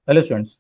Hello students.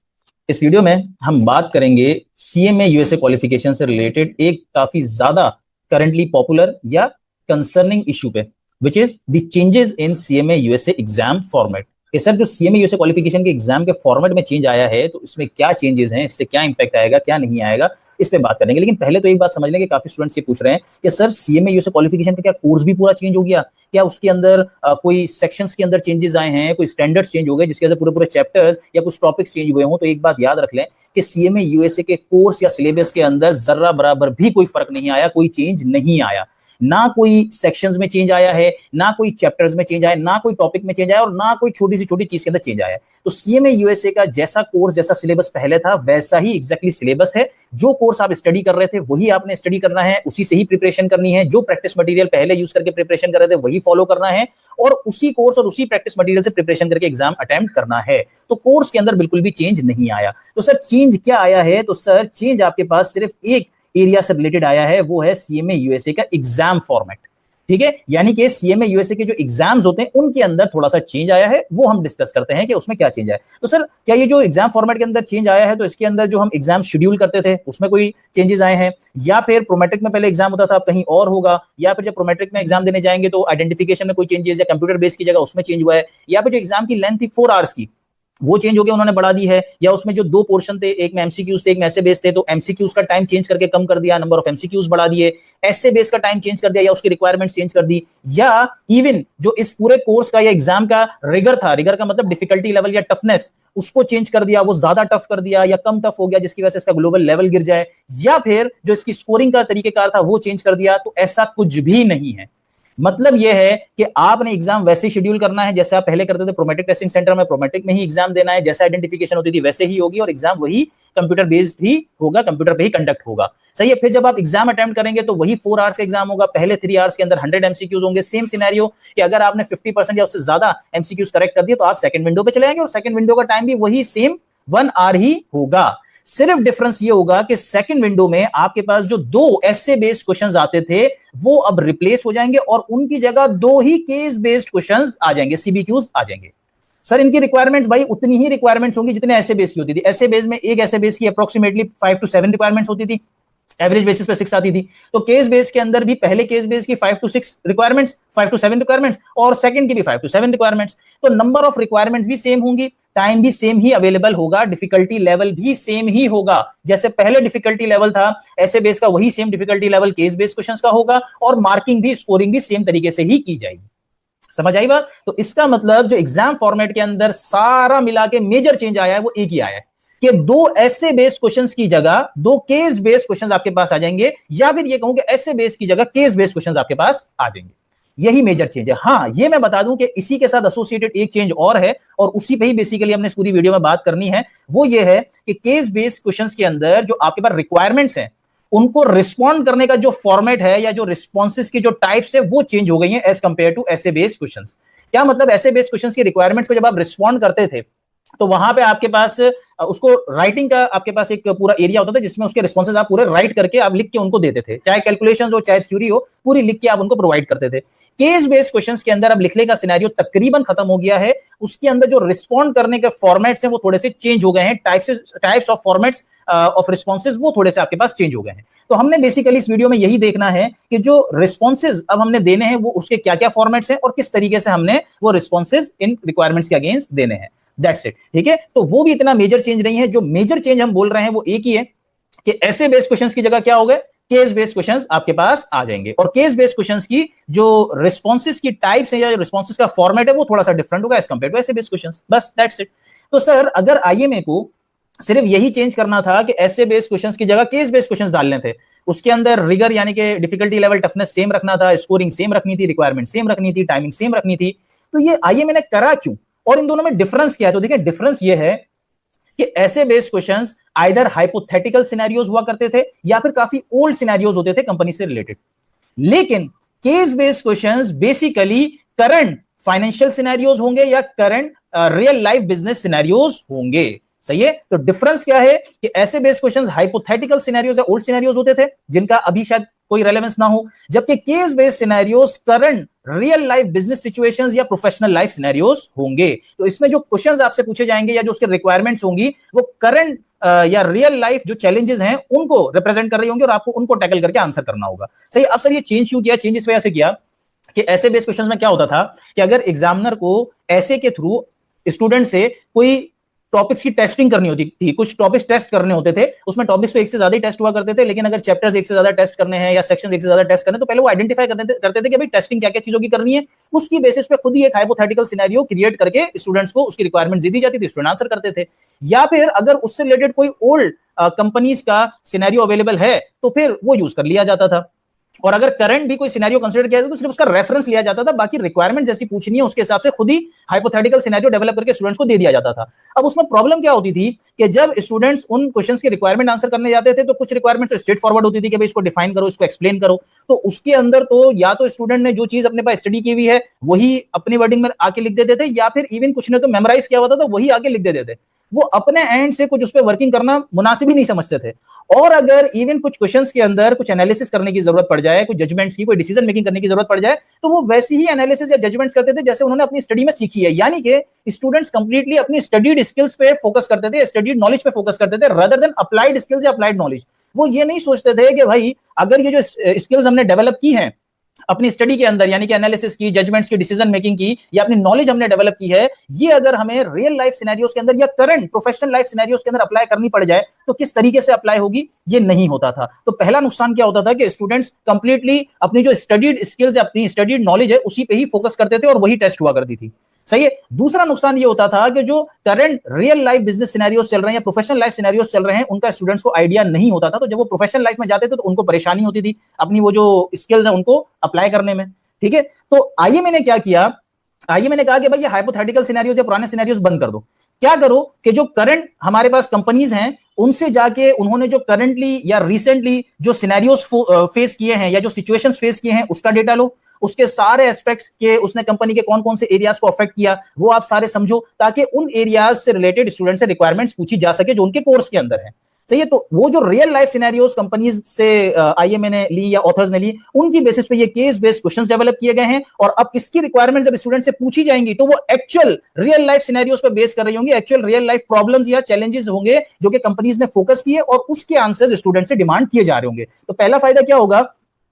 इस video में हम बात करेंगे सीएमए यूएसए क्वालिफिकेशन से रिलेटेड एक काफी ज्यादा करंटली पॉपुलर या कंसर्निंग इशू पे, which is the changes in CMA USA exam format. कि सर जो सीएमए यूएसए क्वालिफिकेशन के एग्जाम के फॉर्मेट में चेंज आया है तो इसमें क्या चेंजेस हैं, इससे क्या इंपैक्ट आएगा, क्या नहीं आएगा, इस पे बात करेंगे। लेकिन पहले तो एक बात समझ लें कि काफी स्टूडेंट्स ये पूछ रहे हैं कि सर सीएमए यूएसए क्वालिफिकेशन का क्या कोर्स भी पूरा चेंज हो गया, क्या उसके अंदर कोई सेक्शंस के अंदर चेंजेस आए हैं, कोई स्टैंडर्ड्स चेंज हो गए जिसके अंदर पूरे पूरे चैप्टर्स या कुछ टॉपिक्स चेंज हुए हों। तो एक बात याद रख लें कि सीएमए यूएसए के कोर्स या सिलेबस के अंदर जर्रा बराबर भी कोई फर्क नहीं आया, कोई चेंज नहीं आया। ना कोई सेक्शंस में चेंज आया है, ना कोई चैप्टर्स में चेंज आया, ना कोई टॉपिक में चेंज आया और ना कोई छोटी सी छोटी चीज के अंदर चेंज आया है। तो सीएमए यूएसए का जैसा कोर्स जैसा सिलेबस पहले था वैसा ही एग्जैक्टली सिलेबस है। जो कोर्स आप स्टडी कर रहे थे वही आपने स्टडी करना है, उसी से ही प्रिपरेशन करनी है। जो प्रैक्टिस मटेरियल पहले यूज करके प्रिपरेशन कर रहे थे वही फॉलो करना है और उसी कोर्स और उसी प्रैक्टिस मटेरियल से प्रिपरेशन करके एग्जाम अटेम्प्ट करना है। तो कोर्स के अंदर बिल्कुल भी चेंज नहीं आया। तो सर चेंज क्या आया है? तो सर चेंज आपके पास सिर्फ एक एरिया से रिलेटेड आया है, वो है सीएमए यूएसए का एग्जाम फॉर्मेट। ठीक है, यानी कि सीएमए यूएसए के जो एग्जाम्स होते हैं उनके अंदर थोड़ा सा चेंज आया है, वो हम डिस्कस करते हैं कि उसमें क्या चेंज आया। तो सर क्या ये जो एग्जाम फॉर्मेट के अंदर चेंज आया है तो इसके अंदर जो हम एग्जाम शेड्यूल करते थे उसमें कोई चेंजेस आए हैं, या फिर प्रोमेट्रिक में पहले एग्जाम होता था अब कहीं और होगा, या फिर जब प्रोमेट्रिक में एग्जाम देने जाएंगे तो आइडेंटिफिकेशन में कोई चेंजेस या कंप्यूटर बेस की जगह उसमें चेंज हुआ है, या फिर जो एग्जाम की लेंथ थी 4 आवर्स की वो चेंज हो गया, उन्होंने बढ़ा दी है, या उसमें जो 2 पोर्शन थे, एक में एमसीक्यूज थे एक में ऐसे बेस थे, तो एमसीक्यूज का टाइम चेंज करके कम कर दिया, नंबर ऑफ एमसीक्यूज बढ़ा दिए, ऐसे बेस का टाइम चेंज कर दिया या उसकी रिक्वायरमेंट चेंज कर दी, या इवन जो इस पूरे कोर्स का या एग्जाम का रिगर था, रिगर का मतलब डिफिकल्टी लेवल या टफनेस, उसको चेंज कर दिया, वो ज्यादा टफ कर दिया या कम टफ हो गया जिसकी वजह से इसका ग्लोबल लेवल गिर जाए, या फिर जो इसकी स्कोरिंग का तरीकेकार था वो चेंज कर दिया। तो ऐसा कुछ भी नहीं है। मतलब यह है कि आपने एग्जाम वैसे शेड्यूल करना है जैसे आप पहले करते थे प्रोमेट्रिक टेस्टिंग सेंटर में, प्रोमेट्रिक में ही एग्जाम देना है, जैसे आइडेंटिफिकेशन होती थी वैसे ही होगी और एग्जाम वही कंप्यूटर बेस्ड ही होगा, कंप्यूटर पे ही कंडक्ट होगा। सही है। फिर जब आप एग्जाम अटेम्प्ट करेंगे तो वही 4 आवर्स का एग्जाम होगा, पहले 3 आवर्स के अंदर 100 एमसीक्यूज होंगे। सेम सिनेरियो कि अगर आपने 50% या उससे ज्यादा एमसीक्यूज करेक्ट कर दिए तो आप सेकंड विंडो पे चले जाएंगे और सेकंड विंडो का टाइम भी वही सेम 1 आवर ही होगा। सिर्फ डिफरेंस ये होगा कि सेकंड विंडो में आपके पास जो 2 ऐसे बेस्ड क्वेश्चंस आते थे वो अब रिप्लेस हो जाएंगे और उनकी जगह 2 ही केस बेस्ड क्वेश्चंस आ जाएंगे, सीबीक्यूज आ जाएंगे। सर इनकी रिक्वायरमेंट्स भाई उतनी ही रिक्वायरमेंट्स होंगी जितने ऐसे बेस की होती थी। ऐसे बेस में एक ऐसे बेस की अप्रोक्सीमेटली 5 to 7 रिक्वायरमेंट्स होती थी, एवरेज बेसिस पे 6 आती थी। तो केस बेस के अंदर भी पहले केस बेस की 5 to 6 रिक्वायरमेंट्स, 5 to 7 रिक्वायरमेंट्स और सेकंड की भी 5 to 7 रिक्वायरमेंट्स। तो नंबर ऑफ रिक्वायरमेंट्स भी सेम होंगी, टाइम भी सेम ही अवेलेबल होगा, डिफिकल्टी लेवल भी सेम ही होगा। जैसे पहले डिफिकल्टी लेवल था ऐसे बेस का वही same difficulty level case base questions का होगा और मार्किंग भी स्कोरिंग भी सेम तरीके से ही की जाएगी। समझ आई बात? तो इसका मतलब जो एग्जाम फॉर्मेट के अंदर सारा मिला के मेजर चेंज आया है वो एक ही आया है कि 2 ऐसे बेस्ड क्वेश्चंस की जगह 2 केस बेस्ड क्वेश्चंस आपके पास आ जाएंगे, या फिर ये कहूं कि ऐसे बेस्ड की जगह केस बेस्ड क्वेश्चंस आपके पास आ जाएंगे। यही मेजर चेंज है। हाँ ये मैं बता दूं कि इसी के साथ एसोसिएटेड एक चेंज और है और उसी पे ही बेसिकली हमने इस पूरी वीडियो में बात करनी है। वो ये है कि केस बेस्ड क्वेश्चंस के अंदर जो आपके पास रिक्वायरमेंट्स हैं उनको रिस्पॉन्ड करने का जो फॉर्मेट है या जो रिस्पॉन्सेस की जो टाइप्स है वो चेंज हो गई है एज कंपेयर टू ऐसे बेस्ड क्वेश्चंस। क्या मतलब? ऐसे बेस्ड क्वेश्चंस की रिक्वायरमेंट्स को जब आप रिस्पॉन्ड करते थे तो वहां पे आपके पास उसको राइटिंग का आपके पास एक पूरा एरिया होता था जिसमें उसके रिस्पॉन्सेज आप पूरे राइट करके आप लिख के उनको देते थे, चाहे कैलकुलेशंस हो चाहे थ्योरी हो, पूरी लिख के आप उनको प्रोवाइड करते थे। केस बेस्ड क्वेश्चंस के अंदर अब लिखने का सिनेरियो तकरीबन खत्म हो गया है। उसके अंदर जो रिस्पॉन्ड करने के फॉर्मेट्स हैं वो थोड़े से चेंज हो गए हैं, types of formats of responses वो थोड़े से आपके पास चेंज हो गए हैं। तो हमने बेसिकली इस वीडियो में यही देखना है कि जो रिस्पॉन्सेज अब हमने देने हैं वो उसके क्या क्या फॉर्मेट्स हैं और किस तरीके से हमने वो रिस्पॉन्सेज इन रिक्वायरमेंट्स के अगेंस्ट देने हैं। That's it. ठीक है, तो वो भी इतना मेजर चेंज नहीं है। जो मेजर चेंज हम बोल रहे हैं वो एक ही है कि ऐसे बेस्ड क्वेश्चंस की जगह क्या हो गए, केस बेस्ड क्वेश्चंस आपके पास आ जाएंगे और केस बेस्ड क्वेश्चंस की जो रिस्पॉन्सेज की टाइप्स है या रिस्पॉन्सेज का फॉर्मेट है वो थोड़ा सा डिफरेंट होगा एज कंपेयर टू ऐसे बेस्ड क्वेश्चंस। बस दैट्स इट। तो सर अगर आईएमए को सिर्फ यही चेंज करना था कि ऐसे बेस्ड क्वेश्चंस की जगह केस बेस्ड क्वेश्चंस डालने थे, उसके अंदर रिगर यानी कि डिफिकल्टी लेवल टफनेस सेम रखना था, स्कोरिंग सेम रखनी थी, रिक्वायरमेंट सेम रखनी थी, टाइमिंग सेम रखनी थी, तो ये आईएमए ने करा क्यों और इन दोनों में डिफरेंस क्या है? तो देखिए डिफरेंस ये है कि ऐसे based questions either hypothetical scenarios हुआ करते थे या फिर काफी ओल्ड सिनेरियोज होते थे कंपनी से रिलेटेड, लेकिन case based questions basically current financial scenarios होंगे या current real life business scenarios होंगे। सही है। तो डिफरेंस क्या है कि ऐसे बेस्ड क्वेश्चंस हाइपोथेटिकल सिनेरियोज या ओल्ड सिनेरियोज होते थे जिनका अभी शायद कोई रेलेवेंस ना हो, जबकि case based scenarios current real life business situations या प्रोफेशनल लाइफ सिनेरियोज होंगे। तो इसमें जो क्वेश्चंस आपसे पूछे जाएंगे या जो उसके रिक्वायरमेंट्स होंगी वो करंट या रियल लाइफ जो चैलेंजेस हैं उनको रिप्रेजेंट कर रही होंगी और आपको उनको टैकल करके आंसर करना होगा। सही। अब सर ये चेंज क्यों किया? चेंज इस वजह से किया कि ऐसे बेस्ड क्वेश्चंस में क्या होता था कि अगर एग्जामिनर को ऐसे के थ्रू स्टूडेंट से कोई टॉपिक्स की टेस्टिंग करनी होती थी, कुछ टॉपिक्स टेस्ट करने होते थे, उसमें टॉपिक्स तो एक से ज्यादा ही टेस्ट हुआ करते थे, लेकिन अगर चैप्टर्स एक से ज्यादा टेस्ट करने हैं या सेक्शंस एक से ज्यादा टेस्ट करने तो पहले वो आइडेंटिफाई करते थे कि भाई टेस्टिंग क्या क्या चीजों की करनी है, उसकी बेसिस पे खुद ही एक हाइपोथेटिकल सिनेरियो क्रिएट करके स्टूडेंट्स को उसकी रिक्वायरमेंट दे दी जाती थी, स्टूडेंट आंसर करते थे। या फिर अगर उससे रिलेटेड कोई ओल्ड कंपनीज का सिनेरियो अवेलेबल है तो फिर वो यूज कर लिया जाता था, और अगर करंट भी कोई सिनेरियो कंसीडर किया जाता तो सिर्फ उसका रेफरेंस लिया जाता था, बाकी रिक्वायरमेंट जैसी पूछनी है उसके हिसाब से खुद ही हाइपोथेटिकल सिनेरियो डेवलप करके स्टूडेंट्स को दे दिया जाता था। अब उसमें प्रॉब्लम क्या होती थी कि जब स्टूडेंट्स उन क्वेश्चंस की रिक्वायरमेंट आंसर करने जाते थे तो कुछ रिक्वायरमेंट स्ट्रेट फॉरवर्ड होती थी कि भाई इसको डिफाइन करो, इसको एक्सप्लेन करो, तो उसके अंदर तो या तो स्टूडेंट ने जो चीज अपने पास स्टडी की हुई है वही अपनी वर्डिंग में आके लिख देते थे, या फिर इवन कुछ ने तो मेमोराइज किया हुआ था तो वही आके लिख देते थे, वो अपने एंड से कुछ उस पर वर्किंग करना मुनासिब ही नहीं समझते थे। और अगर इवन कुछ क्वेश्चंस के अंदर कुछ एनालिसिस करने की जरूरत पड़ जाए, कुछ जजमेंट्स की, कोई डिसीजन मेकिंग करने की जरूरत पड़ जाए, तो वो वैसी ही एनालिसिस या जजमेंट्स करते थे जैसे उन्होंने अपनी स्टडी में सीखी है, यानी कि स्टूडेंट्स कंप्लीटली अपनी स्टडीड स्किल्स पे फोकस करते थे, स्टडीड नॉलेज पे फोकस करते थे रादर देन अप्लाइड स्किल्स या अप्लाइड नॉलेज। वो ये नहीं सोचते थे कि भाई अगर ये जो स्किल्स हमने डेवलप की हैं अपनी स्टडी के अंदर, यानी कि एनालिसिस की, जजमेंट्स की, डिसीजन मेकिंग की, या अपनी नॉलेज हमने डेवलप की है, ये अगर हमें रियल लाइफ सिनेरियोस के अंदर या करंट प्रोफेशनल लाइफ सिनेरियोस के अंदर अप्लाई करनी पड़ जाए तो किस तरीके से अप्लाई होगी, ये नहीं होता था। तो पहला नुकसान क्या होता था कि स्टूडेंट्स कंप्लीटली अपनी जो स्टडीड स्किल्स या अपनी स्टडीड नॉलेज है उसी पे ही फोकस करते थे और वही टेस्ट हुआ करती थी। सही है। दूसरा नुकसान ये होता था कि जो current real life business scenarios चल रहे हैं या प्रोफेशनल लाइफ सिनेरियोस चल रहे हैं उनका स्टूडेंट्स को आइडिया नहीं होता था, तो जब वो प्रोफेशनल लाइफ में जाते थे तो उनको परेशानी होती थी अपनी वो जो स्किल्स है उनको अप्लाई करने में। ठीक है। तो आइए मैंने क्या किया, आइए मैंने कहा कि भाई ये हाइपोथेटिकल सिनेरियोस या पुराने सिनेरियोस बंद कर दो। क्या करो कि जो करंट हमारे पास कंपनीज हैं उनसे जाके उन्होंने जो करंटली या रिसेंटली जो सिनेरियोस फेस किए हैं या जो सिचुएशंस फेस किए हैं उसका डेटा लो, उसके सारे एस्पेक्ट्स के उसने कंपनी के कौन कौन से एरियाज को अफेक्ट किया वो आप सारे समझो, ताकि उन एरियाज से रिलेटेड स्टूडेंट से रिक्वायरमेंट्स पूछी जा सके जो उनके कोर्स के अंदर है। सही है। तो वो जो रियल लाइफ सिनेरियोस कंपनीज से आईएमए ने ली या ऑथर्स ने ली, उनकी बेसिस पे ये केस बेस्ड क्वेश्चंस डेवलप किए गए हैं, और अब इसकी रिक्वायरमेंट जब स्टूडेंट से पूछी जाएंगी तो वो एक्चुअल रियल लाइफ सिनेरियोस पे बेस कर रही होंगी, एक्चुअल रियल लाइफ प्रॉब्लम्स या चैलेंजेस होंगे जो कि कंपनीज ने फोकस किए और उसके आंसर्स स्टूडेंट से डिमांड किए जा रहे होंगे। तो पहला फायदा क्या होगा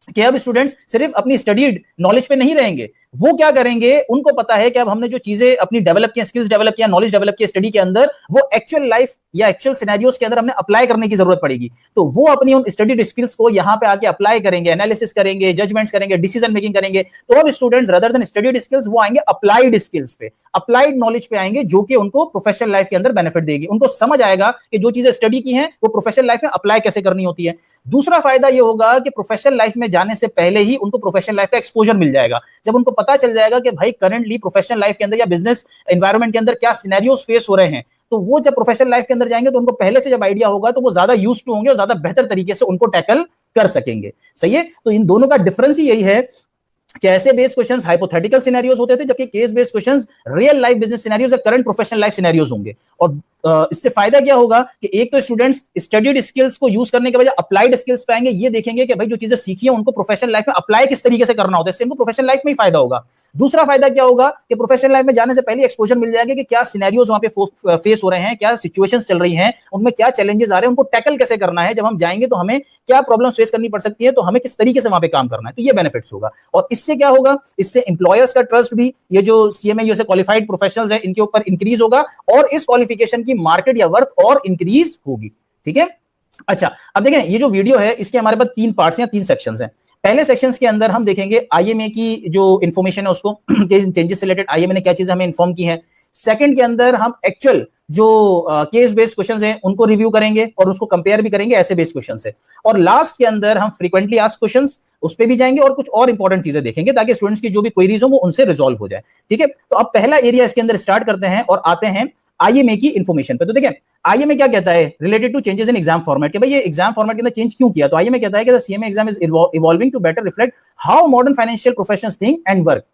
कि अब स्टूडेंट्स सिर्फ अपनी स्टडीड नॉलेज पे नहीं रहेंगे, वो क्या करेंगे, उनको पता है कि अब हमने जो चीजें अपनी डेवलप की, स्किल्स डेवलप किया, नॉलेज डेवलप किया स्टडी के अंदर, वो एक्चुअल लाइफ या एक्चुअल सिनेरियोस के अंदर हमने अप्लाई करने की जरूरत पड़ेगी, तो वो अपनी उन स्टडीड स्किल्स को यहां पे आके अप्लाई करेंगे, एनालिसिस करेंगे, जजमेंट्स करेंगे, डिसीजन मेकिंग करेंगे। तो अब students rather than studied skills वो आएंगे अप्लाइड स्किल्स पे, अप्लाइड नॉलेज पे आएंगे, जो कि उनको प्रोफेशनल लाइफ के अंदर बेनिफिट देगी। उनको समझ आएगा कि जो चीजें स्टडी की हैं वो प्रोफेशनल लाइफ में अप्लाई कैसे करनी होती है। दूसरा फायदा ये होगा कि प्रोफेशनल लाइफ में जाने से पहले ही उनको प्रोफेशनल लाइफ का एक्सपोजर मिल जाएगा। जब उनको पता चल जाएगा कि भाई करंटली प्रोफेशनल लाइफ के अंदर या बिजनेस एनवायरनमेंट के अंदर क्या सिनेरियोस फेस हो रहे हैं, तो वो जब प्रोफेशनल लाइफ के अंदर जाएंगे तो उनको पहले से जब आइडिया होगा तो वो ज्यादा यूज टू होंगे और ज्यादा बेहतर तरीके से उनको टैकल कर सकेंगे। सही है। तो इन दोनों का डिफरेंस ही यही है कि ऐसे बेस्ड क्वेश्चंस हाइपोथेटिकल सिनेरियोस होते थे, जबकि case based questions real life business scenarios या करंट प्रोफेशनल लाइफ सिनेरियोस होंगे। और इससे फायदा क्या होगा कि एक तो स्टूडेंट्स स्टडीड स्किल्स को यूज करने के बजाय अप्लाइड स्किल्स पे आएंगे, ये देखेंगे कि भाई जो चीजें सीखी है उनको प्रोफेशनल लाइफ में अप्लाई किस तरीके से करना होता है, इससे उनको प्रोफेशनल लाइफ में ही फायदा होगा। दूसरा फायदा क्या होगा कि प्रोफेशनल लाइफ में जाने से पहले एक्सपोजर मिल जाएगा कि क्या सिनेरियोस वहां पे फेस हो रहे हैं, क्या सिचुएशंस चल रही हैं, उनमें क्या चैलेंजेस आ रहे हैं, उनको टैकल कैसे करना है, जब हम जाएंगे तो हमें क्या प्रॉब्लम फेस करनी पड़ सकती है, तो हमें किस तरीके से वहां पे काम करना है, तो ये बेनिफिट्स होगा। और इससे क्या होगा, इससे एम्प्लॉयर्स का ट्रस्ट भी, ये जो सीएमए यूएसए क्वालिफाइड प्रोफेशनल्स हैं इनके ऊपर इंक्रीज होगा और इस क्वालिफिकेशन की मार्केट या वर्थ और इंक्रीज होगी। ठीक है। अच्छा, अब देखें ये जो वीडियो है इसके हमारे पास 3 पार्ट्स या 3 सेक्शंस हैं। पहले सेक्शंस के अंदर हम देखेंगे आईएमए की जो इंफॉर्मेशन है उसको, चेंजेस से रिलेटेड आईएमए ने क्या चीजें हमें इन्फॉर्म की है। सेकंड के अंदर हम एक्चुअल जो केस बेस्ड क्वेश्चंस हैं उनको रिव्यू करेंगे और उसको कंपेयर भी करेंगे ऐसे बेस्ड क्वेश्चन से। और लास्ट के अंदर हम फ्रीक्वेंटली आस्क्ड क्वेश्चंस उस पे भी जाएंगे और कुछ और इंपॉर्टेंट चीजें देखेंगे ताकि स्टूडेंट्स की जो भी क्वेरीज हो वो उनसे रिजॉल्व हो जाए। ठीक है। तो अब पहला एरिया इसके अंदर स्टार्ट करते हैं और आते हैं आईएमए की इंफॉर्मेशन पे। तो देखिए आईएमए क्या कहता है related to changes in exam format, कि भाई ये एग्जाम फॉर्मेट के अंदर चेंज क्यों किया। तो आईएमए कहता है कि the CMA exam is evolving to better reflect how modern financial professionals think and work.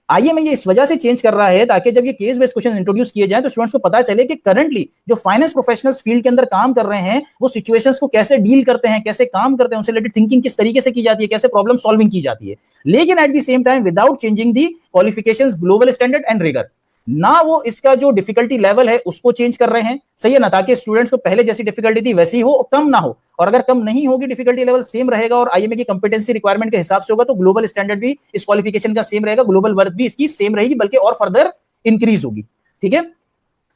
IMA ये इस वजह से चेंज कर रहा है ताकि जब ये केस बेस्ड क्वेश्चन इंट्रोड्यूस किए जाए तो स्टूडेंट्स को पता चले कि करंटली जो फाइनेंस प्रोफेशनल्स फील्ड के अंदर काम कर रहे हैं वो सिचुएशंस को कैसे डील करते हैं, कैसे काम करते हैं, उनसे रिलेटेड थिंकिंग किस तरीके से की जाती है, कैसे प्रॉब्लम सॉल्विंग की जाती है, लेकिन at the same time without changing the qualifications, global standard and rigour. ना वो इसका जो डिफिकल्टी लेवल है उसको चेंज कर रहे हैं, सही है ना, ताकि स्टूडेंट्स को पहले जैसी डिफिकल्टी थी वैसी हो, कम ना हो। और अगर कम नहीं होगी, डिफिकल्टी लेवल सेम रहेगा और आईएमए की कंपिटेंसी रिक्वायरमेंट के हिसाब से होगा, तो ग्लोबल स्टैंडर्ड भी इस क्वालिफिकेशन का सेम रहेगा, ग्लोबल वर्थ भी इसकी सेम रहेगी, बल्कि और फर्दर इंक्रीज होगी। ठीक है।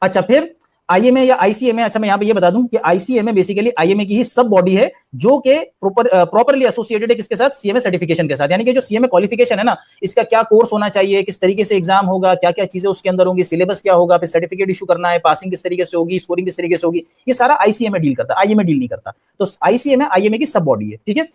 अच्छा, फिर आईएमए या आईसीएमए, अच्छा मैं यहां पे ये बता दूं कि आईसीएमए बेसिकली आईएमए की ही सब बॉडी है जो कि प्रॉपरली एसोसिएटेड है किसके साथ, सीएमए सर्टिफिकेशन के साथ। यानी कि जो सीएमए क्वालिफिकेशन है ना, इसका क्या कोर्स होना चाहिए, किस तरीके से एग्जाम होगा, क्या क्या चीजें उसके अंदर होंगी, सिलेबस क्या होगा, फिर सर्टिफिकेट इशू करना है, पासिंग किस तरीके से होगी, स्कोरिंग किस तरीके से होगी, ये सारा आईसीएमए डील करता है, आईएमए डील नहीं करता। तो आईसीएमए आईएमए की सब बॉडी है। ठीक है।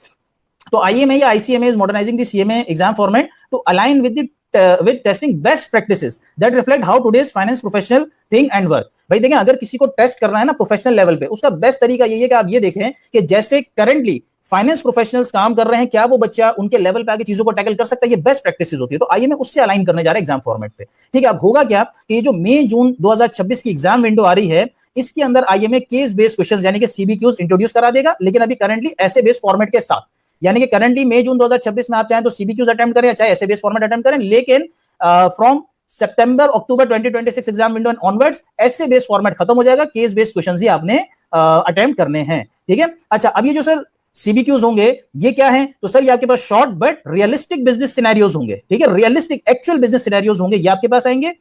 तो आईएमए या ICMA is modernising the CMA exam format to align with with testing best practices that reflect how today's finance professional think and work। भाई देखें, अगर किसी को टेस्ट करना है ना प्रोफेशनल लेवल पे, उसका बेस्ट तरीका यही है कि आप ये देखें कि जैसे करंटली फाइनेंस प्रोफेशनल्स काम कर रहे हैं, क्या वो बच्चा उनके लेवल पे आगे चीजों को टैकल कर सकता है, ये बेस्ट प्रैक्टिसेस होती है। तो आइए मैं उससे अलाइन करने जा रहा है एग्जाम फॉर्मेट पे। ठीक है। अब होगा क्या कि ये जो मई जून 2026 की एग्जाम विंडो आ रही है, इसके अंदर आईएमए केस बेस्ड क्वेश्चंस यानी कि सीबीक्यूज इंट्रोड्यूस करा देगा, लेकिन अभी करंटली ऐसे बेस्ड फॉर्मेट के साथ। यानी कि करंटली मई जून 2026 में आप चाहें तो सीबीक्यूज अटेम्प्ट करें, चाहे ऐसे बेस्ड फॉर्मेट अटेम्प्ट करें, लेकिन from September October 2026 exam window and onwards ऐसे बेस्ड फॉर्मेट खत्म हो जाएगा, केस बेस्ड क्वेश्चंस ही आपने अटेम्प्ट करने हैं। ठीक है। अच्छा, अब ये जो सर सीबीक्यूज होंगे ये क्या है, तो सर ये आपके पास short but realistic business scenarios होंगे। ठीक है। रियलिस्टिक एक्चुअल बिजनेस सिनेरियोज होंगे, ये आपके पास आएंगे,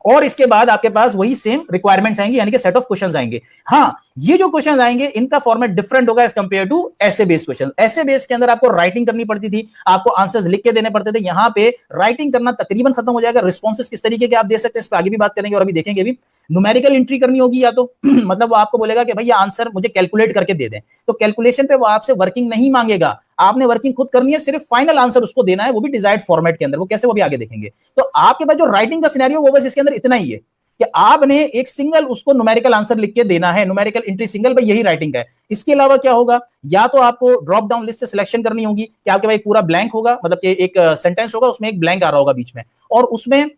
और इसके बाद आपके पास वही सेम रिक्वायरमेंट्स आएंगे, यानी कि सेट ऑफ क्वेश्चंस आएंगे। हाँ, ये जो क्वेश्चंस आएंगे इनका फॉर्मेट डिफरेंट होगा एज कंपेयर टू ऐसे बेस्ड क्वेश्चंस। ऐसे बेस्ड के अंदर आपको राइटिंग करनी पड़ती थी, आपको आंसर्स लिख के देने पड़ते थे, यहां पे राइटिंग करना तकरीबन खत्म हो जाएगा। रिस्पॉन्सेस किस तरीके के आप दे सकते हैं इस पर आगे भी बात करेंगे और अभी देखेंगे भी। न्यूमेरिकल एंट्री करनी होगी या तो मतलब वो आपको बोलेगा कि भैया आंसर मुझे कैलकुलेट करके दे दें, तो कैलकुलेशन पे वो आपसे वर्किंग नहीं मांगेगा, आपने वर्किंग खुद करनी है, सिर्फ फाइनल आंसर उसको देना है, वो भी डिजायर्ड फॉर्मेट के अंदर। वो कैसे, वो भी आगे देखेंगे। तो आपके पास जो राइटिंग का सिनेरियो वो बस इसके अंदर इतना ही है कि आपने एक सिंगल उसको न्यूमेरिकल आंसर लिख के देना है, न्यूमेरिकल एंट्री सिंगल, भाई यही राइटिंग का है। इसके अलावा क्या होगा, या तो आपको ड्रॉप डाउन लिस्ट से सिलेक्शन करनी होगी कि आपके भाई पूरा ब्लैंक होगा, मतलब कि एक सेंटेंस होगा उसमें एक ब्लैंक आ रहा होगा बीच में, और उसमें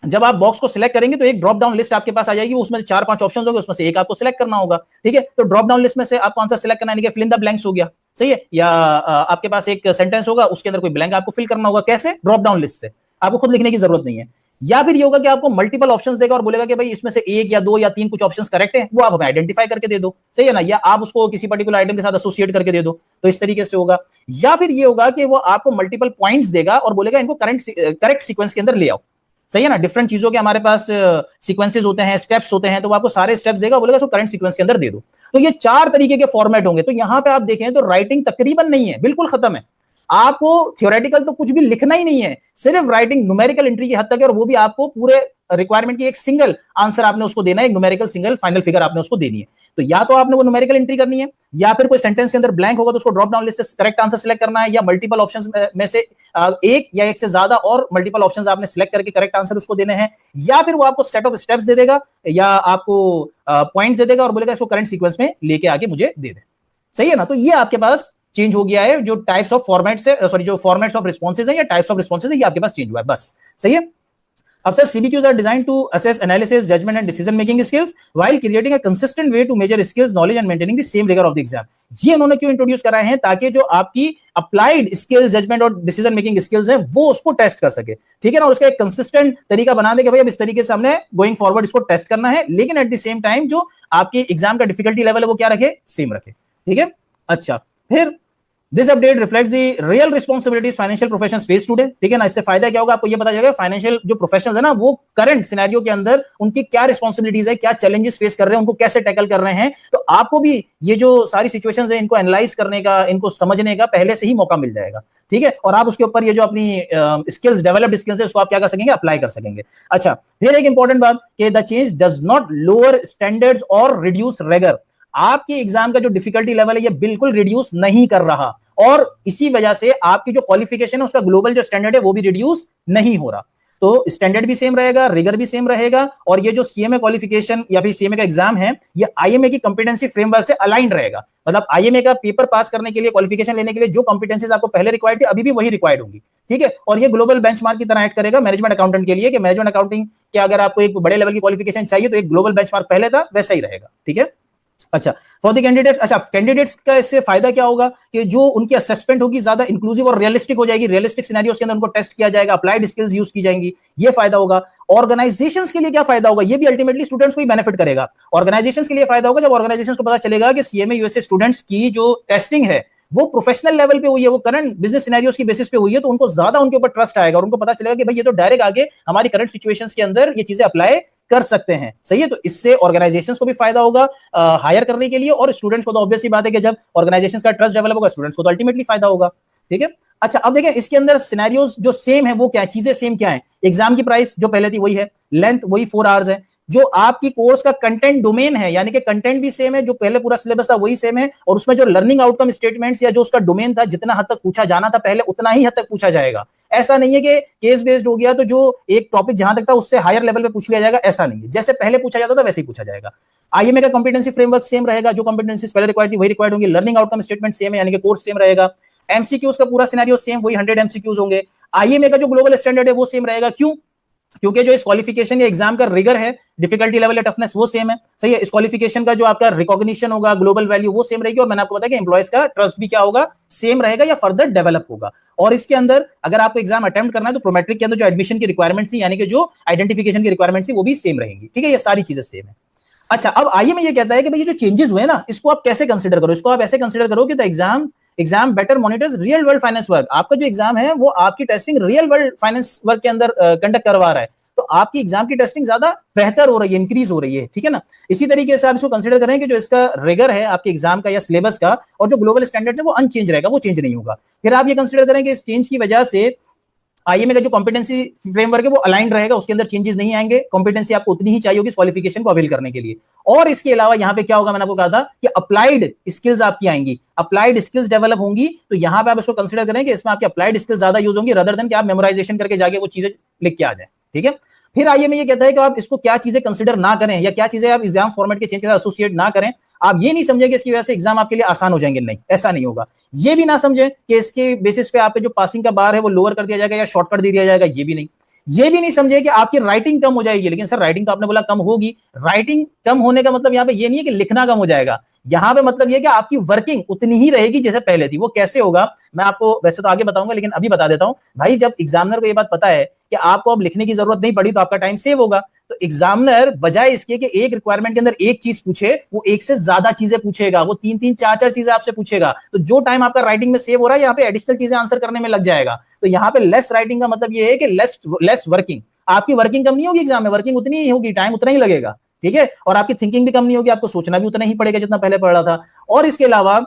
जब आप बॉक्स को सिलेक्ट करेंगे तो एक ड्रॉप डाउन लिस्ट आपके पास आ जाएगी, उसमें 4-5 ऑप्शंस होंगे, उसमें से एक आपको सिलेक्ट करना होगा। ठीक है। तो ड्रॉप डाउन लिस्ट में से आपको आंसर सिलेक्ट करना है, फिल इन द ब्लैंक्स हो गया, सही है। या आपके पास एक सेंटेंस होगा, उसके अंदर कोई ब्लैंक आपको फिल करना होगा, कैसे, ड्रॉप डाउन लिस्ट से, आपको खुद लिखने की जरूरत नहीं है। या फिर ये होगा कि आपको मल्टीपल ऑप्शंस देगा और बोलेगा कि भाई इसमें से एक या दो या तीन कुछ ऑप्शंस करेक्ट है, वो आप हमें आइडेंटिफाई करके दे दो, सही है ना, या आप उसको किसी पर्टिकुलर आइटम के साथ एसोसिएट करके दे दो, तो इस तरीके से होगा। या फिर ये होगा कि वो आपको मल्टीपल पॉइंट्स देगा और बोलेगा इनको करेक्ट सीक्वेंस के अंदर ले आओ, सही है ना। डिफरेंट चीजों के हमारे पास सीक्वेंसेस होते हैं, स्टेप्स होते हैं, तो वो आपको सारे स्टेप्स देगा, बोलेगा इसको करंट सीक्वेंस के अंदर दे दो। तो ये 4 तरीके के फॉर्मेट होंगे। तो यहां पे आप देखें तो राइटिंग तकरीबन नहीं है, बिल्कुल खत्म है। आपको थियोरेटिकल तो कुछ भी लिखना ही नहीं है, सिर्फ राइटिंग न्यूमेरिकल एंट्री की हद तक है, और वो भी आपको पूरे रिक्वायरमेंट की एक सिंगल आंसर आपने उसको देना है, एक न्यूमेरिकल सिंगल फाइनल फिगर आपने उसको देनी है। तो या तो आपने वो न्यूमेरिकल एंट्री करनी है, या फिर कोई सेंटेंस के अंदर ब्लैंक होगा तो उसको ड्रॉप डाउन लिस्ट से करेक्ट आंसर सिलेक्ट करना है, या मल्टीपल ऑप्शंस में से एक या एक से ज्यादा और मल्टीपल ऑप्शंस आपने सिलेक्ट करके करेक्ट आंसर उसको देने हैं, या फिर वो आपको सेट ऑफ स्टेप्स दे देगा या आपको पॉइंट्स दे देगा और बोलेगा इसको करंट सीक्वेंस में लेके आके मुझे दे दे, सही है ना। तो ये आपके पास चेंज हो गया है, जो टाइप्स ऑफ फॉर्मेट्स है, सॉरी जो फॉर्मेट्स ऑफ रिस्पॉन्सेज है या टाइप्स ऑफ रिस्पॉन्सेज है, ये आपके पास चेंज हुआ है, बस, सही है। अब sir CBQs are designed to assess analysis, judgment and decision making skills while creating a consistent way to measure skills, knowledge and maintaining the same rigor of the exam। ये उन्होंने क्यों इंट्रोड्यूस कराए हैं, ताकि जो आपकी अप्लाइड स्किल्स, जजमेंट और decision making skills हैं वो उसको टेस्ट कर सके, ठीक है ना, और उसका एक कंसिस्टेंट तरीका बना दे कि भाई अब इस तरीके से हमने गोइंग फॉरवर्ड इसको टेस्ट करना है, लेकिन एट द सेम टाइम जो आपके एग्जाम का डिफिकल्टी लेवल है वो क्या रखे, सेम रखे, ठीक है। अच्छा, फिर this update reflects the real responsibilities financial professionals face today, ठीक है ना। इससे फायदा क्या होगा, आपको ये पता चलेगा फाइनेंशियल जो प्रोफेशनल्स है ना वो करंट सिनेरियो के अंदर उनकी क्या रिस्पांसिबिलिटीज है, क्या चैलेंजेस फेस कर रहे हैं, उनको कैसे टैकल कर रहे हैं। तो आपको भी ये जो सारी सिचुएशंस है इनको एनालाइज करने का, इनको समझने का पहले से ही मौका मिल जाएगा, ठीक है। और आप उसके ऊपर ये जो अपनी स्किल्स, डेवलप्ड स्किल्स है उसको आप क्या कर सकेंगे, अप्लाई कर सकेंगे। अच्छा, फिर एक इंपॉर्टेंट बात कि the change does not lower standards और रिड्यूस रिगर। आपके एग्जाम का जो डिफिकल्टी लेवल है ये बिल्कुल रिड्यूस नहीं कर रहा, और इसी वजह से आपकी जो क्वालिफिकेशन है उसका ग्लोबल जो स्टैंडर्ड है वो भी रिड्यूस नहीं हो रहा। तो स्टैंडर्ड भी सेम रहेगा, रिगर भी सेम रहेगा, और ये जो सीएमए क्वालिफिकेशन या फिर सीएमए का एग्जाम है ये आईएमए की कॉम्पिटेंसी फ्रेमवर्क से अलाइंड रहेगा। मतलब आईएमए का पेपर पास करने के लिए, क्वालिफिकेशन लेने के लिए जो कॉम्पिटेंसीज आपको पहले रिक्वायर्ड थी अभी भी वही रिक्वायर्ड होंगी, ठीक है। और ये ग्लोबल बेंचमार्क की तरह एक्ट करेगा मैनेजमेंट अकाउंटेंट के लिए, कि मैनेजमेंट अकाउंटिंग के अगर आपको एक बड़े लेवल की क्वालिफिकेशन चाहिए तो एक ग्लोबल बेंचमार्क पहले था वैसा ही रहेगा, ठीक है। अच्छा, फॉर द कैंडिडेट्स, अच्छा कैंडिडेट्स का इससे फायदा क्या होगा कि जो उनकी असेसमेंट होगी ज्यादा इंक्लूसिव और रियलिस्टिक हो जाएगी, रियलिस्टिक सिनेरियोस के अंदर उनको टेस्ट किया जाएगा, अप्लाइड स्किल्स यूज की जाएंगी, ये फायदा होगा। ऑर्गेनाइजेशंस के लिए क्या फायदा होगा, ये भी अल्टीमेटली स्टूडेंट्स को ही बेनिफिट करेगा। ऑर्गेनाइजेशंस के लिए फायदा होगा जब ऑर्गेनाइजेशंस को पता चलेगा कि सीएमए यूएसए स्टूडेंट्स की जो टेस्टिंग है वो प्रोफेशनल लेवल पे हुई है, वो करंट बिजनेस सिनेरियोस की बेसिस पे हुई है, तो उनको ज्यादा उनके ऊपर ट्रस्ट आएगा और उनको पता चलेगा कि भाई ये तो डायरेक्ट आगे हमारी करंट सिचुएशंस के अंदर ये चीजें अप्लाई कर सकते हैं, सही है। तो इससे ऑर्गेनाइजेशंस को भी फायदा होगा हायर करने के लिए, और स्टूडेंट्स को तो ऑब्वियस ही बात है कि जब ऑर्गेनाइजेशंस का ट्रस्ट डेवलप होगा स्टूडेंट्स को तो अल्टीमेटली फायदा होगा, ठीक है। अच्छा, अब देखें इसके अंदर सिनेरियोस जो सेम है वो क्या है, चीजें सेम क्या है। एग्जाम की प्राइस जो पहले थी वही है, लेंथ वही 4 आवर्स है, जो आपकी कोर्स का कंटेंट डोमेन है यानी कि कंटेंट भी सेम है, जो पहले पूरा सिलेबस था वही सेम है, और उसमें जो लर्निंग आउटकम स्टेटमेंट्स या जो उसका डोमेन था जितना हद तक पूछा जाना था पहले उतना ही हद तक पूछा जाएगा। ऐसा नहीं है कि केस बेस्ड हो गया तो जो एक टॉपिक जहां तक था उससे हायर लेवल पे पूछ लिया जाएगा, ऐसा नहीं है। जैसे पहले पूछा जाता था वैसे ही पूछा जाएगा। आईएमए का कॉम्पिटेंसी फ्रेमवर्क सेम रहेगा, जो कॉम्पिटेंसीज पहले रिक्वायर्ड थी वही रिक्वायर्ड होंगी, लर्निंग आउटकम स्टेटमेंट सेम है यानी कि कोर्स सेम रहेगा, एमसीक्यूज का पूरा सिनेरियो सेम, वही 100 एमसीक्यूज होंगे। आईएमए का जो ग्लोबल स्टैंडर्ड है वो सेम रहेगा, क्यों? क्योंकि जो इस क्वालिफिकेशन या एग्जाम का रिगर है, डिफिकल्टी लेवल या टफनेस वो सेम है, सही है। इस क्वालिफिकेशन का जो आपका रिकॉग्निशन होगा, ग्लोबल वैल्यू वो सेम रहेगी, और मैंने आपको बताया कि एम्प्लॉयज का ट्रस्ट भी क्या होगा, सेम रहेगा या फर्दर डेवलप होगा। और इसके अंदर अगर आपको एग्जाम अटेम्प्ट करना है तो प्रोमेट्रिक के अंदर जो एडमिशन की रिक्वायरमेंट थी यानी कि जो आइडेंटिफिकेशन की रिक्वायरमेंट थी वो भी सेम रहेंगी, ठीक है। ये सारी चीजें सेम है। अच्छा, अब आइए मैं ये कहता है कि भाई ये जो चेंजेस हुए ना इसको आप कैसे कंसीडर करो। इसको आप ऐसे कंसीडर करो कि the exam better monitors real world finance work. आपका जो एग्जाम है वो आपकी testing real world finance work के अंदर कंडक्ट करवा रहा है, तो आपकी एग्जाम की टेस्टिंग ज्यादा बेहतर हो रही है, इंक्रीज हो रही है, ठीक है ना। इसी तरीके से आप इसको कंसीडर करें कि जो इसका रिगर है आपके एग्जाम का या सिलेबस का और जो ग्लोबल स्टैंडर्ड है वो अनचेंज रहेगा, वो चेंज नहीं होगा। फिर आप ये कंसीडर करें कि इस चेंज की वजह से आईएमए का जो कॉम्पिटेंसी फ्रेमवर्क है वो अलाइंड रहेगा, उसके अंदर चेंजेस नहीं आएंगे, कॉम्पिटेंसी आपको उतनी ही चाहिए होगी क्वालिफिकेशन को अवेल करने के लिए। और इसके अलावा यहाँ पे क्या होगा, मैंने आपको कहा था कि अप्लाइड स्किल्स आपकी आएंगी, अप्लाइड स्किल्स डेवलप होंगी, तो यहाँ पे आप इसको कंसीडर करें कि इसमें आपकी अप्लाइड स्किल्स ज्यादा यूज होंगी रदर देन कि आप मेमोराइजेशन करके जाके वो चीजें लिख के आ जाए, ठीक है। फिर आईएमए ये कहता है कि आप इसको क्या चीजें कंसीडर ना करें या क्या चीजें आप एग्जाम फॉर्मेट के चेंज के साथ एसोसिएट ना करें। आप ये नहीं समझे कि इसकी वजह से एग्जाम आपके लिए आसान हो जाएंगे, नहीं, ऐसा नहीं होगा। ये भी ना समझे कि इसके बेसिस पे आपके जो पासिंग का बार है वो लोअर कर दिया जाएगा या शॉर्टकट दे दिया जाएगा, ये भी नहीं। ये भी नहीं समझे कि आपकी राइटिंग कम हो जाएगी, लेकिन सर राइटिंग तो आपने बोला कम होगी। राइटिंग कम होने का मतलब यहाँ पे ये नहीं है कि लिखना कम हो जाएगा, यहाँ पे मतलब ये कि आपकी वर्किंग उतनी ही रहेगी जैसे पहले थी। वो कैसे होगा मैं आपको वैसे तो आगे बताऊंगा, लेकिन अभी बता देता हूं भाई। जब एग्जामिनर को ये बात पता है कि आपको अब लिखने की जरूरत नहीं पड़ी तो आपका टाइम सेव होगा, तो एग्जामिनर बजाय इसके कि एक रिक्वायरमेंट के अंदर एक चीज पूछे वो एक से ज्यादा चीजें पूछेगा, वो 3-3 4-4 चीजें आपसे पूछेगा। तो जो टाइम आपका राइटिंग में सेव हो रहा है यहाँ पे एडिशनल चीजें आंसर करने में लग जाएगा। तो यहाँ पे लेस राइटिंग का मतलब ये है कि लेस वर्किंग। आपकी वर्किंग कम नहीं होगी एग्जाम में, वर्किंग उतनी ही होगी, टाइम उतना ही लगेगा, ठीक है। और आपकी थिंकिंग भी कम नहीं होगी, आपको सोचना भी उतना ही पड़ेगा जितना पहले पढ़ रहा था। और इसके अलावा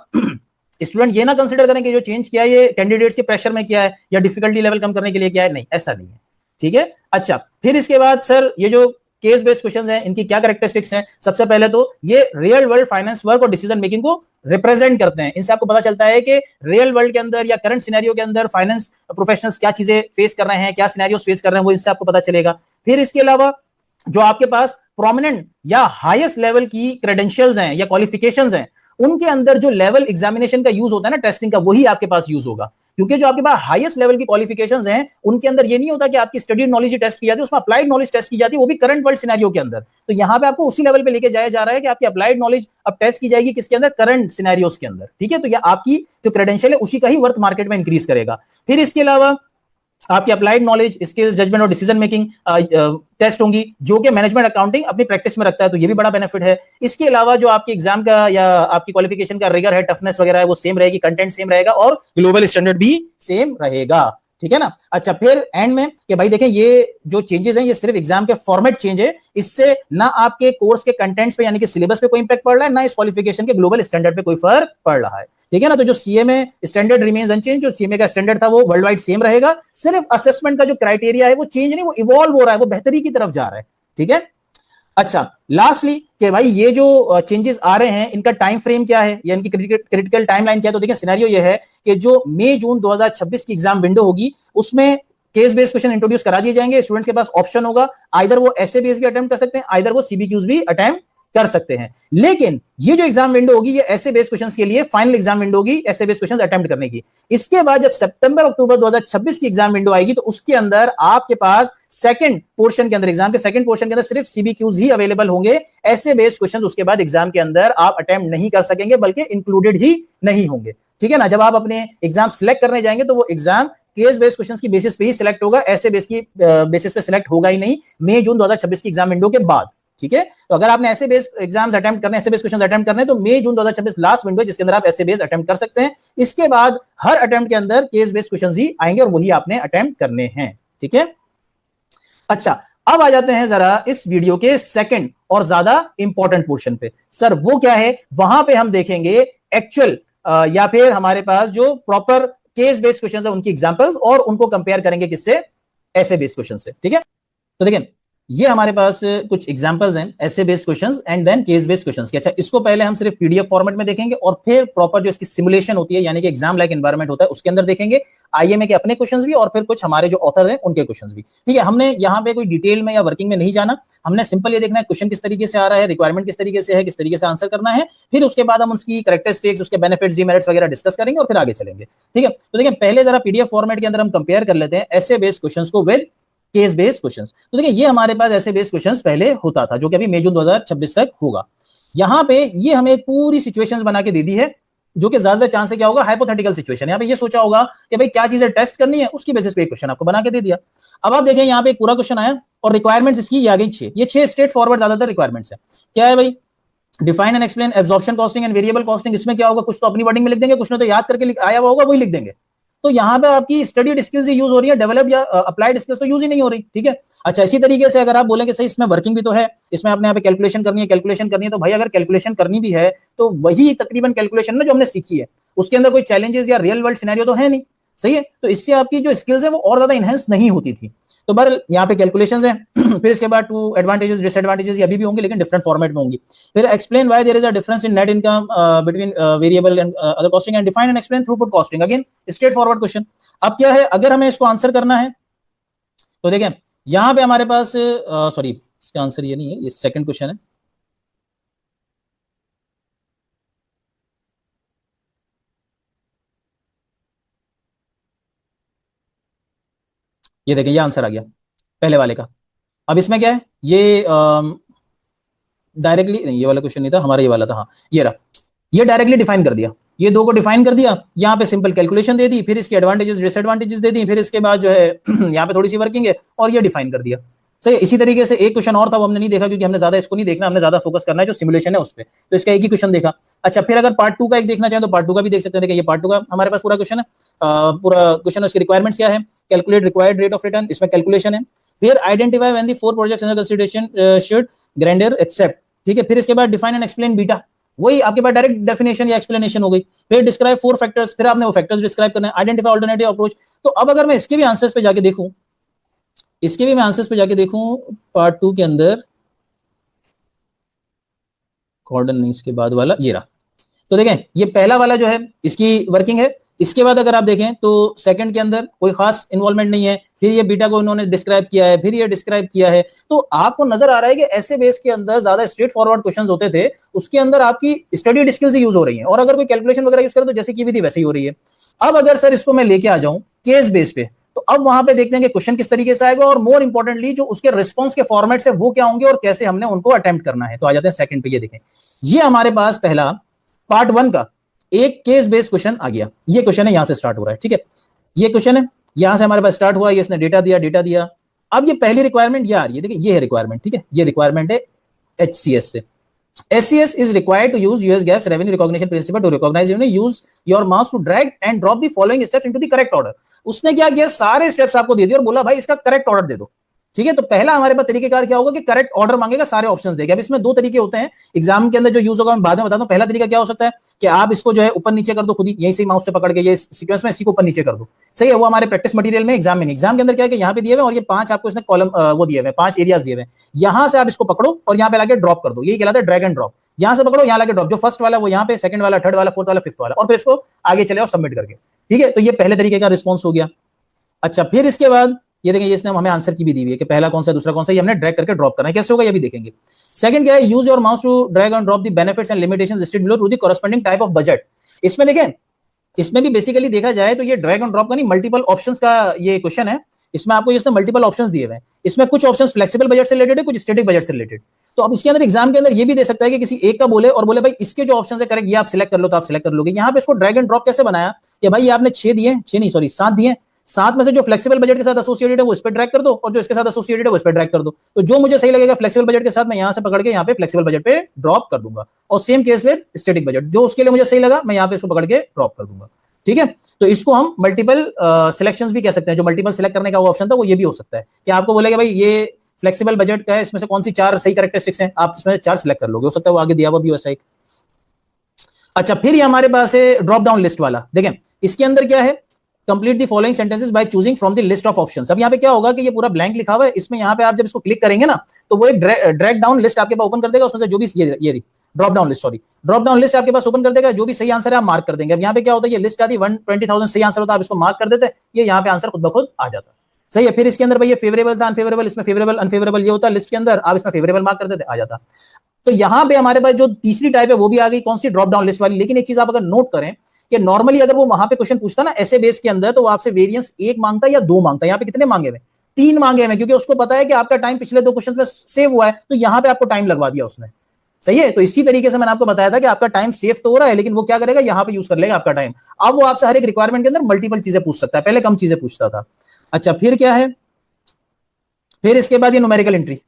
स्टूडेंट ये ना कंसीडर करें कि जो चेंज किया है ये कैंडिडेट्स के प्रेशर में किया है या डिफिकल्टी लेवल कम करने के लिए किया है, नहीं, ऐसा नहीं है, ठीक है। अच्छा, फिर इसके बाद सर ये जो केस बेस्ड क्वेश्चंस हैं इनकी क्या कैरेक्टरिस्टिक्स हैं। सबसे पहले तो ये रियल वर्ल्ड फाइनेंस वर्क और डिसीजन मेकिंग को रिप्रेजेंट करते हैं। इनसे आपको पता चलता है कि रियल वर्ल्ड के अंदर या करंट सिनेरियो के अंदर फाइनेंस प्रोफेशनल्स क्या चीजें फेस कर रहे हैं, क्या सिनेरियोस फेस कर रहे हैं, वो इससे आपको पता चलेगा। फिर इसके अलावा जो आपके पास प्रोमिनेंट या हाईएस्ट लेवल की क्रेडेंशियल्स हैं या क्वालिफिकेशंस हैं उनके अंदर जो लेवल एग्जामिनेशन का यूज होता है ना टेस्टिंग का, वही आपके पास यूज होगा। क्योंकि जो आपके पास हाईएस्ट लेवल की क्वालिफिकेशंस हैं उनके अंदर ये नहीं होता कि आपकी स्टडी नॉलेज ही टेस्ट की जाती है, उसमें अप्लाइड नॉलेज टेस्ट की जाती है, वो भी करंट वर्ल्ड सिनेरियो के अंदर। तो यहां पे आपको उसी लेवल पे लेके जाया जा रहा है कि आपकी अप्लाइड नॉलेज अब टेस्ट की जाएगी किसके अंदर, करंट सिनेरियोस के अंदर, ठीक है। तो यह आपकी जो क्रेडेंशियल है उसी का ही वर्थ मार्केट में इंक्रीज करेगा। फिर इसके अलावा आपकी अप्लाइड नॉलेज, स्किल्स, जजमेंट और डिसीजन मेकिंग टेस्ट होंगी जो कि मैनेजमेंट अकाउंटिंग अपनी प्रैक्टिस में रखता है, तो ये भी बड़ा बेनिफिट है। इसके अलावा जो आपकी एग्जाम का या आपकी क्वालिफिकेशन का रिगर है, टफनेस वगैरह है, वो सेम रहेगी, कंटेंट सेम रहेगा और ग्लोबल स्टैंडर्ड भी सेम रहेगा, ठीक है ना। अच्छा, फिर एंड में कि भाई देखें ये जो चेंजेस हैं ये सिर्फ एग्जाम के फॉर्मेट चेंज है, इससे ना आपके कोर्स के कंटेंट्स पे यानी कि सिलेबस पे कोई इंपैक्ट पड़ रहा है, ना इस क्वालिफिकेशन के ग्लोबल स्टैंडर्ड पे कोई फर्क पड़ रहा है, ठीक है ना। तो जो सीएमए स्टैंडर्ड रिमेन्स अनचेंज, जो सीएमए का स्टैंडर्ड था वो वर्ल्ड वाइड सेम रहेगा, सिर्फ असेसमेंट का जो क्राइटेरिया है वो चेंज नहीं, वो इवॉल्व हो रहा है, वो बेहतरी की तरफ जा रहा है, ठीक है। अच्छा, लास्टली कि भाई ये जो चेंजेस आ रहे हैं इनका टाइम फ्रेम क्या है या इनकी क्रिटिकल टाइमलाइन क्या है। तो देखिए सिनेरियो ये है कि जो मई जून 2026 की एग्जाम विंडो होगी उसमें केस बेस्ड क्वेश्चन इंट्रोड्यूस करा दिए जाएंगे, स्टूडेंट्स के पास ऑप्शन होगा, आइदर वो ऐसे बेस भी अटेम्प्ट कर सकते हैं, आइदर वो सीबीक्यूज भी अटेम्प्ट कर सकते हैं। लेकिन ये जो एग्जाम विंडो होगी ये ऐसे बेस्ड क्वेश्चंस के लिए फाइनल एग्जाम विंडो होगी ऐसे बेस्ड क्वेश्चंस अटेम्प्ट करने की। इसके बाद जब सितंबर अक्टूबर 2026 की एग्जाम विंडो आएगी तो उसके अंदर आपके पास सेकंड पोर्शन के अंदर, एग्जाम के सेकंड पोर्शन के अंदर सिर्फ सीबीक्यूज ही अवेलेबल होंगे, ऐसे बेस्ड क्वेश्चंस उसके बाद एग्जाम के अंदर आप अटेम्प्ट नहीं कर सकेंगे बल्कि इंक्लूडेड ही नहीं होंगे। ठीक है ना, जब आप अपने एग्जाम सिलेक्ट करने जाएंगे तो वो एग्जाम केस बेस्ड क्वेश्चंस की बेसिस पे ही सिलेक्ट होगा, ऐसे बेसिस पे सिलेक्ट होगा ही नहीं मई जून 2026 की एग्जाम विंडो के बाद। ठीक है, तो अगर आपने ऐसे बेस्ड एग्जाम्स अटेम्प्ट करने, ऐसे बेस्ड क्वेश्चंस अटेम्प्ट करने तो मई जून 2026 लास्ट विंडो जिसके अंदर आप ऐसे बेस्ड अटेम्प्ट कर सकते हैं। इसके बाद हर अटेम्प्ट के अंदर केस बेस्ड क्वेश्चंस ही आएंगे और वही आपने अटेम्प्ट करने हैं। ठीक है, अच्छा अब आ जाते हैं जरा इस वीडियो के सेकंड और ज्यादा इंपॉर्टेंट पोर्शन पे। सर वो क्या है, वहां पे हम देखेंगे एक्चुअल या फिर हमारे पास जो प्रॉपर केस बेस्ड क्वेश्चंस है उनकी एग्जांपल्स और उनको कंपेयर करेंगे किससे, ऐसे बेस्ड क्वेश्चन से। ठीक है, तो देखिए ये हमारे पास कुछ एग्जांपल्स हैं ऐसे based questions and then case based questions के। अच्छा इसको पहले हम सिर्फ पीडीएफ फॉर्मेट में देखेंगे और फिर प्रॉपर जो इसकी सिमुलेशन होती है यानी कि एग्जाम लाइक एनवायरनमेंट होता है उसके अंदर देखेंगे आईएमए के अपने क्वेश्चंस भी और फिर कुछ हमारे जो ऑथर हैं उनके क्वेश्चंस भी। ठीक है, हमने यहाँ पे कोई डिटेल में या वर्किंग में नहीं जाना, हमने सिंपल ये देखना है क्वेश्चन किस तरीके से आ रहा है, रिक्वायरमेंट किस तरीके से है, किस तरीके से आंसर करना है, फिर उसके बाद हम उसकी कैरेक्टरिस्टिक्स, उसके बेनिफिट्स, डिमेरिट्स वगैरह डिस्कस करेंगे और फिर आगे चलेंगे। ठीक है, तो देखिए पहले जरा पीडीएफ फॉर्मेट के अंदर हम कंपेयर कर लेते हैं ऐसे बेस्ड क्वेश्चंस को विद केस बेस्ड क्वेश्चंस। तो देखिए ये हमारे पास ऐसे बेस्ड क्वेश्चंस पहले होता था जो कि अभी मई जून 2026 तक होगा। यहां पे ये हमें एक पूरी सिचुएशंस बना के दे दी है जो कि ज्यादा चांस है क्या होगा, हाइपोथेटिकल सिचुएशन। यहां पे ये सोचा होगा कि भाई क्या चीजें टेस्ट करनी है उसकी बेसिस पे एक क्वेश्चन आपको बना के दे दिया। अब आप देखें यहाँ पे एक पूरा क्वेश्चन आया और रिक्वायरमेंट्स इसकी ये आ गई 6, ये 6 स्ट्रेट फॉरवर्ड ज्यादातर रिक्वायरमेंट्स है। क्या है भाई, define and explain absorption costing and variable costing. इसमें क्या होगा, कुछ तो अपनी वर्डिंग में लिख देंगे, कुछ ने तो याद करके आया हुआ होगा वही लिख देंगे। तो यहाँ पे आपकी स्टडीड स्किल्स ही यूज हो रही है, डेवलप या अप्लाइड स्किल्स तो यूज ही नहीं हो रही। ठीक है, अच्छा इसी तरीके से अगर आप बोलेंगे सही इसमें वर्किंग भी तो है, इसमें आपने यहाँ पे कैलकुलेशन करनी है तो भाई अगर कैलकुलेशन करनी भी है तो वही तकरीबन कैलकुलेशन ना जो हमने सीखी है, उसके अंदर कोई चैलेंजेस या रियल वर्ल्ड सिनेरियो तो है नहीं। सही है, तो इससे आपकी जो स्किल्स है वो और ज्यादा इनहेंस नहीं होती थी। तो बहरहाल यहाँ पे कैलकुलेशंस हैं फिर इसके बाद 2 एडवांटेजेस डिसएडवांटेजेस अभी भी होंगी लेकिन डिफरेंट फॉर्मेट में होंगी। फिर explain why there is a difference in net income between variable and other costing and define and explain throughput costing. Again straightforward question. अब क्या है, अगर हमें इसको आंसर करना है तो देखें यहां पे हमारे पास सॉरी इसका आंसर ये नहीं है, ये सेकंड क्वेश्चन है। ये देखें ये आंसर आ गया पहले वाले का। अब इसमें क्या है, ये डायरेक्टली नहीं, ये वाला क्वेश्चन नहीं था हमारा, ये वाला था, हाँ ये रहा, ये डायरेक्टली डिफाइन कर दिया, ये दो को डिफाइन कर दिया, यहाँ पे सिंपल कैलकुलेशन दे दी, फिर इसके एडवांटेजेस डिसएडवांटेजेस दे दी, फिर इसके बाद जो है यहाँ पे थोड़ी सी वर्किंग है और ये डिफाइन कर दिया। सही है, इसी तरीके से एक क्वेश्चन और था वो हमने नहीं देखा क्योंकि हमने ज्यादा इसको नहीं देखना, हमने ज्यादा फोकस करना है जो सिमुलेशन है उस पर, तो इसका एक ही क्वेश्चन देखा। अच्छा फिर अगर पार्ट 2 का एक देखना चाहें तो पार्ट 2 का भी देख सकते हैं। देखिए ये पार्ट 2 का हमारे पास पूरा क्वेश्चन है, पूरा क्वेश्चन है, उसकी रिक्वायरमेंट्स क्या है, calculate required rate of return, इसमें कैलकुलेशन है। फिर identify when the 4 projects under consideration should grinder accept. ठीक है, फिर इसके बाद डिफाइन एंड एक्सप्लेन बीटा, वही आपके पास डायरेक्ट डेफिनेशन या एक्सप्लेनेशन हो गई। फिर डिस्क्राइब 4 फैक्टर्स, फिर आपने वो फैक्टर्स डिस्क्राइब करना है, आइडेंटिफाई अल्टरनेटिव अप्रोच। तो अब अगर मैं इसके भी आंसर्स पे जाके देखूं, इसके भी मैं आंसर्स पे जाके देखूं पार्ट 2 के अंदर, कॉर्डन नहीं इसके बाद वाला ये रहा। तो देखें ये पहला वाला जो है इसकी वर्किंग है, इसके बाद अगर आप देखें तो सेकंड के अंदर कोई खास इन्वॉल्वमेंट नहीं है, फिर ये बीटा को इन्होंने डिस्क्राइब किया है, फिर ये डिस्क्राइब किया है। तो आपको नजर आ रहा है कि ऐसे बेस के अंदर ज्यादा स्ट्रेट फॉरवर्ड क्वेश्चंस होते थे, उसके अंदर आपकी स्टडी स्किल्स यूज हो रही हैं और अगर कोई कैलकुलेशन वगैरह यूज करे तो जैसे की भी थी वैसे ही हो रही है। अब अगर सर इसको मैं लेके आ जाऊं केस बेस पे, तो अब वहां पे देखते हैं कि क्वेश्चन किस तरीके से आएगा और मोर इंपॉर्टेंटली जो उसके रिस्पॉन्स के फॉर्मेट से वो क्या होंगे और कैसे हमने उनको अटेम्प्ट करना है। तो आ जाते हैं सेकंड पे, ये देखें ये हमारे पास पहला पार्ट 1 का एक केस बेस्ड क्वेश्चन आ गया, ये क्वेश्चन है यहां से स्टार्ट हो रहा है। ठीक है, ये क्वेश्चन है यहां से हमारे पास स्टार्ट हुआ, ये इसने डेटा दिया। अब ये पहली रिक्वायरमेंट यार ये देखिए ये है रिक्वायरमेंट। ठीक है, ये रिक्वायरमेंट है HCS से। SCS is required to use US GAAP's revenue recognition principle to recognize, use your mouse to drag and drop the following steps into the correct order। उसने क्या किया, सारे स्टेप्स आपको दे दिए और बोला भाई इसका करेक्ट ऑर्डर दे दो। ठीक है, तो पहला हमारे पास तरीकेकार क्या होगा कि करेक्ट ऑर्डर मांगेगा, सारे ऑप्शंस देगा। अब इसमें 2 तरीके होते हैं एग्जाम के अंदर जो यूज होगा, मैं बाद में बताता हूं। पहला तरीका क्या हो सकता है कि आप इसको जो है ऊपर नीचे कर दो खुद ही, यहीं से माउस से पकड़ के ये सीक्वेंस में इसी को ऊपर नीचे कर दो। सही है, वो हमारे प्रैक्टिस मटेरियल में एग्जाम में, एग्जाम के अंदर क्या है कि यहाँ पे दिए हुए और ये 5 आपको इसने कॉलम वो दिए हुए 5 एरियाज दिए हुए, यहां से आप इसको पकड़ो और यहाँ पे लाके ड्रॉप कर दो, यही कहलाता है ड्रैग एंड ड्रॉप। यहां से पकड़ो यहाँ लाके ड्रॉप, जो फर्स्ट वाला वो यहाँ पे, सेकंड वाला, थर्ड वाला, फोर्थ वाला, फिफ्थ वाला, और फिर इसको आगे चले और सबमिट करके। ठीक है, तो ये पहले तरीके का रिस्पॉन्स हो गया। अच्छा फिर इसके बाद ये देखें, ये इसने हमें आंसर की भी दी हुई है कि पहला कौन सा दूसरा कौन सा, ये हमने ड्रैग करके ड्रॉप करना है, कैसे होगा ये भी देखेंगे। सेकंड क्या है, use your mouse to drag and drop the benefits and limitations listed below to the corresponding type of budget. इसमें देखें, इसमें भी बेसिकली देखा जाए तो ये ड्रैग एंड ड्रॉप का नहीं, मल्टीपल ऑप्शंस का ये क्वेश्चन है। इसमें आपको इसमें मल्टीपल ऑप्शंस दिए हुए हैं, इसमें कुछ ऑप्शंस फ्लेक्सिबल बजट से रिलेटेड है, कुछ स्टैटिक बजट से रिलेटेड। तो अब इसके अंदर एग्जाम के अंदर ये भी दे सकता है कि किसी एक का बोले और बोले भाई इसके जो ऑप्शन है करेक्ट ये आप सिलेक्ट कर लो, तो आप सिलेक्ट कर लोगे। यहाँ पे इसको ड्रैग एंड ड्रॉप कैसे बनाया कि भाई आपने 6 दिए, 6 नहीं सॉरी 7 दिए, 7 में से जो फ्लेक्सिबल बजट के साथ एसोसिएटेड है वो इस पर ड्रैग कर दो, और जो इसके साथ एसोसिएटेड है वो इस पर ड्रैग कर दो। तो जो मुझे सही लगेगा फ्लेक्सिबल बजट के साथ मैं यहाँ से पकड़ के यहाँ पे फ्लेक्सिबल बजट पे ड्रॉप कर दूंगा, और same case with static budget, जो उसके लिए मुझे सही लगा मैं यहाँ पे इसको पकड़ के ड्रॉप कर दूंगा। ठीक है, तो इसको हम मल्टीपल सिलेक्शंस भी कह सकते हैं। जो मल्टीपल सिलेक्ट करने का वो ऑप्शन था वो ये भी हो सकता है कि आपको बोलेगा भाई ये फ्लेक्सिबल बजट का है, इसमें से कौन सी 4 सही कैरेक्टरिस्टिक्स हैं, आप इसमें 4 सिलेक्ट कर लोगे, हो सकता है वो आगे दिया हुआ भी वैसा एक। अच्छा, फिर ये हमारे पास है ड्रॉप डाउन लिस्ट वाला। देखें इसके अंदर क्या है, complete the following sentences by choosing from the list of options. अब यहाँ पे क्या होगा कि ये पूरा ब्लैंक लिखा हुआ है, इसमें यहाँ पे आप जब इसको क्लिक करेंगे ना तो वो एक ड्रैग डाउन लिस्ट आपके पास ओपन कर देगा, उसमें से जो भी ये drop down list, sorry drop down list आपके पास ओपन कर देगा, जो भी सही आंसर है आप मार्क कर देंगे। अब यहाँ पे क्या होता है, ये लिस्ट आती है 120,000 सही आंसर होता है, आप इसको मार्क कर देते हैं, ये यहाँ पे आंसर खुद ब खुद आ जाता है। सही है, फिर इसके अंदर भाई ये फेवरेबल था अनफेवरेबल, इसमें फेवरेबल अनफेवरेबल ये होता है लिस्ट के अंदर, आप इसमें फेवरेबल मार्क कर देते आ जाता। तो यहाँ पे हमारे पास जो तीसरी टाइप है वो भी आ गई, कौन सी, ड्रॉप डाउन लिस्ट वाली। लेकिन एक चीज आप अगर नोट करें कि नॉर्मली अगर वो वहां पे क्वेश्चन पूछता ना ऐसे बेस के अंदर, तो वो आपसे वेरिएंस 1 मांगता है या 2 मांगता है। यहाँ पे कितने मांगे हुए, 3 मांगे हुए, क्योंकि उसको पता है कि आपका टाइम पिछले 2 क्वेश्चन में सेव हुआ है, तो यहाँ पे आपको टाइम लगवा दिया उसने। सही है, तो इसी तरीके से मैंने आपको बताया था कि आपका टाइम सेव तो हो रहा है, लेकिन वो क्या करेगा, यहाँ पे यूज कर लेगा आपका टाइम। अब वो आपसे हर एक रिक्वायरमेंट के अंदर मल्टीपल चीजें पूछ सकता है, पहले कम चीजें पूछता था। अच्छा, फिर क्या है, फिर इसके बाद ये न्यूमेरिकल एंट्री।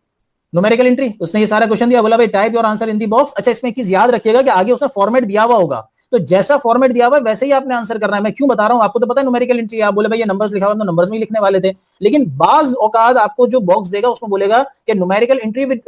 न्यूमेरिकल एंट्री उसने ये सारा क्वेश्चन दिया, बोला भाई type your answer in the box. अच्छा, इसमें एक चीज याद रखिएगा कि आगे उसने फॉर्मेट दिया हुआ होगा, तो जैसा फॉर्मेट दिया हुआ है वैसे ही आपने आंसर करना है। मैं क्यों बता रहा हूं, आपको तो पता है न्यूमेरिकल एंट्री, आप बोले भाई ये नंबर्स लिखा हुआ है तो नंबर्स में ही लिखने वाले थे, लेकिन बाज औकात आपको जो बॉक्स देगा उसमें बोलेगा कि numerical entry with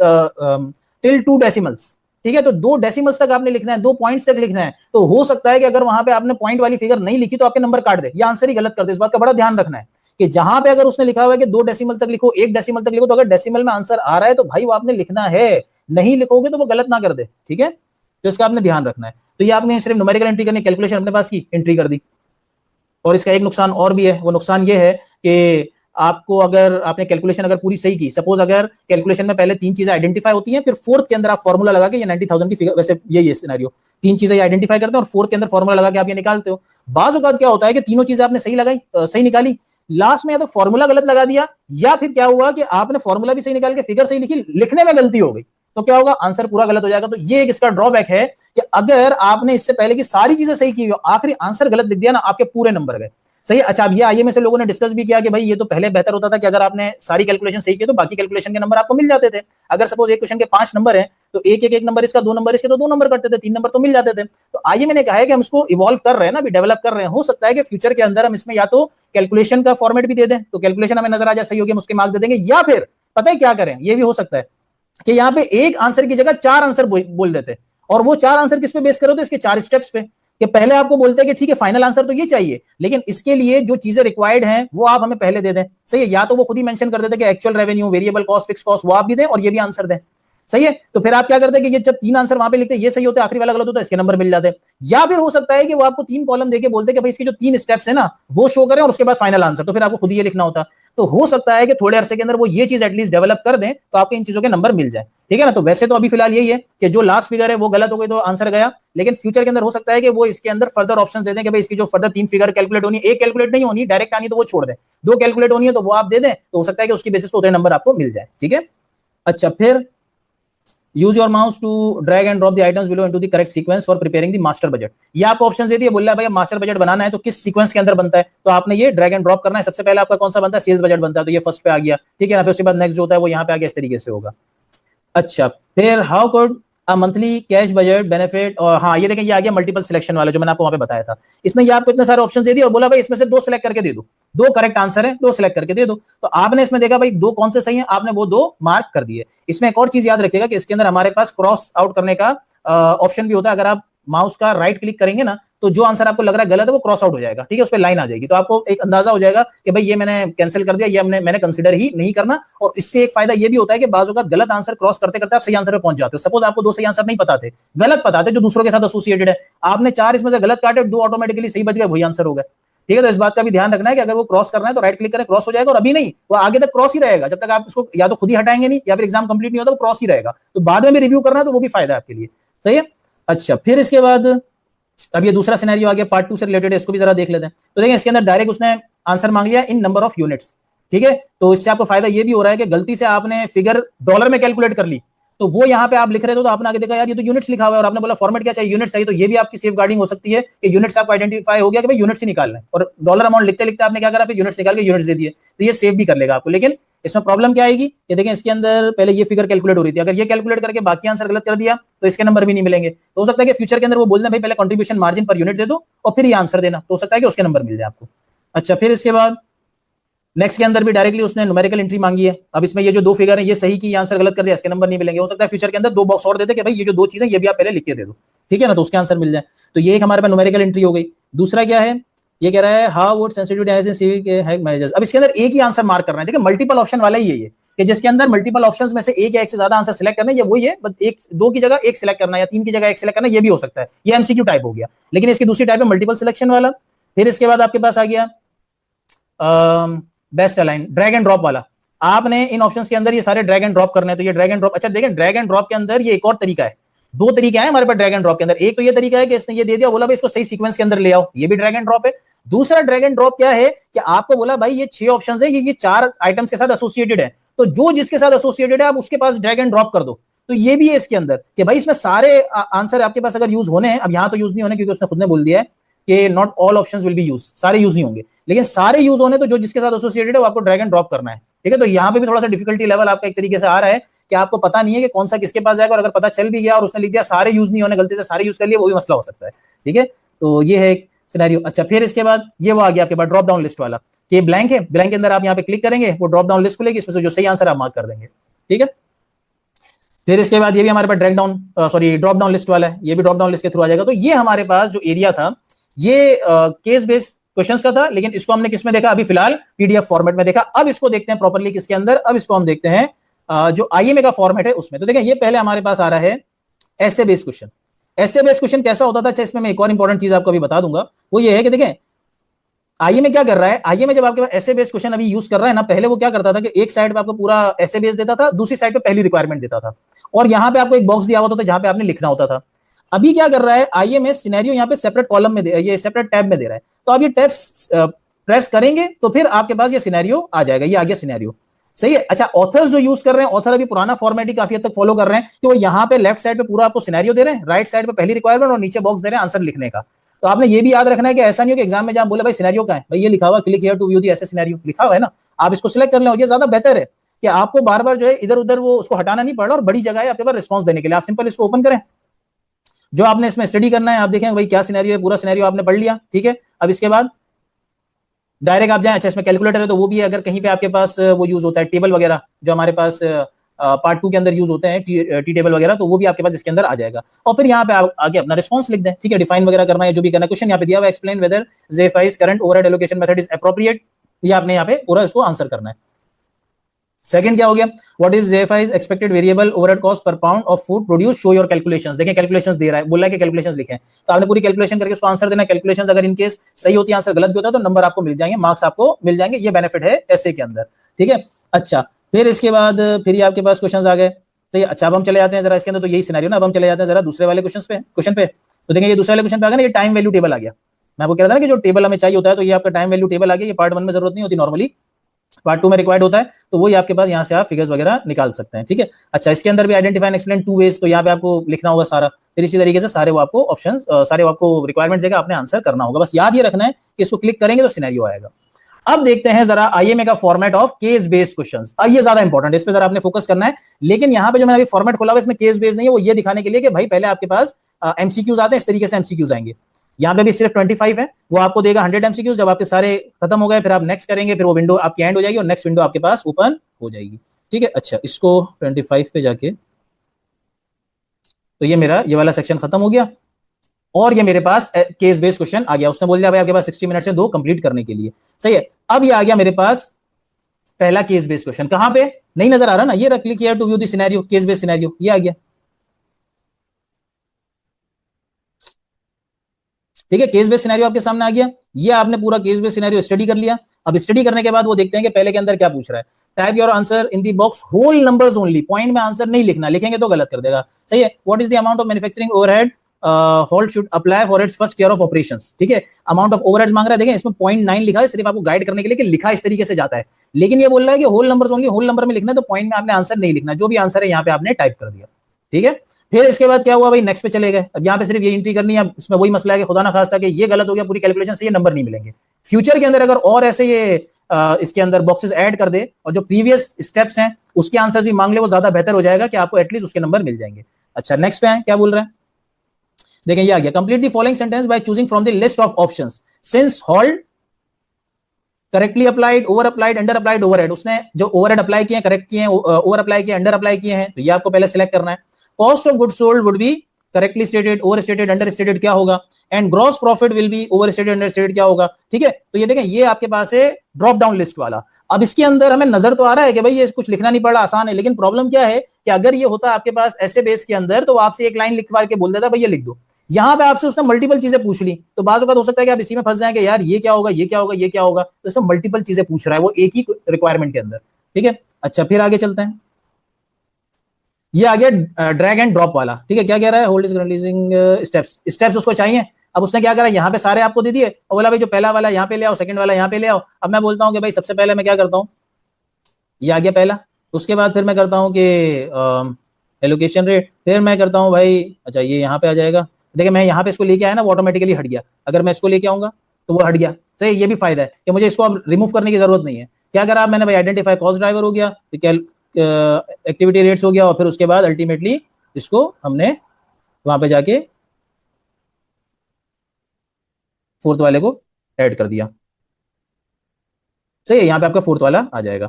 till 2 decimals. ठीक है, तो 2 डेसिमल्स तक आपने लिखना है, 2 पॉइंट्स तक लिखना है। तो हो सकता है कि अगर वहां पे आपने पॉइंट वाली फिगर नहीं लिखी तो आपके नंबर काट दे या आंसर ही गलत कर दे। इस बात का बड़ा ध्यान रखना है कि जहां पे अगर उसने लिखा हुआ है कि 2 डेसिमल तक लिखो, 1 डेसिमल तक लिखो, तो अगर डेसिमल में आंसर आ रहा है तो भाई वो आपने लिखना है, नहीं लिखोगे तो वो गलत ना कर दे। ठीक है, तो इसका आपने ध्यान रखना है। तो ये आपने सिर्फ न्यूमेरिकल एंट्री करनी, कैलकुलेशन अपने पास की एंट्री कर दी। और इसका एक नुकसान और भी है, वो नुकसान ये है कि आपको अगर आपने कैलकुलेशन अगर पूरी सही की, सपोज अगर कैलकुलेशन में पहले 3 चीजें आइडेंटिफाई होती हैं, फिर फोर्थ के अंदर आप फॉर्मूला लगा के ये 90,000 की फिगर, वैसे ये सिनेरियो 3 चीजें आइडेंटिफाई करते हैं और फोर्थ के अंदर फॉर्मूला लगा के आप ये निकालते हो। बाज़ औक़ात क्या होता है कि तीनों चीजें आपने सही लगाई, सही निकाली, लास्ट में या तो फॉर्मूला गलत लगा दिया, या फिर क्या हुआ कि आपने फॉर्मूला भी सही निकाल के फिगर सही लिखी, लिखने में गलती हो गई, तो क्या होगा, आंसर पूरा गलत हो जाएगा। तो ये एक इसका ड्रॉबैक है कि अगर आपने इससे पहले की सारी चीजें सही की, आखिरी आंसर गलत लिख दिया ना, आपके पूरे नंबर गए। सही। अच्छा, अब ये आईए में से लोगों ने डिस्कस भी किया कि भाई ये तो पहले बेहतर होता था कि अगर आपने सारी कैलकुलेशन सही की तो बाकी कैलकुलेशन के नंबर आपको मिल जाते थे। अगर सपोज एक क्वेश्चन के 5 नंबर हैं तो एक नंबर इसका, 2 नंबर इसके, तो 2 नंबर कटते थे, 3 नंबर तो मिल जाते थे। तो आइए मैंने कहा है कि हम इसको इवॉल्व कर रहे हैं ना, अभी डेवलप कर रहे हैं। हो सकता है कि फ्यूचर के अंदर हम इसमें या तो कैलकुलेशन का फॉर्मेट भी दे दें, तो कैलकुलेशन हमें नजर आ जाए सही होगी, हम उसके मार्क दे देंगे, या फिर पता है क्या करें, ये भी हो सकता है कि यहाँ पे एक आंसर की जगह 4 आंसर बोल देते, और वो 4 आंसर किस पे बेस करो, तो इसके 4 स्टेप्स पे, कि पहले आपको बोलते हैं कि ठीक है फाइनल आंसर तो ये चाहिए, लेकिन इसके लिए जो चीजें रिक्वायर्ड हैं वो आप हमें पहले दे दें। सही है, या तो वो खुद ही मेंशन कर देते कि actual revenue, variable cost, fix cost वो आप भी दें और ये भी आंसर दें। सही है, तो फिर आप क्या करते हैं कि ये जब 3 आंसर वहां पे लिखते हैं, ये सही होते, आखिरी वाला गलत होता है, इसके नंबर मिल जाते हैं। या फिर हो सकता है कि वो आपको 3 कॉलम देके बोलते हैं कि भाई इसके जो 3 स्टेप्स है ना वो शो करें और उसके बाद फाइनल आंसर, तो फिर आपको खुद ही ये लिखना होता। तो हो सकता है कि थोड़े अरसे के अंदर वो ये चीज एटलीस्ट डेवलप कर दें तो आपके इन चीजों के नंबर मिल जाए। ठीक है ना, तो वैसे तो अभी फिलहाल यही है कि जो लास्ट फिगर है वो गलत हो गई तो आंसर गया, लेकिन फ्यूचर के अंदर हो सकता है कि वो इसके अंदर फर्दर ऑप्शन दे दें कि भाई इसकी जो फर्दर 3 फिगर कैलकुलेट होनी, एक कैलकुलेट नहीं होनी डायरेक्ट आनी तो वो छोड़ दें, 2 कैलकुलेट होनी है तो वो आप दे दें, तो हो सकता है कि उसकी बेसिस पर उतने नंबर आपको मिल जाए। ठीक है, अच्छा, फिर use your mouse to drag and drop the items below into the correct sequence for preparing the master budget. ये आपको ऑप्शन दे दिए, बोल रहा है भाई मास्टर बजट बनाना है तो किस सीक्वेंस के अंदर बनता है, तो आपने ये ड्रैग एंड ड्रॉप करना है। सबसे पहले आपका कौन सा बनता है, सेल्स बजट बनता है, तो ये फर्स्ट पे आ गया। ठीक है ना, फिर उसके बाद नेक्स्ट जो होता है वो यहाँ पे आ गया, इस तरीके से होगा। अच्छा, फिर how could a monthly cash budget benefit, और हाँ ये देखें ये आ गया मल्टीपल सिलेक्शन वाला जो मैंने आपको वहां पे बताया था। इसने ये आपको इतने सारे ऑप्शन दे दिए और बोला भाई इसमें से 2 सिलेक्ट करके दे दो, 2 करेक्ट आंसर है 2 सिलेक्ट करके दे दो। तो आपने इसमें देखा भाई 2 कौन से सही है, आपने वो 2 मार्क कर दिए। इसमें एक और चीज याद रखिएगा कि इसके अंदर हमारे पास क्रॉस आउट करने का ऑप्शन भी होता है। अगर आप माउस का राइट क्लिक करेंगे ना तो जो आंसर आपको लग रहा है गलत है वो क्रॉस आउट हो जाएगा। ठीक है, उस पर लाइन आ जाएगी, तो आपको एक अंदाजा हो जाएगा कि भाई ये मैंने कैंसिल कर दिया, ये मैंने कंसीडर ही नहीं करना। और इससे एक फायदा ये भी होता है कि बाजू का गलत आंसर क्रॉस करते करते आप सही आंसर पे पहुंच जाते हो। सपोज आपको 2 सही आंसर नहीं पता थे, गलत पता थे जो दूसरों के साथ एसोसिएटेड है, आपने 4 इसमें से गलत काटे, 2 ऑटोमेटिकली सही बच गए, वही आंसर हो गए। ठीक है, तो इस बात का भी ध्यान रखना है कि अगर वो क्रॉस करना है तो राइट क्लिक करें, क्रॉस हो जाएगा, और अभी नहीं, वो आगे तक क्रॉस ही रहेगा जब तक आप उसको या तो खुद ही हटाएंगे नहीं, या फिर एग्जाम कंप्लीट नहीं होता, वो क्रॉस ही रहेगा। तो बाद में भी रिव्यू करना है तो वो भी फायदा है आपके लिए। सही है। अच्छा, फिर इसके बाद अब ये दूसरा सिनेरियो आ गया, पार्ट 2 से रिलेटेड है, इसको भी जरा देख लेते हैं। तो देखिए इसके अंदर डायरेक्ट उसने आंसर मांग लिया इन नंबर ऑफ यूनिट्स। ठीक है, तो इससे आपको फायदा ये भी हो रहा है कि गलती से आपने फिगर डॉलर में कैलकुलेट कर ली, तो वो यहाँ पे आप लिख रहे थे तो आपने आगे देखा यार ये तो यूनिट्स लिखा हुआ है, और आपने बोला फॉर्मेट क्या चाहिए, यूनिट्स चाहिए, तो ये भी आपकी सेफ गार्डिंग हो सकती है कि यूनिट्स आपको आइडेंटिफाई हो गया कि भाई यूनिट्स ही निकालना है, और डॉलर अमाउंट लिखते लिखते आपने क्या करा, फिर यूनिट्स निकाल के यूनिट्स दे दिए, तो ये सेव भी कर लेगा आपको। लेकिन इसमें प्रॉब्लम क्या आएगी, ये देखें इसके अंदर पहले ये फिगर कैलकुलेट हो रही थी, अगर ये कैलकुलेट करके बाकी आंसर गलत कर दिया तो इसके नंबर भी नहीं मिलेंगे। तो हो सकता है कि फ्यूचर के अंदर वो बोल दें भाई पहले कंट्रीब्यूशन मार्जिन पर यूनिट दे दो और फिर ये आंसर देना, तो हो सकता है कि उसके नंबर मिल जाए आपको। अच्छा, फिर इसके बाद नेक्स्ट के अंदर भी डायरेक्टली उसने न्यूमेरिकल एंट्री मांगी है। अब इसमें ये जो दो फिगर है ये सही की आंसर गलत कर दिया, इसके नंबर नहीं मिलेंगे। हो सकता है फ्यूचर के अंदर दो बॉक्स और देते कि भाई ये जो दो चीजें ये भी आप पहले लिख के दे दो, ठीक है ना, तो उसके आंसर मिल जाए। तो ये एक हमारे पास न्यूमेरिकल एंट्री हो गई। दूसरा क्या है, ये कह रहा है how would sensitivity as in civic managers. अब इसके अंदर एक ही आंसर मार्क करना है, देखिए मल्टीपल ऑप्शन वाला ही है ये, कि जिसके अंदर मल्टीपल ऑप्शंस में से एक या एक से ज्यादा आंसर सिलेक्ट करना है, ये वही है, बस एक दो की जगह एक सिलेक्ट करना है या तीन की जगह एक सिलेक्ट करना है, ये भी हो सकता है। ये एमसीक्यू टाइप हो गया, लेकिन इसकी दूसरी टाइप है मल्टीपल सिलेक्शन वाला। फिर इसके बाद आपके पास आ गया best align, drag and drop वाला। आपने इन ऑप्शंस के अंदर ये सारे ड्रैग एंड ड्रॉप करने हैं, तो ये ड्रैग एंड ड्रॉप। अच्छा देखें, ड्रैग एंड ड्रॉप के अंदर ये एक और तरीका है, दो तरीके हैं हमारे पास ड्रैग एंड ड्रॉप के अंदर। एक तो ये तरीका है कि इसने ये दे दिया, बोला भाई इसको सही सीक्वेंस के अंदर ले आओ, ये भी ड्रैग एंड ड्रॉप है। दूसरा ड्रैग एंड ड्रॉप क्या है कि आपको बोला भाई ये 6 ऑप्शंस है, ये 4 आइटम्स के साथ एसोसिएटेड है, तो जो जिसके साथ एसोसिएटेड है आप उसके पास ड्रैग एंड ड्रॉप कर दो। तो ये भी है इसके अंदर कि भाई इसमें सारे आंसर आपके पास अगर यूज होने हैं, अब यहां तो यूज नहीं होने क्योंकि उसने खुद ने बोल दिया है कि not all options will be use, सारे यूज नहीं होंगे, लेकिन सारे यूज होने तो जो जिसके साथ एसोसिएटेड है वो आपको ड्रैग एंड ड्रॉप करना है। ठीक है, तो यहाँ पे भी थोड़ा सा डिफिकल्टी लेवल आपका एक तरीके से आ रहा है कि आपको पता नहीं है कि कौन सा किसके पास जाएगा, और अगर पता चल भी गया और उसने लिख दिया सारे यूज नहीं होने, गलती से सारे यूज कर लिए, वो भी मसला हो सकता है। ठीक है, तो ये है एक सिनेरियो। अच्छा, फिर इसके बाद ये वो आ गया आपके पास ड्रॉप डाउन लिस्ट वाला, कि ब्लैंक है, ब्लैंक के अंदर आप यहाँ पे क्लिक करेंगे, वो ड्रॉप डाउन लिस्ट खुलेगी, इसमें से जो सही आंसर आप मार्क कर देंगे। ठीक है, फिर इसके बाद ये भी हमारे पास ड्रॉप डाउन लिस्ट वाला है, ये भी ड्रॉप डाउन लिस्ट के थ्रू आ जाएगा। तो ये हमारे पास जो एरिया था ये केस बेस्ड क्वेश्चंस का था, लेकिन इसको हमने किस में देखा, अभी फिलहाल पीडीएफ फॉर्मेट में देखा। अब इसको देखते हैं प्रॉपर्ली किसके अंदर, अब इसको हम देखते हैं जो आईएमए का फॉर्मेट है उसमें। तो देखें ये पहले हमारे पास आ रहा है ऐसे बेस्ड क्वेश्चन। ऐसे बेस्ड क्वेश्चन कैसा होता था, इसमें मैं एक और इंपॉर्टेंट चीज आपको अभी बता दूंगा, वो ये है कि देखें आईए में क्या कर रहा है, आईए में जब आपके पास ऐसे बेस्ड क्वेश्चन अभी यूज कर रहा है ना, पहले वो क्या करता था कि एक साइड पे आपको पूरा ऐसे बेस देता था, दूसरी साइड पे पहली रिक्वायरमेंट देता था, और यहां पे आपको एक बॉक्स दिया हुआ था जहां पे आपने लिखना होता था। अभी क्या कर रहा है आईए में, सिनेरियो यहाँ पे सेपरेट कॉलम में ये सेपरेट टैब में दे रहा है, तो आप ये टैब प्रेस करेंगे तो फिर आपके पास ये सिनेरियो आ जाएगा, ये आ गया सिनेरियो। सही है। अच्छा, ऑथर्स जो यूज कर रहे हैं, ऑथर अभी पुराना फॉर्मेट ही काफी हद तक फॉलो कर रहे हैं कि वो यहाँ पे लेफ्ट साइड पे पूरा आपको सिनेरियो दे रहे हैं, राइट साइड पे पहली रिक्वायरमेंट और नीचे बॉक्स दे रहे हैं आंसर लिखने का। तो आपने ये भी याद रखना है कि ऐसा नहीं हो कि एग्जाम में जहां बोले भाई सिनेरियो का है, भाई ये लिखा हुआ क्लिक हियर टू व्यू दी ऐसे सिनेरियो लिखा हुआ है ना, आप इसको सिलेक्ट कर लें, ये ज्यादा बेहतर है कि आपको बार बार जो है इधर उधर वो उसको हटाना नहीं पड़ रहा, और बड़ी जगह है आपके पास रिस्पॉन्स देने के लिए। आप सिंपल इसको ओपन करें, जो आपने इसमें स्टडी करना है आप देखें भाई क्या सिनेरियो है, पूरा सिनेरियो आपने पढ़ लिया। ठीक है, अब इसके बाद डायरेक्ट आप जाएं। अच्छा, इसमें कैलकुलेटर है तो वो भी है, अगर कहीं पे आपके पास वो यूज होता है टेबल वगैरह जो हमारे पास पार्ट 2 के अंदर यूज होते हैं, टी टेबल वगैरह, तो वो भी आपके पास इसके अंदर आ जाएगा। और फिर यहाँ पे आप आगे अपना रिस्पॉन्स लिख दें। ठीक है, डिफाइन वगैरह करना है जो भी करना है। क्वेश्चन यहाँ पे दिया हुआ, एक्सप्लेन वेदर ज़ेफाइस current overhead allocation method is appropriate, ये आपने यहाँ पे पूरा इसको आंसर करना है। सेकंड क्या हो गया, व्हाट इज ज़ेफाइस expected variable overhead cost per pound of food produce, show your calculations. देखें कैलकुलेशंस दे रहा है, बोला है कि कैलकुलेशंस लिखें, तो आपने पूरी कैलकुलेशन करके उसको आंसर देना है। कैलकुलेशंस अगर इन केस सही होती है, आंसर गलत भी होता है, तो नंबर आपको मिल जाएंगे, मार्क्स आपको मिल जाएंगे, ये बेनिफिट है ऐसे के अंदर। ठीक है, अच्छा फिर इसके बाद फिर ये आपके पास क्वेश्चंस आ गए। तो अच्छा अब हम चले जाते हैं जरा इसके अंदर, तो यही सिनेरियो ना, अब हम चले जाते हैं जरा दूसरे वाले क्वेश्चन पे। तो देखें ये दूसरे वाले क्वेश्चन पे आ गया ना, ये टाइम वैल्यू टेबल आ गया। मैं आपको कह रहा था ना कि जो टेबल हमें चाहिए होता है, तो ये आपका टाइम वैल्यू टेबल आ गया। ये पार्ट 1 में जरूरत नहीं होती, नॉर्मली पार्ट 2 में रिक्वायर्ड होता है, तो वही आपके पास यहाँ से आप फिगर्स वगैरह निकाल सकते हैं। ठीक है, अच्छा इसके अंदर भी आइडेंटिफाई एंड एक्सप्लेन 2 वेज, तो यहाँ पे आपको लिखना होगा सारा, फिर इसी तरीके से सारे वो आपको ऑप्शंस सारे वो आपको रिक्वायरमेंट देगा, आपने आंसर करना होगा। बस याद ये रखना है कि इसको क्लिक करेंगे तो सिनेरियो आएगा। अब देखते हैं जरा आईएमए का format of case based questions. ये ज्यादा इंपॉर्टेंट है, इस पे जरा आपने फोकस करना है। लेकिन यहाँ पे जो मैंने अभी फॉर्मेट खोला हुआ इसमें केस बेस्ड नहीं है, वो ये दिखाने के लिए कि भाई पहले आपके पास एमसीक्यूज आते हैं, इस तरीके से एमसीक्यूज आएंगे। यहाँ पे भी सिर्फ 25 है, वो आपको देगा 100 एमसीक्यूज। जब आपके सारे खत्म हो गए फिर आप नेक्स्ट करेंगे, फिर वो विंडो आपकी एंड हो जाएगी और नेक्स्ट विंडो आपके पास ओपन हो जाएगी। ठीक है, अच्छा इसको 25 पे जाके, तो ये मेरा ये वाला सेक्शन खत्म हो गया, और ये मेरे पास केस बेस्ड क्वेश्चन आ गया। उसने बोल दिया भाई आपके पास 60 मिनट से 2 कंप्लीट करने के लिए। सही है, अब ये आ गया मेरे पास पहला केस बेस्ड क्वेश्चन। कहां पे नहीं नजर आ रहा ना, ये रख click here to view the scenario, case based scenario, ये आ गया। ठीक है, केस बेस्ड सिनेरियो आपके सामने आ गया, ये आपने पूरा केस बेस्ड सिनेरियो स्टडी कर लिया। अब स्टडी करने के बाद वो देखते हैं कि पहले के अंदर क्या पूछ रहा है। Type your answer in the box whole numbers only, point में आंसर नहीं लिखना, लिखेंगे तो गलत कर देगा। सही है। What is the amount of manufacturing overhead hold should apply for its first year of operations. ठीक है, अमाउंट ऑफ ओवरहेड्स मांग रहा है, देखें इसमें 0.9 लिखा है, सिर्फ आपको गाइड करने के लिए कि लिखा इस तरीके से जाता है, लेकिन ये बोल रहा है कि whole numbers only, whole number में लिखना है, तो पॉइंट में आपने आंसर नहीं लिखना, जो भी आंसर है यहाँ पे आपने टाइप कर दिया। ठीक है, फिर इसके बाद क्या हुआ भाई, नेक्स्ट पे चले गए। अब यहाँ पे सिर्फ ये एंट्री करनी है। इसमें वही मसला है कि खुदा ना खास्ता कि ये गलत हो गया, पूरी कैलकुलेशन से ये नंबर नहीं मिलेंगे। फ्यूचर के अंदर अगर और ऐसे ये इसके अंदर बॉक्सेस ऐड कर दे और जो प्रीवियस स्टेप्स हैं उसके आंसर्स भी मांग ले, वो ज्यादा बेहतर हो जाएगा कि आपको एटलीस्ट उसके नंबर मिल जाएंगे। अच्छा, नेक्स्ट पे आए, क्या बोल रहे हैं, देखें ये आ गया, complete the following sentence by choosing from the list of options since hold correctly applied, over applied, under applied, overhead. उसने जो ओवरहेड अप्लाई किए हैं, करेक्ट किए हैं, ओवर अप्लाई किए, अंडर अप्लाई किए हैं, तो ये आपको पहले सिलेक्ट करना है। Cost of goods sold would be correctly stated, over stated, under stated क्या होगा, and gross profit will be over stated, under stated क्या होगा। ठीक है, तो ये देखें ये आपके पास है ड्रॉप डाउन लिस्ट वाला। अब इसके अंदर हमें नजर तो आ रहा है कि भाई ये कुछ लिखना नहीं पड़ा, आसान है, लेकिन प्रॉब्लम क्या है कि अगर ये होता आपके पास ऐसे बेस के अंदर तो आपसे एक लाइन लिखवा के बोल देता भाई ये लिख दो। यहाँ पे आपसे उसने मल्टीपल चीजें पूछ ली, तो बात हो सकता है कि आप इसी में फंस जाएंगे, यार ये क्या होगा, ये क्या होगा, ये क्या होगा, तो इसमें मल्टीपल चीजें पूछ रहा है वो एक ही रिक्वायरमेंट के अंदर। ठीक है, अच्छा फिर आगे चलते हैं, ये आ गया ड्रैग एंड ड्रॉप वाला। ठीक है, क्या कह रहा है, hold is releasing steps, steps उसको चाहिए। अब उसने क्या करा, यहाँ पे सारे आपको दे दिए और बोला भाई जो पहला वाला यहाँ पे ले आओ, सेकंड वाला यहाँ पे ले आओ। अब मैं बोलता हूँ कि भाई सबसे पहले मैं क्या करता हूँ, ये आ गया पहला, उसके बाद फिर मैं करता हूँ कि एलोकेशन रेट, फिर मैं करता हूँ भाई, अच्छा ये यहाँ पे आ जाएगा। देखिए मैं यहाँ पे इसको लेके आया ना, वो ऑटोमेटिकली हट गया, अगर मैं इसको लेके आऊंगा तो वो हट गया। सही, ये भी फायदा है कि मुझे इसको अब रिमूव करने की जरूरत नहीं है। क्या करा मैंने भाई, आइडेंटिफाई कॉस्ट ड्राइवर हो गया, एक्टिविटी रेट्स हो गया, और फिर उसके बाद अल्टीमेटली इसको हमने वहां पे जाके फोर्थ वाले को ऐड कर दिया। सही है, यहाँ पे आपका फोर्थ वाला आ जाएगा,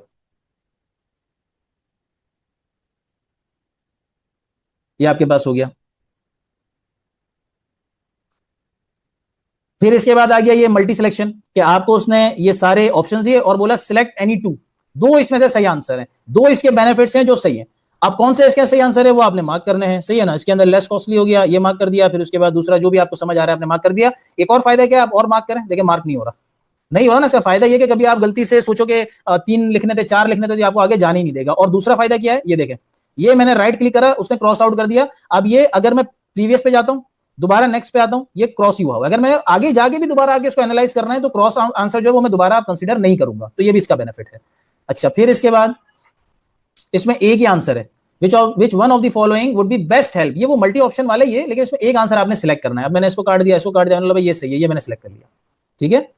ये आपके पास हो गया। फिर इसके बाद आ गया ये मल्टी सिलेक्शन, कि आपको उसने ये सारे ऑप्शंस दिए और बोला सिलेक्ट एनी टू, दो इसमें से सही आंसर है, दो इसके बेनिफिट्स हैं जो सही है। अब कौन से इसके सही आंसर है वो आपने मार्क करने हैं। सही है ना, इसके अंदर लेस कॉस्टली हो गया, ये मार्क कर दिया, फिर उसके बाद दूसरा जो भी आपको समझ आ रहा है आपने मार्क कर दिया। एक और फायदा क्या, आप और मार्क करें, देखिए मार्क नहीं हो रहा, नहीं हो रहा ना, इसका फायदा ये कि कभी आप गलती से सोचो कि 3 लिखने थे, 4 लिखने थे, तो आपको आगे जाने ही नहीं देगा। और दूसरा फायदा क्या है, ये देखें, ये मैंने राइट क्लिक करा, उसने क्रॉस आउट कर दिया। अब ये अगर मैं प्रीवियस पे जाता हूं, दोबारा नेक्स्ट पे आता हूं, ये क्रॉस ही हुआ हुआ, अगर मैं आगे जाके भी दोबारा आगे इसको एनालाइज करना है तो क्रॉस आंसर जो है वो मैं दोबारा कंसीडर नहीं करूंगा, तो ये भी इसका बेनिफिट है। अच्छा, फिर इसके बाद इसमें एक ही आंसर है, which one of the following would be best help, ये वो मल्टी ऑप्शन वाला ही है, लेकिन इसमें एक आंसर आपने सिलेक्ट करना है। अब मैंने इसको काट दिया, इसको काट दिया, मतलब ये सही है, ये मैंने सिलेक्ट कर लिया। ठीक है,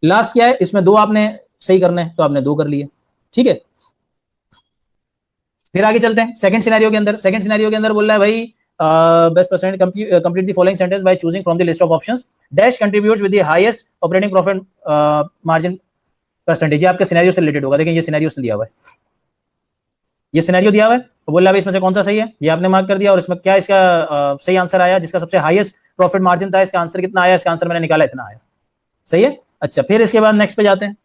लास्ट क्या है, इसमें दो आपने सही करने हैं, तो आपने दो कर लिए। ठीक है, फिर आगे चलते हैं सेकंड सिनेरियो के अंदर। सेकंड सिनेरियो के अंदर बोल रहा है भाई best percent complete the following sentence by choosing from the list of options, dash contributes with the highest operating profit margin percentage. ये आपके सिनेरियो से रिलेटेड होगा, देखिए ये सिनेरियो से दिया हुआ है, ये सिनेरियो दिया हुआ है, तो बोल रहा है इसमें से कौन सा सही है, ये आपने मार्क कर दिया, और इसमें क्या इसका सही आंसर आया, जिसका सबसे हाईएस्ट प्रॉफिट मार्जिन था, इसका आंसर कितना आया, इसका आंसर मैंने निकाला इतना आया। सही है। अच्छा, फिर इसके बाद नेक्स्ट पे जाते हैं।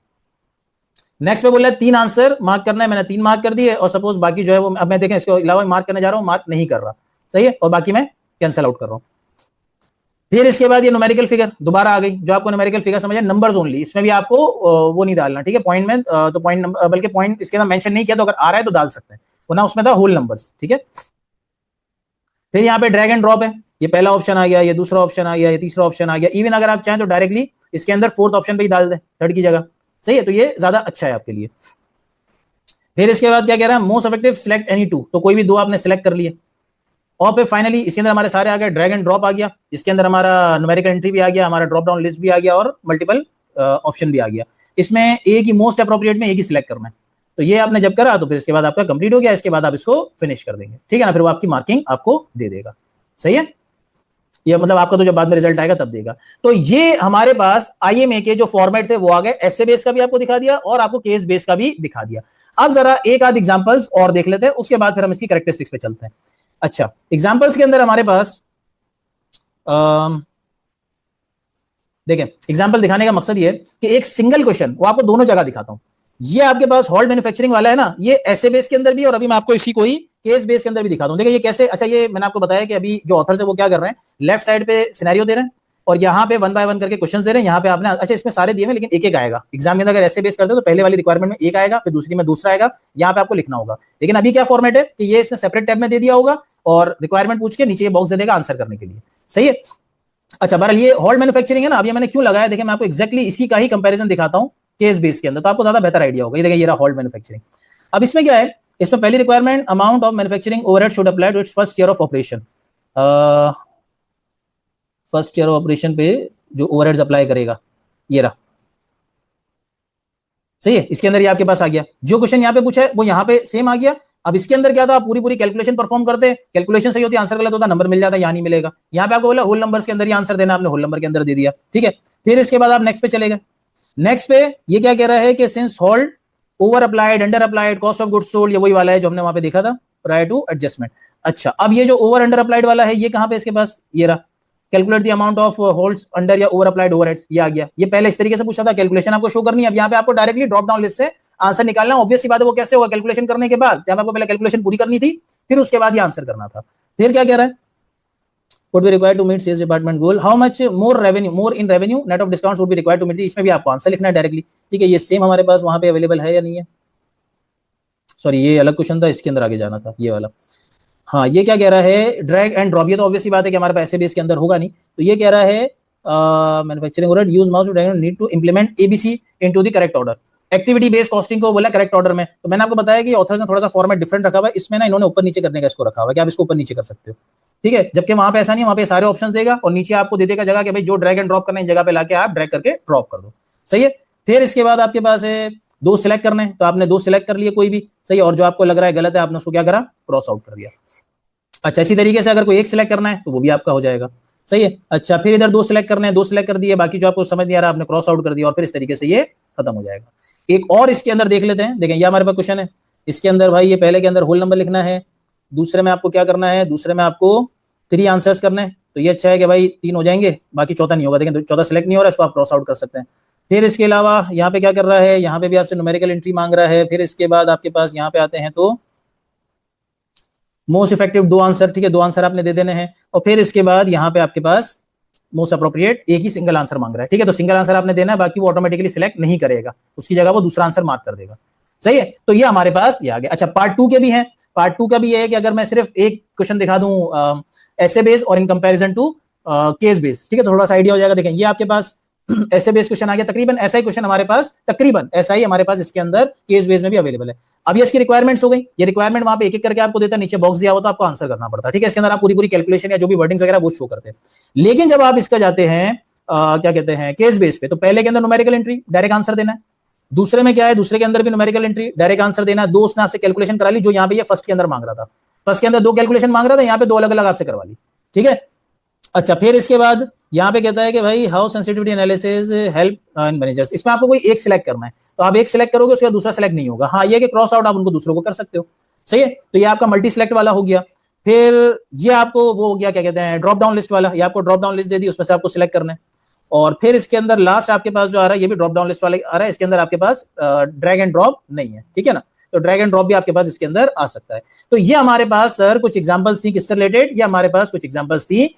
नेक्स्ट पे बोल रहा है 3 आंसर मार्क करना है, मैंने 3 मार्क कर दिए, और सपोज बाकी जो है वो अब मैं देखें इसको अलावा मार्क करने जा रहा हूँ, मार्क नहीं कर रहा। सही है, और बाकी मैं कैंसिल आउट कर रहा हूँ। फिर इसके बाद ये न्यूमेरिकल फिगर दोबारा आ गई, जो आपको न्यूमेरिकल फिगर समझ है, नंबर्स ओनली, इसमें भी आपको वो नहीं डालना। ठीक है, पॉइंट में तो पॉइंट बल्कि पॉइंट इसके अंदर मेंशन नहीं किया, तो अगर आ रहा है तो डाल सकते हैं, वरना उसमें था होल नंबर्स। ठीक है, फिर यहाँ पे ड्रैग एंड ड्रॉप है, ये पहला ऑप्शन आ गया, ये दूसरा ऑप्शन आ गया, ये तीसरा ऑप्शन आ गया, इवन अगर आप चाहें तो डायरेक्टली इसके अंदर फोर्थ ऑप्शन पे ही डाल दें, थर्ड की जगह। सही है, तो ये ज्यादा अच्छा है आपके लिए। फिर इसके बाद क्या कह रहा है, most effective select any two, तो कोई भी दो आपने सिलेक्ट कर लिए। और फिर फाइनली इसके अंदर हमारे सारे आ गए, ड्रैग एंड ड्रॉप आ गया, इसके अंदर हमारा न्यूमेरिकल एंट्री भी आ गया, हमारा ड्रॉप डाउन लिस्ट भी आ गया, और मल्टीपल ऑप्शन भी आ गया। इसमें एक ही मोस्ट अप्रोप्रिएट में एक ही सिलेक्ट करना है, तो ये आपने जब करा तो फिर इसके बाद आपका कंप्लीट हो गया, इसके बाद आप इसको फिनिश कर देंगे। ठीक है ना, फिर वो आपकी मार्किंग आपको दे देगा। सही है, ये मतलब आपका तो जब बाद में रिजल्ट आएगा तब देगा। तो ये हमारे पास आईएमए के जो फॉर्मेट थे वो आ गए, एसए बेस का भी आपको दिखा दिया और आपको केस बेस का भी दिखा दिया। अब जरा एक आध एग्जांपल्स और देख लेते हैं, उसके बाद फिर हम इसकी कैरेक्टरिस्टिक्स पे चलते हैं। अच्छा, एग्जांपल्स के अंदर हमारे पास देखें, एग्जांपल दिखाने का मकसद ये है कि एक सिंगल क्वेश्चन वो आपको दोनों जगह दिखाता हूं। ये आपके पास हॉल्ट मैन्युफैक्चरिंग वाला है ना, ये एसए बेस के अंदर भी, और अभी मैं आपको इसी को ही केस बेस के अंदर भी दिखाता हूं। देखिए ये कैसे, अच्छा ये मैंने आपको बताया कि अभी जो ऑथर है वो क्या कर रहे हैं, लेफ्ट साइड पे सिनेरियो दे रहे हैं, और यहाँ पे 1 बाय 1 करके क्वेश्चंस दे रहे हैं, यहाँ पे आपने, अच्छा इसमें सारे दिए हैं लेकिन एक एक आएगा एग्जाम के अंदर। अगर ऐसे बेस करते हो तो पहले वाली रिक्वायरमेंट में एक आएगा, फिर दूसरी में दूसरा आएगा, यहाँ पे आपको लिखना होगा। लेकिन अभी क्या फॉर्मेट है कि ये इसने सेपरेट टैब में दे दिया होगा और रिक्वायरमेंट पूछ के नीचे ये बॉक्स दे देगा आंसर करने के लिए, सही है। अच्छा बहरहाल ये हॉल्ट मैन्युफैक्चरिंग है ना, अब ये मैंने क्यों लगाया, देखिए मैं आपको एक्जैक्टली इसी का ही कंपैरिजन दिखाता हूं केस बेस के अंदर, तो आपको ज्यादा बेहतर आइडिया होगा। ये देखिए ये रहा हॉल्ट मैन्युफैक्चरिंग। अब इसमें क्या है, इसमें पहली requirement amount of manufacturing overhead should apply to its first year of operation. First year of operation पे जो ओवरहेड्स अप्लाई करेगा, ये रहा, सही है। इसके अंदर ये आपके पास आ गया, जो क्वेश्चन यहाँ पे पूछा है वो यहाँ पे सेम आ गया। अब इसके अंदर क्या था, पूरी पूरी कैलकुलेशन परफॉर्म करते, कैलकुलेशन सही होती, आंसर गलत होता, नंबर मिल जाता, यहाँ नहीं मिलेगा। यहाँ पे आपको बोला होल नंबर्स के अंदर ही आंसर देना, आपने होल नंबर के अंदर दे दिया, ठीक है। फिर इसके बाद आप नेक्स्ट पे चले गए। नेक्स्ट पे ये क्या कह रहा है कि since halt over applied, under applied, cost of goods sold, ये वही वाला है जो हमने वहां पे देखा था प्रायर टू एडजस्टमेंट। अच्छा अब ये जो ओवर अंडर अप्लाइड वाला है ये कहां पे इसके पास, ये रहा, calculate the amount of holds under या ओवर अप्लाइड ओवरहेड्स, ये आ गया। ये पहले इस तरीके से पूछा था, कैलकुलेशन आपको शो करनी है। अब यहाँ पे आपको डायरेक्टली ड्रॉप डाउन लिस्ट से आंसर निकालना, ऑब्वियस सी बात है। वो कैसे होगा, कैलकुलेशन करने के बाद, यहाँ पे आपको पहले कैलकुलेशन पूरी करनी थी, फिर उसके बाद ये आंसर करना था। फिर क्या कह रहा है, would be required to meet sales department goal, how much more revenue, more in revenue net of discounts would be required to meet, इसमें भी आपको आंसर लिखना है डायरेक्टली, ठीक है। ये सेम हमारे पास वहां पे अवेलेबल है या नहीं है, सॉरी ये अलग क्वेश्चन था, इसके अंदर आगे जाना था, ये वाला। हाँ ये क्या कह रहा है, ड्रैग एंड ड्रॉप, ये तो ऑब्वियस सी बात है कि हमारे पास ऐसे बेस के अंदर होगा नहीं। तो ये कह रहा है manufacturing overhead use mouse to need to implement ABC into the correct order, activity based costing को बोला करेक्ट ऑर्डर में। तो मैंने आपको बताया कि ऑथर्स ने थोड़ा सा फॉर्मेट डिफरेंट रखा हुआ है, इसमें ना इन्होंने ऊपर नीचे करने का इसको रखा हुआ है कि आप इसको ऊपर नीचे कर सकते हो, ठीक है। जबकि वहां पे ऐसा नहीं है, वहां पे सारे ऑप्शंस देगा और नीचे आपको दे देगा जगह कि भाई जो ड्रैग एंड ड्रॉप करने जगह पे लाके आप ड्रैग करके ड्रॉप कर दो, सही है। फिर इसके बाद आपके पास है दो सिलेक्ट करने हैं, तो आपने दो सिलेक्ट कर लिए कोई भी, सही है, और जो आपको लग रहा है गलत है आपने उसको क्या करा, क्रॉस आउट कर दिया। अच्छा इसी तरीके से अगर कोई एक सिलेक्ट करना है तो वो भी आपका हो जाएगा, सही है। अच्छा फिर इधर दो सिलेक्ट करने हैं, दो सिलेक्ट कर दिए, बाकी जो आपको समझ नहीं आ रहा आपने क्रॉस आउट कर दिया, और फिर इस तरीके से ये खत्म हो जाएगा। एक और इसके अंदर देख लेते हैं, देखें ये हमारे पास क्वेश्चन है, इसके अंदर भाई ये पहले के अंदर होल नंबर लिखना है, दूसरे में आपको क्या करना है, दूसरे में आपको 3 आंसर्स करने हैं। तो ये अच्छा है कि भाई 3 हो जाएंगे, बाकी चौथा नहीं होगा, देखें चौथा सिलेक्ट नहीं हो रहा है, इसको आप क्रॉस आउट कर सकते हैं। फिर इसके अलावा यहाँ पे क्या कर रहा है, यहाँ पे भी आपसे न्यूमेरिकल एंट्री मांग रहा है। फिर इसके बाद आपके पास यहाँ पे आते हैं तो मोस्ट इफेक्टिव 2 आंसर, ठीक है, 2 आंसर आपने दे देने हैं। और फिर इसके बाद यहाँ पे आपके पास मोस्ट अप्रोप्रिएट एक ही सिंगल आंसर मांग रहा है, ठीक है, तो सिंगल आंसर आपने देना है, बाकी वो ऑटोमेटिकली सिलेक्ट नहीं करेगा, उसकी जगह वो दूसरा आंसर मार्क कर देगा, सही है। तो ये हमारे पास ये आ गया। अच्छा पार्ट 2 के भी हैं, पार्ट 2 का भी ये है कि अगर मैं सिर्फ एक क्वेश्चन दिखा दूं ऐसे बेस और in comparison to case base, ठीक है, तो थोड़ा सा आइडिया हो जाएगा। देखें ये आपके पास ऐसे बेस क्वेश्चन आ गया, तकरीबन ऐसा ही क्वेश्चन हमारे पास, तकरीबन ऐसा ही हमारे पास इसके अंदर केस बेस में भी अवेलेबल है। अब ये इसकी रिक्वायरमेंट्स हो गई, ये रिक्वायरमेंट वहां पे एक एक करके आपको देता, नीचे बॉक्स दिया होता, आपको आंसर करना पड़ता, ठीक है। इसके अंदर आप पूरी पूरी कैलकुलेशन या जो भी वर्डिंग्स वगैरह वो शो करते हैं। लेकिन जब आप इसका जाते हैं क्या कहते हैं केस बेस पे, तो पहले के अंदर न्यूमेरिकल एंट्री डायरेक्ट आंसर देना है, दूसरे में क्या है, दूसरे के अंदर भी न्यूमेरिकल एंट्री डायरेक्ट आंसर देना है। दो उसने आपसे कैलकुलेशन करा ली, जो यहाँ पे ये फर्स्ट के अंदर मांग रहा था, फर्स्ट के अंदर 2 कैलकुलेशन मांग रहा था, यहाँ पे 2 अलग अलग आपसे करवा ली, ठीक है। अच्छा फिर इसके बाद यहाँ पे कहता है कि भाई how sensitivity analysis help in managers, इसमें आपको कोई एक सिलेक्ट करना है, तो आप एक सिलेक्ट करोगे उसके बाद दूसरा सिलेक्ट नहीं होगा। हाँ ये कि क्रॉस आउट आप उनको दूसरों को कर सकते हो, सही है। तो ये आपका मल्टी सिलेक्ट वाला हो गया। फिर ये आपको वो हो गया क्या कहते हैं ड्रॉप डाउन लिस्ट वाला, ये आपको ड्रॉप डाउन लिस्ट दे दी, उसमें से आपको सिलेक्ट करना है। और फिर इसके अंदर लास्ट आपके पास जो आ रहा है ये भी ड्रॉप डाउन लिस्ट वाला आ रहा है, इसके अंदर आपके पास ड्रैग एंड ड्रॉप नहीं है, ठीक है ना, तो ड्रैग एंड ड्रॉप भी आपके पास इसके अंदर आ सकता है। तो ये हमारे पास सर कुछ एग्जांपल्स थी किससे रिलेटेड, ये हमारे पास कुछ एग्जांपल्स थी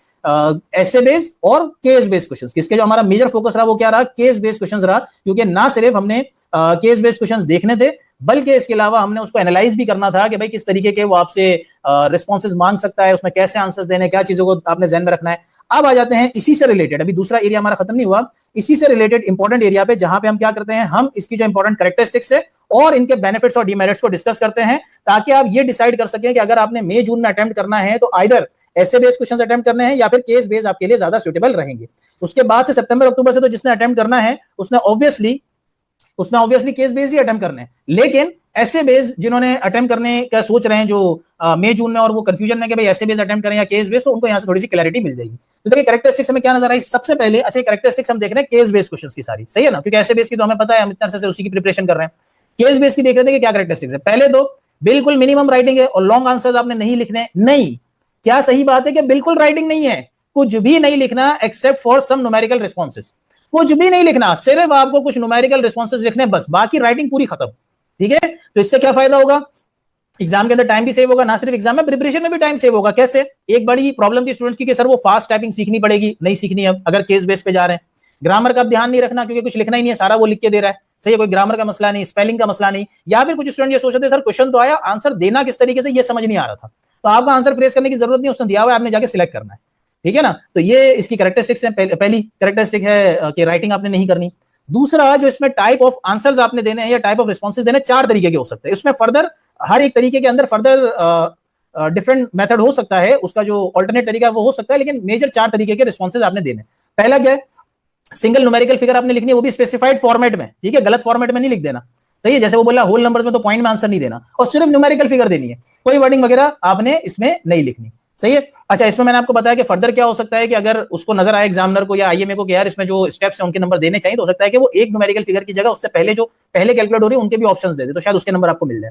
ऐसे बेस्ड और केस बेस्ड क्वेश्चंस। किसके जो हमारा मेजर फोकस रहा वो क्या रहा, केस बेस्ड क्वेश्चंस रहा, क्योंकि ना सिर्फ हमने केस बेस्ड क्वेश्चंस देखने थे बल्कि इसके अलावा हमने उसको एनालाइज भी करना था कि भाई किस तरीके के वो आपसे रिस्पॉन्सेज मांग सकता है, उसमें कैसे आंसर्स देने, क्या चीजों को आपने ध्यान में रखना है। अब आ जाते हैं इसी से रिलेटेड, अभी दूसरा एरिया हमारा खत्म नहीं हुआ, इसी से रिलेटेड इंपॉर्टेंट एरिया पे जहां पे हम क्या करते हैं, हम इसकी जो इंपॉर्टेंट कैरेक्टरिस्टिक्स है और इनके बेनिफिट्स और डिमेरिट्स को डिस्कस करते हैं, ताकि आप ये डिसाइड कर सकें कि अगर आपने मई जून में अटेम्प्ट करना है तो आइदर ऐसे बेस्ड क्वेश्चंस अटेम्प्ट करने हैं या फिर केस बेस्ड आपके लिए ज्यादा सुटेबल रहेंगे। उसके बाद से सितंबर अक्टूबर से तो जिसने अटेम्प्ट करना है उसने ऑब्वियसली केस बेस्ड ही अटेम्प्ट करने हैं, लेकिन ऐसे बेस्ड जिन्होंने अटेम्प्ट करने का सोच रहे हैं जो मई जून में और वो कंफ्यूजन में कि भाई ऐसे बेस्ड अटेम्प्ट करें या केस बेस्ड, तो उनको यहाँ से थोड़ी सी क्लैरिटी मिल जाएगी। तो देखिए कैरेक्टरिस्टिक्स में क्या नजर आई, सबसे पहले अच्छा कैरेक्टरिस्टिक्स हम देख रहे हैं केस बेस्ड क्वेश्चंस की सारी, सही है ना, क्योंकि ऐसे बेस्ड की तो हमें पता है, हम इतना अच्छे से उसी की प्रिपरेशन कर रहे हैं। केस बेस्ड की देख रहे थे कि क्या कैरेक्टरिस्टिक्स है। पहले तो बिल्कुल मिनिमम राइटिंग है और लॉन्ग आंसर्स आपने नहीं लिखने, नहीं, क्या सही बात है कि बिल्कुल राइटिंग नहीं है, कुछ भी नहीं लिखना except for some numerical responses, कुछ भी नहीं लिखना, सिर्फ आपको कुछ न्यूमेरिकल रिस्पॉन्सेज लिखने बस, बाकी राइटिंग पूरी खत्म, ठीक है। तो इससे क्या फायदा होगा, एग्जाम के अंदर टाइम भी सेव होगा, ना सिर्फ एग्जाम में, प्रिपरेशन में भी टाइम सेव होगा। कैसे? एक बड़ी प्रॉब्लम थी स्टूडेंट्स की कि सर वो फास्ट टाइपिंग सीखनी पड़ेगी, नहीं सीखनी है अगर केस बेस पे जा रहे हैं। ग्रामर का ध्यान नहीं रखना क्योंकि कुछ लिखना ही नहीं है, सारा वो लिख के दे रहा है, सही है, कोई ग्रामर का मसला नहीं, स्पेलिंग का मसला नहीं। या फिर कुछ स्टूडेंट ये सोचते थे सर क्वेश्चन तो आया, आंसर देना किस तरीके से ये समझ नहीं आ रहा था, तो आपका आंसर फ्रेज करने की जरूरत नहीं, उसने दिया हुआ है, आपने जाके सिलेक्ट करना है, ठीक है ना। तो ये इसकी कैरेक्टरिस्टिक्स है, पहली कैरेक्टरिस्टिक है कि राइटिंग आपने नहीं करनी। दूसरा, जो इसमें टाइप ऑफ आंसर्स आपने देने हैं या टाइप ऑफ रिस्पॉन्सेज देने, 4 तरीके के हो सकते हैं। इसमें फर्दर हर एक तरीके के अंदर फर्दर डिफरेंट मेथड हो सकता है, उसका जो ऑल्टरनेट तरीका वो हो सकता है, लेकिन मेजर 4 तरीके के रिस्पॉन्सेज आपने देने। पहला क्या है? सिंगल न्यूमेरिकल फिगर आपने लिखनी है, वो भी स्पेसिफाइड फॉर्मेट में, ठीक है, गलत फॉर्मेट में नहीं लिख देना, सही है। जैसे वो बोला होल नंबर्स में तो पॉइंट में आंसर नहीं देना, और सिर्फ न्यूमेरिकल फिगर देनी है, कोई वर्डिंग वगैरह आपने इसमें नहीं लिखनी, सही है। अच्छा, इसमें मैंने आपको बताया कि फर्दर क्या हो सकता है कि अगर उसको नजर आए एग्जामिनर को या आईएमए को कि यार इसमें जो स्टेप्स हैं उनके नंबर देने चाहिए, तो हो सकता है कि वो एक न्यूमेरिकल फिगर की जगह उससे पहले जो पहले कैलकुलेट हो रही है उनके भी ऑप्शंस दे दे, तो शायद उसके नंबर आपको मिल जाए।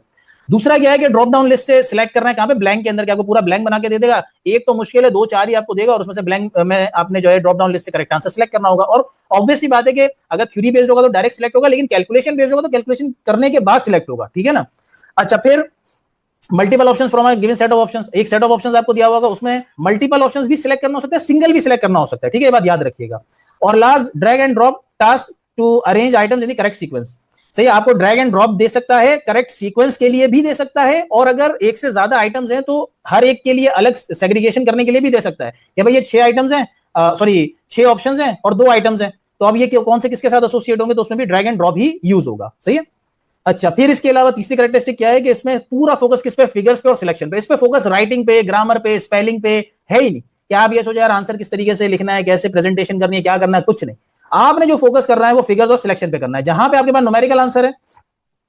दूसरा क्या है कि ड्रॉप डाउन लिस्ट से सिलेक्ट करना है, कहां पे? ब्लैंक के अंदर, क्या आपको पूरा ब्लैंक बना के दे देगा? एक तो मुश्किल है, 2-4 ही आपको देगा, और उसमें से ब्लैंक में आपने जो है ड्रॉप डाउन लिस्ट से करेक्ट आंसर सिलेक्ट करना होगा। और ऑब्वियस सी बात है कि अगर थ्योरी बेस्ड होगा तो डायरेक्ट सिलेक्ट होगा, लेकिन कैलकुलेशन बेस्ड होगा तो कैलकुलेशन करने के बाद सिलेक्ट होगा, ठीक है ना। अच्छा, फिर multiple options from a given set of options, एक सेट ऑफ ऑप्शंस आपको दिया होगा, उसमें मल्टीपल ऑप्शंस भी सिलेक्ट करना हो सकता है, सिंगल भी सिलेक्ट करना हो सकता है, ठीक है, ये बात याद रखिएगा। और last, drag and drop task to arrange items in the correct sequence, सही, आपको ड्रैग एंड ड्रॉप दे सकता है, करेक्ट सीक्वेंस के लिए भी दे सकता है, और अगर एक से ज्यादा आइटम्स हैं तो हर एक के लिए अलग सेग्रीगेशन करने के लिए भी दे सकता है कि भाई ये 6 आइटम्स हैं, सॉरी 6 ऑप्शंस हैं और 2 आइटम्स हैं, तो अब ये कौन से किसके साथ एसोसिएट होंगे, तो उसमें भी drag and drop he use होगा, सही है। अच्छा, फिर इसके अलावा तीसरी कैरेक्टरिस्टिक क्या है कि इसमें पूरा फोकस किस पे? फिगर्स पे और सिलेक्शन पे। इस पे फोकस राइटिंग पे, ग्रामर पे, स्पेलिंग पे है ही नहीं कि आप ये सोचो यार आंसर किस तरीके से लिखना है, कैसे प्रेजेंटेशन करनी है, क्या करना है, कुछ नहीं। आपने जो फोकस करना है वो फिगर्स और सिलेक्शन पे करना है। जहां पे आपके पास न्यूमेरिकल आंसर है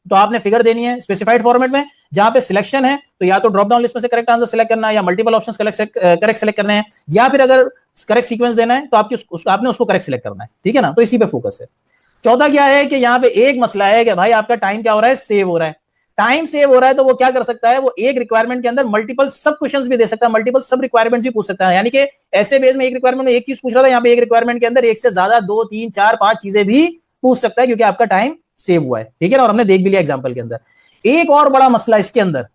तो आपने फिगर देनी है स्पेसिफाइड फॉर्मेट में, जहां पे सिलेक्शन है तो या तो ड्रॉप डाउन लिस्ट में से करेक्ट आंसर सिलेक्ट करना है, या मल्टीपल ऑप्शंस करेक्ट सेलेक्ट करने हैं, या फिर अगर करेक्ट सीक्वेंस देना है तो आपने उसको करेक्ट सिलेक्ट करना है, ठीक है ना। तो इसी पे फोकस है। चौथा क्या है कि यहाँ पे एक मसला है कि भाई आपका टाइम क्या हो रहा है? सेव हो रहा है। टाइम सेव हो रहा है तो वो क्या कर सकता है? वो एक रिक्वायरमेंट के अंदर मल्टीपल सब क्वेश्चंस भी दे सकता है, मल्टीपल सब रिक्वायरमेंट्स भी पूछ सकता है। यानी कि ऐसे बेस में एक रिक्वायरमेंट में एक चीज पूछ रहा था, यहाँ पे एक रिक्वायरमेंट के अंदर एक से ज्यादा 2, 3, 4, 5 चीजें भी पूछ सकता है, क्योंकि आपका टाइम सेव हुआ है, ठीक है ना। और हमने देख भी लिया एग्जाम्पल के अंदर। एक और बड़ा मसला इसके अंदर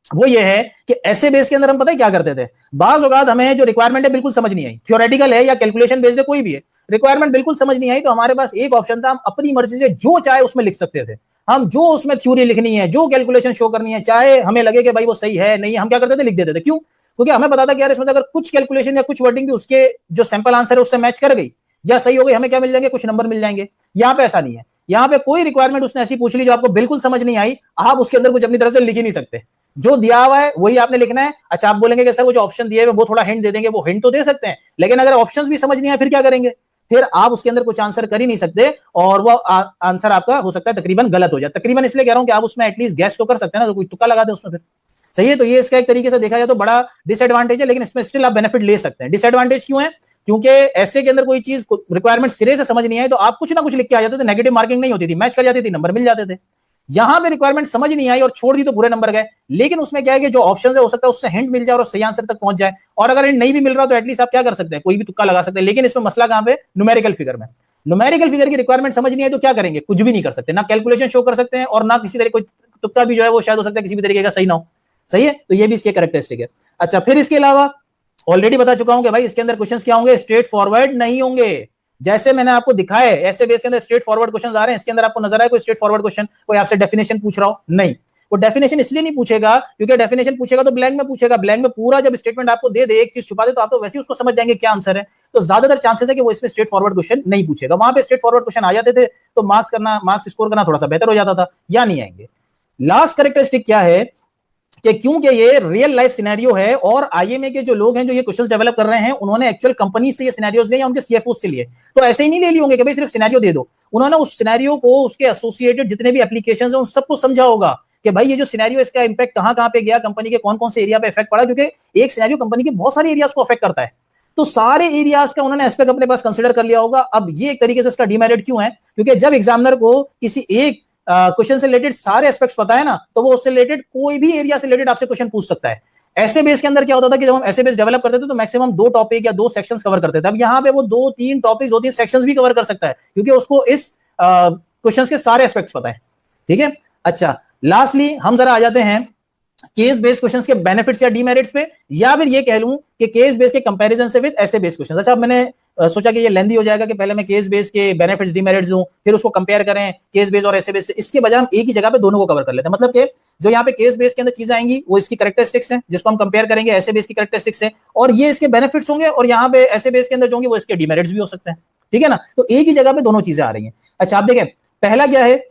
वो ये है कि ऐसे बेस के अंदर हम पता है क्या करते थे, बाज औकात हमें जो रिक्वायरमेंट है बिल्कुल समझ नहीं आई, थ्योरेटिकल है या कैलकुलेशन बेस्ड है, कोई भी है, रिक्वायरमेंट बिल्कुल समझ नहीं आई, तो हमारे पास एक ऑप्शन था, हम अपनी मर्जी से जो चाहे उसमें लिख सकते थे। हम जो उसमें थ्योरी लिखनी है, जो कैलकुलेशन शो करनी है, चाहे हमें लगे कि भाई वो सही है नहीं, हम क्या करते थे? लिख देते थे। क्यों? क्योंकि हमें पता था कि यार इसमें अगर कुछ कैलकुलेशन या कुछ वर्डिंग भी उसके जो सैंपल आंसर है उससे मैच कर गई या सही हो गई, हमें क्या मिल जाएंगे? कुछ नंबर मिल जाएंगे। यहाँ पे ऐसा नहीं है, यहाँ पे कोई रिक्वायरमेंट उसने ऐसी पूछ ली जो आपको बिल्कुल समझ नहीं आई, आप उसके अंदर कुछ अपनी तरफ से लिख ही नहीं सकते, जो दिया हुआ है वही आपने लिखना है। अच्छा, आप बोलेंगे कि सर वो जो ऑप्शन दिए हुए वो थोड़ा हिंट दे देंगे, वो हिंट तो दे सकते हैं, लेकिन अगर ऑप्शंस भी समझ नहीं आए फिर क्या करेंगे? फिर आप उसके अंदर कुछ आंसर कर ही नहीं सकते, और वो आंसर आपका हो सकता है तकरीबन गलत हो जाए। तकरीबन इसलिए कह रहा हूं कि आप उसमें एटलीस्ट गैस तो कर सकते हैं ना, तो कोई तुक्का लगा दे उसमें फिर, सही है। तो ये इसका एक तरीके से देखा जाए तो बड़ा डिसएडवांटेज है, लेकिन इसमें स्टिल आप बेनिफिट ले सकते हैं। डिसएडवांटेज क्यों है? क्योंकि ऐसे के अंदर कोई चीज रिक्वायरमेंट सिरे से समझ नहीं आए तो आप कुछ ना कुछ लिख के आ जाते थे, नेगेटिव मार्किंग नहीं होती थी, मैच कर जाती थी, नंबर मिल जाते थे। यहां पे रिक्वायरमेंट समझ नहीं आई और छोड़ दी तो पूरे नंबर गए, लेकिन उसमें क्या है कि जो ऑप्शन है हो सकता है उससे हिंट मिल जाए और सही आंसर तक पहुंच जाए, और अगर हिंट नहीं भी मिल रहा तो एटलीस्ट आप क्या कर सकते हैं? कोई भी तुक्का लगा सकते हैं। लेकिन इसमें मसला कहां पे? न्यूमेरिकल फिगर में। न्यूमेरिकल फिगर की रिक्वायरमेंट समझ नहीं आई तो क्या करेंगे? कुछ भी नहीं कर सकते, ना कैलकुलेशन शो कर सकते हैं और ना किसी तरह कोई तुक्का भी जो है वो शायद हो सकता है किसी भी तरीके का सही ना हो, सही है। तो ये भी इसके कैरेक्टरिस्टिक है। अच्छा, फिर इसके अलावा ऑलरेडी बता चुका हूं कि भाई इसके अंदर क्वेश्चंस क्या होंगे? स्ट्रेट फॉरवर्ड नहीं होंगे। जैसे मैंने आपको दिखाए ऐसे बेस के अंदर स्ट्रेट फॉरवर्ड क्वेश्चंस आ रहे हैं, इसके अंदर आपको नजर आए कोई स्ट्रेट फॉरवर्ड क्वेश्चन? कोई आपसे डेफिनेशन पूछ रहा हो? नहीं, वो डेफिनेशन इसलिए नहीं पूछेगा क्योंकि डेफिनेशन पूछेगा तो ब्लैंक में पूछेगा, ब्लैंक में पूरा जब स्टेटमेंट आपको दे दे, एक चीज छुपा दे, तो आप तो वैसे ही उसको समझ जाएंगे क्या आंसर है। तो ज्यादातर चांसेस है कि वो इसमें स्ट्रेट फॉरवर्ड क्वेश्चन नहीं पूछेगा। वहां पे स्ट्रेट फॉरवर्ड क्वेश्चन आ जाते थे तो मार्क्स स्कोर करना थोड़ा सा बेहतर हो जाता था, या नहीं आएंगे। लास्ट कैरेक्टरिस्टिक क्या है कि क्योंकि ये रियल लाइफ सिनेरियो है और आईएमए के जो लोग हैं जो ये क्वेश्चंस डेवलप कर रहे हैं उन्होंने एक्चुअल कंपनी से ये सिनेरियोस लिए या उनके सीएफओ से लिए, तो ऐसे ही नहीं ले लिए होंगे कि भाई सिर्फ सिनेरियो दे दो। उन्होंने उस सिनेरियो को, उसके एसोसिएटेड जितने भी एप्लीकेशंस हैं उन सबको समझा होगा कि भाई ये जो सिनेरियो इसका इंपैक्ट कहां कहां पे गया, कंपनी के कौन कौन से एरिया पे इफेक्ट पड़ा, क्योंकि एक सिनेरियो कंपनी के बहुत सारे एरियाज को अफेक्ट करता है, तो सारे एरियाज का उन्होंने एस्पेक्ट अपने पास कंसिडर कर लिया होगा। अब ये एक तरीके से इसका डीमेरिट क्यों है? क्योंकि जब एग्जामिनर को किसी एक क्वेश्चन से रिलेटेड सारे एस्पेक्ट्स पता है ना, तो वो उससे रिलेटेड कोई भी एरिया से रिलेटेड आपसे क्वेश्चन पूछ सकता है। ऐसे बेस के अंदर क्या होता था कि जब हम ऐसे बेस डेवलप करते थे तो मैक्सिमम 2 टॉपिक या 2 सेक्शंस कवर करते थे। अब यहाँ पे वो 2-3 टॉपिक 2-3 सेक्शंस भी कवर कर सकता है क्योंकि उसको इस क्वेश्चंस के सारे एस्पेक्ट्स पता है, ठीक है। अच्छा, लास्टली हम जरा आ जाते हैं केस बेस्ड क्वेश्चंस के बेनिफिट्स या डीमेरिट्स पे, या फिर ये कह लूं कि केस बेस्ड के कंपैरिजन से विद ऐसे बेस्ड क्वेश्चंस। अच्छा, अब मैंने सोचा कि ये लेंदी हो जाएगा कि पहले मैं केस बेस्ड के बेनिफिट्स डीमेरिट्स दूं, फिर उसको कंपेयर करें केस बेस्ड और ऐसे बेस्ड से। इसके बजाय हम एक ही जगह पे दोनों को कवर कर लेते हैं। मतलब कि जो यहाँ पे केस बेस्ड के अंदर चीजें आएंगी वो इसकी कैरेक्टरिस्टिक्स हैं, जिसको हम कंपेयर करेंगे ऐसे बेस्ड की कैरेक्टरिस्टिक्स है, और ये इसके बेनिफिट्स होंगे, और यहाँ पे ऐसे बेस्ड के अंदर जो होंगे वो इसके डीमेरिट्स भी हो सकते हैं। ठीक है ना, तो एक ही जगह पे दोनों चीजें आ रही हैं। अच्छा, आप देखें पहला क्या है,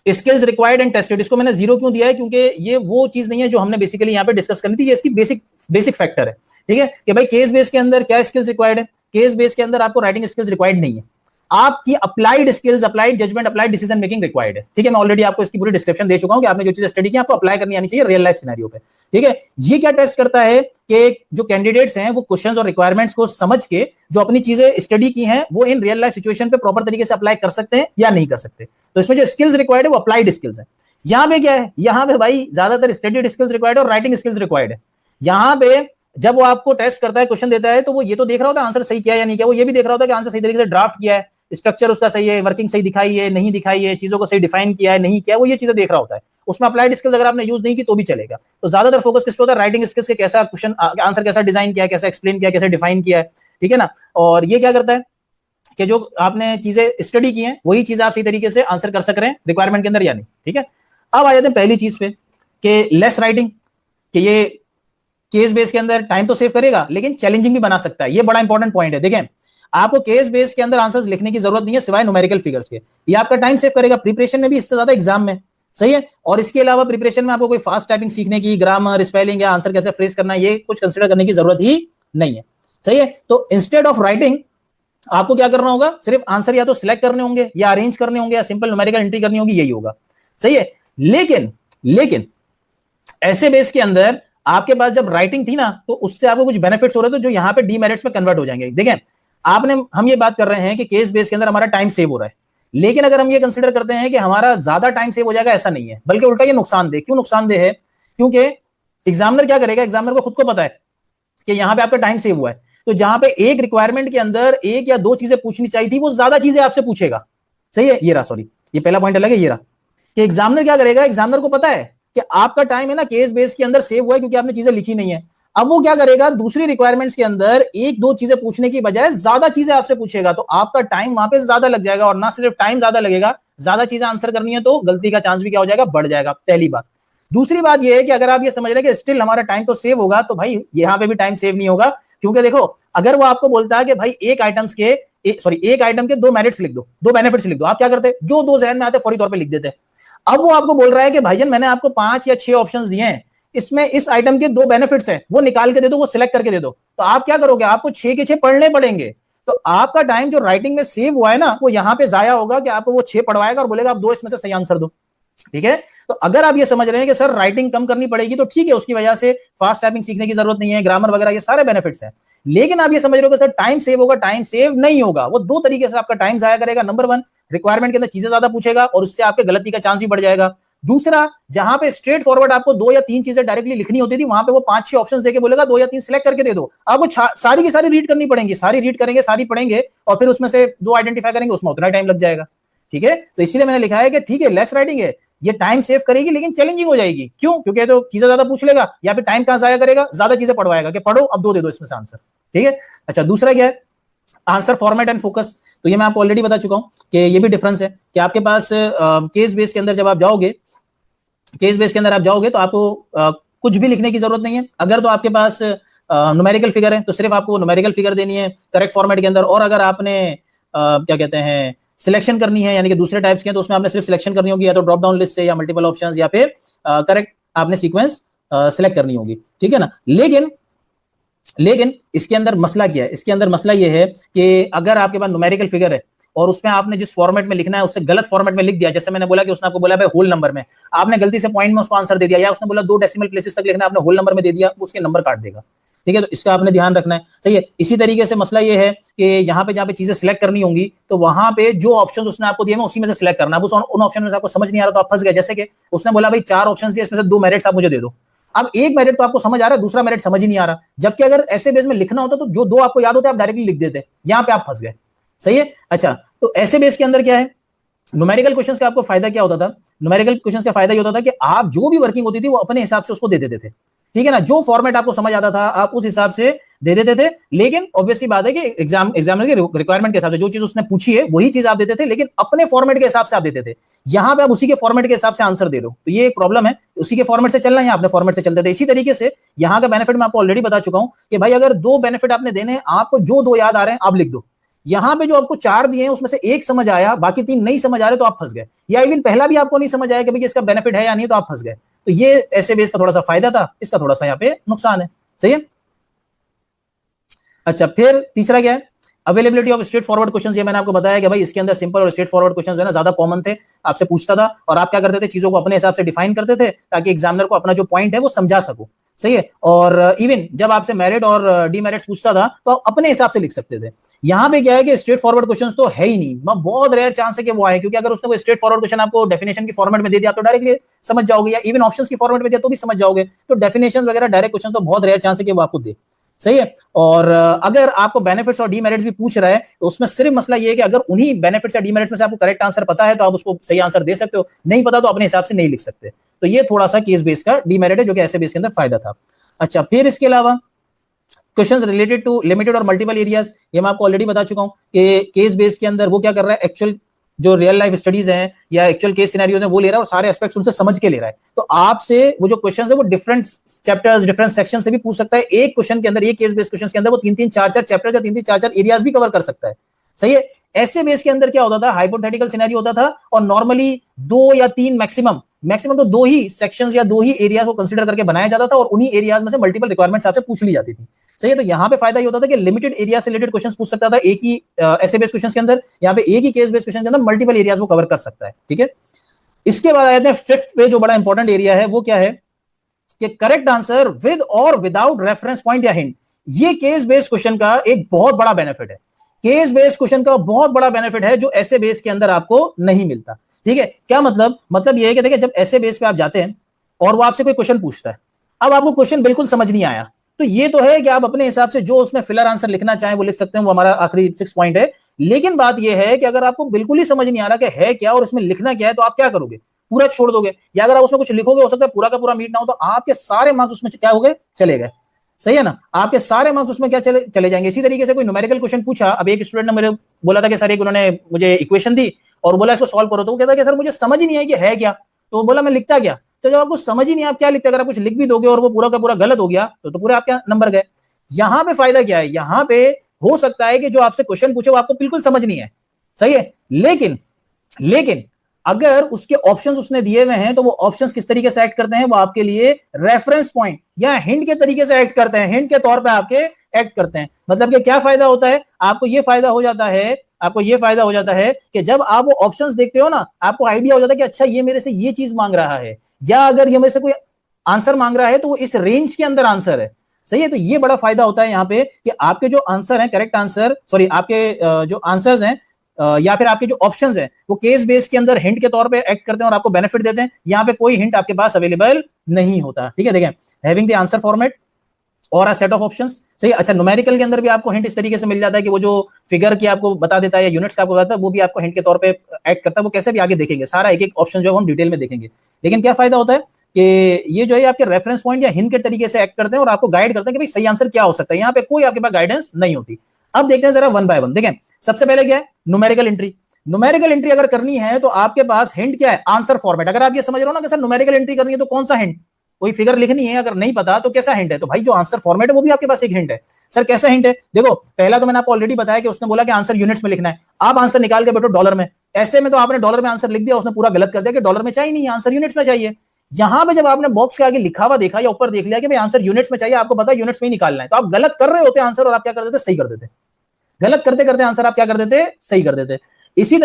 स्किल्स रिक्वायर्ड एंड टेस्टेड। इसको मैंने जीरो क्यों दिया है, क्योंकि ये वो चीज नहीं है जो हमने बेसिकली यहाँ पे डिस्कस करनी थी, ये इसकी बेसिक फैक्टर है। ठीक है, कि भाई केस बेस के अंदर क्या स्किल्स रिक्वायर्ड है, केस बेस के अंदर आपको राइटिंग स्किल्स रिक्वायर्ड नहीं है, आपकी applied skills, applied judgement, applied decision making required है। ठीक है, मैं ऑलरेडी आपको इसकी पूरी डिस्क्रिप्शन दे चुका हूं कि आपने जो चीज स्टडी की आपको अप्लाई करनी आनी चाहिए रियल लाइफ सिनेरियो पे। ठीक है, ये क्या टेस्ट करता है कि जो कैंडिडेट्स हैं वो क्वेश्चंस और रिक्वायरमेंट्स को समझ के जो अपनी चीजें स्टडी की हैं वो इन रियल लाइफ सिचुएशन पे प्रॉपर तरीके से अप्लाई कर सकते हैं या नहीं कर सकते। तो इसमें जो स्किल्स रिक्वायर्ड है वो अप्लाइड स्किल्स है। यहां पे क्या है, यहां पे भाई ज्यादातर स्टडीड स्किल्स रिक्वायर्ड है और राइटिंग स्किल्स रिक्वायर्ड है। यहां पे जब वो आपको टेस्ट करता है, क्वेश्चन देता है, तो वो ये तो देख रहा होता है आंसर सही किया या नहीं किया, वो ये भी देख रहा होता है कि आंसर सही तरीके से ड्राफ्ट किया है, स्ट्रक्चर उसका सही है, वर्किंग सही दिखाई है नहीं दिखाई है, चीजों को सही डिफाइन किया है नहीं किया, वो ये चीजें देख रहा होता है। उसमें अप्लाइड स्किल्स अगर आपने यूज नहीं की तो भी चलेगा। तो ज्यादातर फोकस किस पे होता है, राइटिंग स्किल्स के, कैसा क्वेश्चन आंसर कैसा डिजाइन किया है, कैसा एक्सप्लेन किया है, कैसे डिफाइन किया है। ठीक है ना, और ये क्या करता है कि जो आपने चीजें स्टडी की हैं वही चीजें आप सही तरीके से आंसर कर सक रहे हैं रिक्वायरमेंट के अंदर या नहीं। ठीक है, अब आ जाते हैं पहली चीज पे कि लेस राइटिंग, कि ये केस बेस के अंदर टाइम तो सेव करेगा लेकिन चैलेंजिंग भी बना सकता है। ये बड़ा इंपॉर्टेंट पॉइंट है। देखें, आपको केस बेस के अंदर आंसर्स लिखने की जरूरत नहीं है सिवाय न्यूमेरिकल फिगर्स के। ये आपका टाइम सेव करेगा प्रिपरेशन में भी, इससे ज्यादा एग्जाम में। सही है, और इसके अलावा प्रिपरेशन में आपको कोई फास्ट टाइपिंग सीखने की, ग्रामर, स्पेलिंग या आंसर कैसे फ्रेज करना है, ये कुछ कंसिडर करने की जरूरत ही नहीं है। सही है, तो इंस्टेड ऑफ राइटिंग आपको क्या करना होगा, सिर्फ आंसर या तो सिलेक्ट करने होंगे या अरेंज करने होंगे या सिंपल न्यूमेरिकल एंट्री करनी होगी, यही होगा। सही है, लेकिन ऐसे बेस के अंदर आपके पास जब राइटिंग थी ना तो उससे आपको कुछ बेनिफिट्स हो रहे थे जो यहां पे डीमेरिट्स में कन्वर्ट हो जाएंगे। देखें, हम ये बात कर रहे हैं कि केस बेस के अंदर हमारा टाइम सेव हो रहा है, लेकिन अगर हम ये कंसीडर करते हैं कि हमारा ज्यादा टाइम सेव हो जाएगा, ऐसा नहीं है, बल्कि उल्टा ये नुकसानदेह। क्यों नुकसानदेह है, क्योंकि एग्जामिनर क्या करेगा, एग्जामिनर को खुद को पता है कि यहां पे आपका टाइम सेव हुआ है, तो जहां पे एक रिक्वायरमेंट के अंदर एक या दो चीजें पूछनी चाहिए थी वो ज्यादा चीजें आपसे पूछेगा। सही है, ये रहा, सॉरी ये पहला पॉइंट अलग है, ये रहा कि एग्जामिनर क्या करेगा, एग्जामिनर को पता है कि आपका टाइम है ना केस बेस के अंदर सेव हुआ है क्योंकि आपने चीजें लिखी नहीं है। अब वो क्या करेगा, दूसरी रिक्वायरमेंट्स के अंदर एक दो चीजें पूछने की बजाय ज्यादा चीजें आपसे पूछेगा, तो आपका टाइम वहां पे ज्यादा लग जाएगा, और ना सिर्फ टाइम ज्यादा लगेगा, ज्यादा चीजें आंसर करनी है तो गलती का चांस भी क्या हो जाएगा, बढ़ जाएगा। पहली बात। दूसरी बात यह है कि अगर आप ये समझ रहे हैं कि स्टिल हमारा टाइम तो सेव होगा, तो भाई यहां पे भी टाइम सेव नहीं होगा, क्योंकि देखो अगर वो आपको बोलता है कि भाई एक आइटम के दो मेरिट्स लिख दो, दो बेनिफिट्स लिख दो, आप क्या करते, जो दो जहन में आते फौरी तौर पे लिख देते। अब वो आपको बोल रहा है कि भाईजान मैंने आपको 5 या 6 ऑप्शंस दिए हैं, इसमें इस आइटम के 2 बेनिफिट्स हैं, वो निकाल के दे दो, वो सिलेक्ट करके दे दो, तो आप क्या करोगे, आपको 6 के 6 पढ़ने पड़ेंगे। तो आपका टाइम जो राइटिंग में सेव हुआ है ना वो यहां पे जाया होगा कि आपको वो 6 पढ़वाएगा और बोलेगा आप 2 इसमें से सही आंसर दो। ठीक है, तो अगर आप ये समझ रहे हैं कि सर राइटिंग कम करनी पड़ेगी तो ठीक है, उसकी वजह से फास्ट टाइपिंग सीखने की जरूरत नहीं है, ग्रामर वगैरह ये सारे बेनिफिट्स हैं। लेकिन आप ये समझ रहे हो कि सर टाइम सेव होगा, टाइम सेव नहीं होगा, वो दो तरीके से आपका टाइम जाया करेगा। नंबर 1, रिक्वायरमेंट के अंदर चीजें ज्यादा पूछेगा और उससे आपके गलती का चांस भी बढ़ जाएगा। दूसरा, जहां पे स्ट्रेट फॉरवर्ड आपको 2 या 3 चीजें डायरेक्टली लिखनी होती थी, वहां पे वो 5-6 ऑप्शंस देके बोलेगा 2 या 3 सिलेक्ट करके दे दो, आपको सारी की सारी रीड करनी पड़ेंगी, सारी रीड करेंगे, सारी पढ़ेंगे और फिर उसमें से 2 आइडेंटिफाई करेंगे, उसमें उतना टाइम लग जाएगा। ठीक है, तो इसीलिए मैंने लिखा है कि ठीक है लेस राइटिंग है, ये टाइम सेव करेगी लेकिन चैलेंजिंग हो जाएगी। क्यों, क्योंकि तो चीजें ज्यादा पूछ लेगा या फिर टाइम कहां जाया करेगा, ज्यादा चीजें पढ़वाएगा कि पढ़ो अब 2 दे दो इसमें से आंसर। ठीक है, अच्छा दूसरा क्या है, आंसर फॉर्मेट एंड फोकस। तो ये मैं आपको ऑलरेडी बता चुका हूं कि ये भी डिफरेंस है कि आपके पास केस बेस के अंदर जब आप जाओगे, केस बेस के अंदर आप जाओगे तो आपको कुछ भी लिखने की जरूरत नहीं है। अगर तो आपके पास न्यूमेरिकल फिगर है तो सिर्फ आपको न्यूमेरिकल फिगर देनी है करेक्ट फॉर्मेट के अंदर, और अगर आपने क्या कहते हैं सिलेक्शन करनी है यानी कि दूसरे टाइप्स के हैं तो उसमें आपने सिर्फ सिलेक्शन करनी होगी, या तो ड्रॉप डाउन लिस्ट से या मल्टीपल ऑप्शंस, या फिर करेक्ट आपने सीक्वेंस सिलेक्ट करनी होगी। ठीक है ना, लेकिन इसके अंदर मसला क्या है, इसके अंदर मसला यह है कि अगर आपके पास न्यूमेरिकल फिगर है और उसमें आपने जिस फॉर्मेट में लिखना है उससे गलत फॉर्मेट में लिख दिया, जैसे मैंने बोला कि उसने आपको बोला भाई होल नंबर में, आपने गलती से पॉइंट में उसको आंसर दे दिया, या उसने बोला 2 डेसिमल प्लेसेस तक लिखना है, आपने होल नंबर में दे दिया, उसके नंबर काट देगा। ठीक है, तो इसका आपने ध्यान रखना है। सही है, इसी तरीके से मसला ये है कि यहाँ पे जहाँ पे चीजें सिलेक्ट करनी होंगी तो वहां पे जो ऑप्शन उसने आपको दिए उसी में से सिलेक्ट करना है। उन ऑप्शन में से आपको समझ नहीं आ रहा तो आप फंस गए, जैसे कि उसने बोला भाई 4 ऑप्शन दिए, इसमें से 2 मेरिट्स आप मुझे दे दो। अब एक मेरिट तो आपको समझ आ रहा है, दूसरा मेरिट समझ ही नहीं आ रहा, जबकि अगर ऐसे बेस में लिखना होता तो जो 2 आपको याद होते आप डायरेक्टली लिख देते, यहां पे आप फंस गए। सही है, अच्छा तो ऐसे बेस के अंदर क्या है न्यूमेरिकल क्वेश्चंस का आपको फायदा क्या होता था? न्यूमेरिकल क्वेश्चंस का फायदा ये होता था कि आप जो भी वर्किंग होती थी वो अपने हिसाब से उसको दे देते थे, ठीक है ना, जो फॉर्मेट आपको समझ आता था आप उस हिसाब से दे देते थे। लेकिन ऑब्वियसली बात है कि एग्जामिनर की रिक्वायरमेंट के हिसाब से जो चीज उसने पूछी है वही चीज आप देते थे, लेकिन अपने फॉर्मेट के हिसाब से आप देते थे। यहां पे आप उसी के फॉर्मेट के हिसाब से आंसर दे रहे हो, तो ये एक प्रॉब्लम है। उसी के फॉर्मेट से चलना है, अपने फॉर्मेट से चलते थे। इसी तरीके से यहां का बेनिफिट मैं आपको ऑलरेडी बता चुका हूं कि भाई अगर 2 बेनिफिट आपने देने, आपको जो 2 याद आ रहे हैं आप लिख दो। यहां पे जो आपको 4 दिए हैं उसमें से एक समझ आया, बाकी 3 नहीं समझ आ रहे तो आप फंस गए, या इवन पहला भी आपको नहीं समझ आया कि भाई इसका बेनिफिट है या नहीं, तो आप फंस गए। तो ये ऐसे बेस का थोड़ा सा फायदा था, इसका थोड़ा सा यहाँ पे नुकसान है। सही है। अच्छा, फिर तीसरा क्या है? Availability of straight forward questions. ये मैंने आपको बताया कि भाई इसके अंदर सिंपल और स्ट्रेट फॉरवर्ड क्वेश्चंस है ना ज्यादा कॉमन थे, आपसे पूछता था और आप क्या करते थे, चीजों को अपने हिसाब से डिफाइन करते थे ताकि एग्जामिनर को अपना जो पॉइंट है वो समझा सको। सही है। और इवन जब आपसे मेरिट और डीमेरिट्स पूछता था तो आप अपने हिसाब से लिख सकते थे। यहाँ पे क्या है कि स्ट्रेट फॉरवर्ड क्वेश्चंस तो है ही नहीं, बहुत रेयर चांस है कि वो आए, क्योंकि अगर उसने कोई स्ट्रेट फॉरवर्ड क्वेश्चन आपको डेफिनेशन की फॉर्मेट में दे दिया तो डायरेक्टली समझ जाओगे, या इवन ऑप्शंस की फॉर्मेट में दिया तो भी समझ जाओगे। तो डेफिनेशन वगैरह डायरेक्ट क्वेश्चन तो बहुत रेयर चांस है कि वो आपको दे। सही है। और अगर आपको बेनिफिट्स और डीमेरिट्स भी पूछ रहा है तो उसमें सिर्फ मसला ये है कि अगर उन्हीं बेनिफिट्स या डीमेरिट्स में से आपको करेक्ट आंसर पता है तो आप उसको सही आंसर दे सकते हो, नहीं पता तो अपने हिसाब से नहीं लिख सकते। तो ये थोड़ा सा केस बेस का डीमेरिट है, जो कि ऐसे बेस के अंदर फायदा था। अच्छा, फिर इसके अलावा क्वेश्चंस रिलेटेड टू लिमिटेड और मल्टीपल एरियाज, ये मैं आपको ऑलरेडी बता चुका हूं कि केस बेस के अंदर वो क्या कर रहा है, एक्चुअल जो रियल लाइफ स्टडीज हैं या एक्चुअल केस सिनेरियोज हैं वो ले रहा है और सारे एस्पेक्ट्स उनसे समझ के ले रहा है। तो आपसे वो जो क्वेश्चंस है वो डिफरेंट चैप्टर्स डिफरेंट सेक्शन से भी पूछ सकता है। एक क्वेश्चन के अंदर, एक केस बेस्ड क्वेश्चन के अंदर वो 3-3 4-4 चैप्टर्स या 3-3 4-4 एरियाज भी कवर कर सकता है। सही है। ऐसे बेस के अंदर क्या होता था, हाइपोथेटिकल सिनेरियो होता था और नॉर्मली 2 या 3 मैक्सिमम तो 2 ही सेक्शंस या 2 ही एरियाज को कंसीडर करके बनाया जाता था और उन्हीं एरियाज में से मल्टीपल रिक्वायरमेंट्स आपसे पूछ ली जाती थी। सही है। तो यहाँ पे फायदा ये होता था कि लिमिटेड एरिया से रिलेटेड क्वेश्चंस पूछ सकता था एक ही ऐसे बेस्ड क्वेश्चंस के अंदर, यहाँ पे एक ही केस बेस्ड क्वेश्चन के अंदर मल्टीपल एरियाज को कवर कर सकता है। ठीक है। इसके बाद आते हैं फिफ्थ पे, जो बड़ा इंपॉर्टेंट एरिया है वो क्या है कि करेक्ट आंसर विद और विदाउट रेफरेंस पॉइंट या हिंट। ये केस बेस्ड क्वेश्चन का एक बहुत बड़ा बेनिफिट है। केस बेस्ड क्वेश्चन का बहुत बड़ा बेनिफिट है जो ऐसे बेस के अंदर आपको नहीं मिलता। ठीक है। क्या मतलब ये है कि देखिए जब ऐसे बेस पे आप जाते हैं और वो आपसे कोई क्वेश्चन पूछता है, अब आपको क्वेश्चन बिल्कुल समझ नहीं आया, तो ये तो है कि आप अपने हिसाब से जो उसमें फिलर आंसर लिखना चाहें वो लिख सकते हैं, वो हमारा आखिरी 6 पॉइंट है। लेकिन बात यह है कि अगर आपको बिल्कुल ही समझ नहीं आ रहा कि है क्या और इसमें लिखना क्या है, तो आप क्या करोगे, पूरा छोड़ दोगे, या अगर आप उसमें कुछ लिखोगे हो सकता है पूरा का पूरा मीट ना हो, तो आपके सारे मार्क्स उसमें क्या हो गए, चले गए। सही है ना, आपके सारे मार्क्स उसमें क्या चले जाएंगे। इसी तरीके से कोई न्यूमेरिकल क्वेश्चन पूछा, अब एक स्टूडेंट ने मेरे बोला था कि सर एक उन्होंने मुझे इक्वेशन दी और बोला इसको सॉल्व करो, तो वो कहता कि सर मुझे समझ ही नहीं आई कि है क्या, तो बोला मैं लिखता क्या। तो जब आपको समझ ही नहीं आप क्या लिखते, अगर आप कुछ लिख भी दोगे और वो पूरा का पूरा गलत हो गया तो पूरे आपके नंबर गए। यहां पे फायदा क्या है, यहां पे हो सकता है कि जो आपसे क्वेश्चन पूछे वो आपको बिल्कुल समझ नहीं है। सही है। लेकिन अगर उसके ऑप्शंस उसने दिए हुए हैं तो वो ऑप्शंस किस तरीके से एक्ट करते हैं, वो आपके लिए रेफरेंस पॉइंट या हिंट के तरीके से एक्ट करते हैं, हिंट के तौर पे आपके एक्ट करते हैं। मतलब कि क्या फायदा होता है, आपको ये फायदा हो जाता है कि जब आप वो ऑप्शंस देखते हो ना, आपको आइडिया हो जाता है कि अच्छा ये मेरे से ये चीज मांग रहा है, या अगर ये मेरे से कोई आंसर मांग रहा है तो वो इस रेंज के अंदर आंसर है। सही है। तो ये बड़ा फायदा होता है यहाँ पे कि आपके जो आंसर हैं, करेक्ट आंसर, सॉरी आपके जो आंसर्स हैं या फिर आपके जो ऑप्शंस हैं वो केस बेस के अंदर हिंट के तौर पे एक्ट करते हैं और आपको बेनिफिट देते हैं। यहाँ पे कोई हिंट आपके पास अवेलेबल नहीं होता। ठीक है। देखें, हैविंग द आंसर फॉर्मेट और अ सेट ऑफ ऑप्शंस। सही। अच्छा, न्यूमेरिकल के अंदर भी आपको हिंट इस तरीके से मिल जाता है कि वो जो फिगर की आपको बता देता है या यूनिट्स का आपको बताता है, वो भी आपको हिंट के तौर पे एक्ट करता है। वो कैसे भी आगे देखेंगे, सारा एक एक ऑप्शन जो हम डिटेल में देखेंगे। लेकिन क्या फायदा होता है कि ये जो है आपके रेफरेंस पॉइंट या हिंट के तरीके से एक्ट करते हैं और आपको गाइड करते हैं कि भाई सही आंसर क्या हो सकता है। यहाँ पे कोई आपके पास गाइडेंस नहीं होती। अब देखते हैं जरा वन बाय वन। देखें, सबसे पहले क्या है, न्यूमेरिकल एंट्री। न्यूमेरिकल एंट्री अगर करनी है तो आपके पास हिंट क्या है, आंसर फॉर्मेट। अगर आप ये समझ रहे हो ना कि सर न्यूमेरिकल एंट्री करनी है तो कौन सा हिंट, कोई फिगर लिखनी है अगर नहीं पता तो कैसा हिंट है, तो भाई जो आंसर फॉर्मेट है वो भी आपके पास एक हिंट है। सर कैसा हिंट है, देखो पहला तो मैंने आपको ऑलरेडी बताया कि उसने बोला कि आंसर यूनिट्स में लिखना है, आप आंसर निकाल के बैठो डॉलर में। ऐसे में तो आपने डॉलर में आंसर लिख दिया, उसने पूरा गलत कर दिया कि डॉलर में चाहिए नहीं, आंसर यूनिट्स में चाहिए। यहां पे जब आपने बॉक्स के आगे लिखा हुआ देखा या ऊपर देख लिया कि भाई आंसर यूनिट्स में चाहिए, आपको पता है यूनिट्स में ही निकालना है, तो आप गलत कर रहे होते आंसर और आप क्या कर देते, सही कर देते। गलत करते करते आंसर आप क्या कर देते, सही कर देते। इसी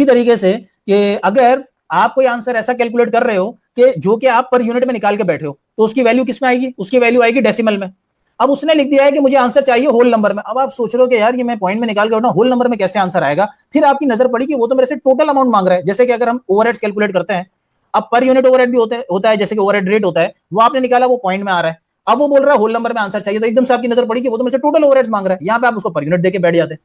तरीके से कि अगर आप कोई आंसर ऐसा कैलकुलेट कर रहे हो कि जो कि आप पर यूनिट में निकाल के बैठे हो, तो उसकी वैल्यू किस में आएगी, उसकी वैल्यू आएगी डेसिमल में। अब उसने लिख दिया है कि मुझे आंसर चाहिए होल नंबर में। अब आप सोच रहे हो कि यार ये मैं पॉइंट में निकाल के बैठा, होल नंबर में कैसे आंसर आएगा। फिर आपकी नजर पड़ी कि वो तो मेरे से टोटल अमाउंट मांग रहा है। जैसे कि अगर हम ओवरहेड्स कैलकुलेट करते हैं, अब पर यूनिट ओवरहेड भी होता है, जैसे कि ओवरहेड रेट होता है, वो आपने निकाला, वो पॉइंट में आ रहा है। अब वो बोल रहा है होल नंबर में आंसर चाहिए, तो एकदम से आपकी नजर पड़ी कि वो तो मेरे से टोटल ओवरहेड्स मांग रहा है, यहाँ पे आप उसको पर यूनिट देके बैठ जाते।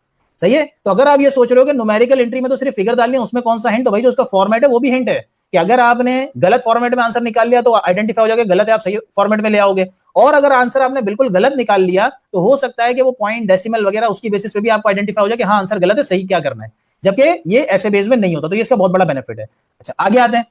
सही है। तो अगर आप ये सोच रहे हो कि न्यूमेरिकल एंट्री में तो सिर्फ फिगर डालनी है, उसमें कौन सा हिंट, तो भाई जो उसका फॉर्मेट है वो भी हिंट है कि अगर आपने गलत फॉर्मेट में आंसर निकाल लिया तो आइडेंटिफाई हो जाएगा, गलत है आप सही फॉर्मेट में ले आओगे। और अगर आंसर आपने बिल्कुल गलत निकाल लिया तो हो सकता है कि वो पॉइंट डेसिमल वगैरह उसकी बेसिस पे भी आपको आइडेंटिफाई हो जाए कि हाँ आंसर गलत है, सही क्या करना है, जबकि ये ऐसे बेस में नहीं होता। तो ये इसका बहुत बड़ा बेनिफिट है। अच्छा आगे आते हैं,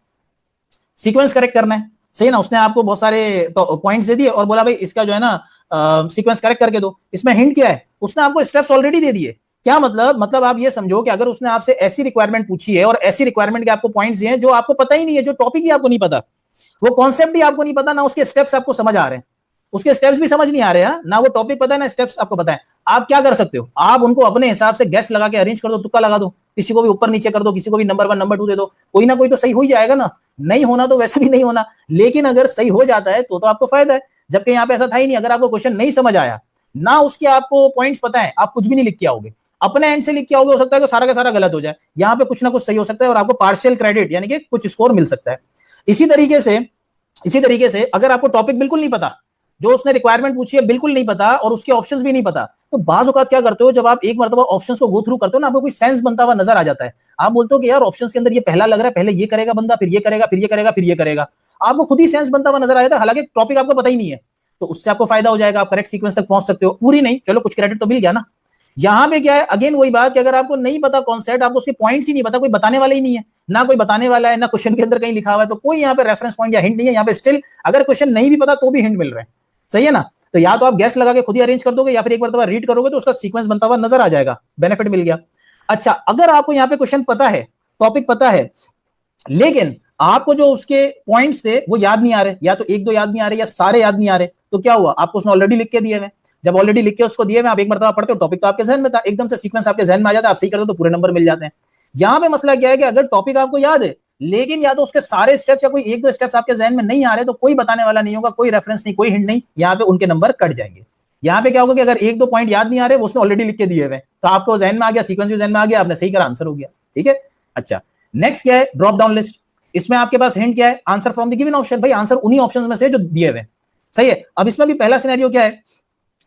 सीक्वेंस करेक्ट करना है, सही ना। उसने आपको बहुत सारे पॉइंट्स दे दिए और बोला भाई इसका जो है ना सीक्वेंस करेक्ट करके दो। इसमें हिंट क्या है, उसने आपको स्टेप्स ऑलरेडी दे दिए। क्या मतलब आप ये समझो कि अगर उसने आपसे ऐसी रिक्वायरमेंट पूछी है और ऐसी रिक्वायरमेंट के आपको पॉइंट्स दिए हैं जो आपको पता ही नहीं है, जो टॉपिक ही आपको नहीं पता, वो कॉन्सेप्ट ही आपको नहीं पता, ना उसके स्टेप्स आपको समझ आ रहे हैं, उसके स्टेप्स भी समझ नहीं आ रहे हैं, ना वो टॉपिक पता है ना स्टेप्स आपको पता है। आप क्या कर सकते हो, आप उनको अपने हिसाब से गैस लगा के अरेंज कर दो, तुक्का लगा दो, किसी को भी ऊपर नीचे कर दो, किसी को भी नंबर 1 नंबर 2 दे दो, कोई ना कोई तो सही हो ही जाएगा ना। नहीं होना तो वैसे भी नहीं होना, लेकिन अगर सही हो जाता है तो आपको फायदा है। जबकि यहाँ पे ऐसा था ही नहीं, अगर आपको क्वेश्चन नहीं समझ आया ना, उसके आपको पॉइंट्स पता है, आप कुछ भी नहीं लिख के आओगे, अपने एंड से लिख के आओगे, हो सकता है कि सारा का सारा गलत हो जाए। यहाँ पे कुछ ना कुछ सही हो सकता है और आपको पार्शियल क्रेडिट यानी कि कुछ स्कोर मिल सकता है। इसी तरीके से अगर आपको टॉपिक बिल्कुल नहीं पता, जो उसने रिक्वायरमेंट पूछी है बिल्कुल नहीं पता और उसके ऑप्शंस भी नहीं पता, तो बाज़ औक़ात क्या करते हो, जब आप एक मर्तबा ऑप्शंस को गो थ्रू करते हो ना, आपको कोई सेंस बनता हुआ नजर आ जाता है। आप बोलते हो कि यार ऑप्शंस के अंदर ये पहला लग रहा है, पहले ये करेगा बंदा, फिर ये करेगा, फिर ये करेगा, फिर ये करेगा, आपको खुद ही सेंस बनता हुआ नजर आ जाता है, हालांकि टॉपिक आपको पता ही नहीं है। तो उससे आपको फायदा हो जाएगा, आप करेक्ट सीक्वेंस तक पहुंच सकते हो, पूरी नहीं, चलो कुछ क्रेडिट तो मिल गया ना। यहां पे क्या है, अगेन वही बात कि अगर आपको नहीं पता कॉन्सेप्ट, आपको उसके पॉइंट्स ही नहीं पता, कोई बताने वाला ही नहीं है, ना कोई बताने वाला है, ना क्वेश्चन के अंदर कहीं लिखा हुआ है, तो कोई यहाँ पे रेफरेंस पॉइंट या हिंट नहीं है। यहाँ पे स्टिल अगर क्वेश्चन नहीं भी पता तो भी हिंट मिल रहा है, सही है ना। तो या तो आप गैस लगा के खुद ही अरेंज कर दोगे, या फिर एक बार रीड करोगे तो उसका सीक्वेंस बनता हुआ नजर आ जाएगा, बेनिफिट मिल गया। अच्छा अगर आपको यहाँ पे क्वेश्चन पता है, टॉपिक पता है, लेकिन आपको जो उसके पॉइंट्स थे वो याद नहीं आ रहे, या तो एक दो याद नहीं आ रहे या सारे याद नहीं आ रहे, तो क्या हुआ, आपको उसने ऑलरेडी लिख के दिए हुए। जब ऑलरेडी लिख के उसको दिए हुए, आप एक मरतबा पढ़ते हो, टॉपिक तो आपके जहन में था, एकदम से सीक्वेंस आपके जहन में आ जाता है, आप सही करते हो तो पूरे नंबर मिल जाते हैं। यहां पे मसला क्या है कि अगर टॉपिक आपको याद है लेकिन या तो उसके सारे स्टेप्स या कोई एक दो स्टेप्स आपके जहन में नहीं आ रहे, तो कोई बताने वाला नहीं होगा, कोई रेफरेंस नहीं, कोई हिंट नहीं, यहाँ पे उनके नंबर कट जाएंगे। यहाँ पे क्या होगा कि अगर एक दो पॉइंट याद नहीं आ रहे, वो उसने ऑलरेडी लिख के दिए हुए, तो आपको जहन में आ गया, सीक्वेंस भी जहन में आ गया, आपने सही करा, आंसर हो गया, ठीक है। अच्छा नेक्स्ट क्या है, ड्रॉप डाउन लिस्ट। इसमें आपके पास हिंट क्या है, answer from the given option, भाई आंसर उन्हीं ऑप्शंस में से जो दिए हुए, सही है। अब इसमें भी पहला सिनेरियो क्या है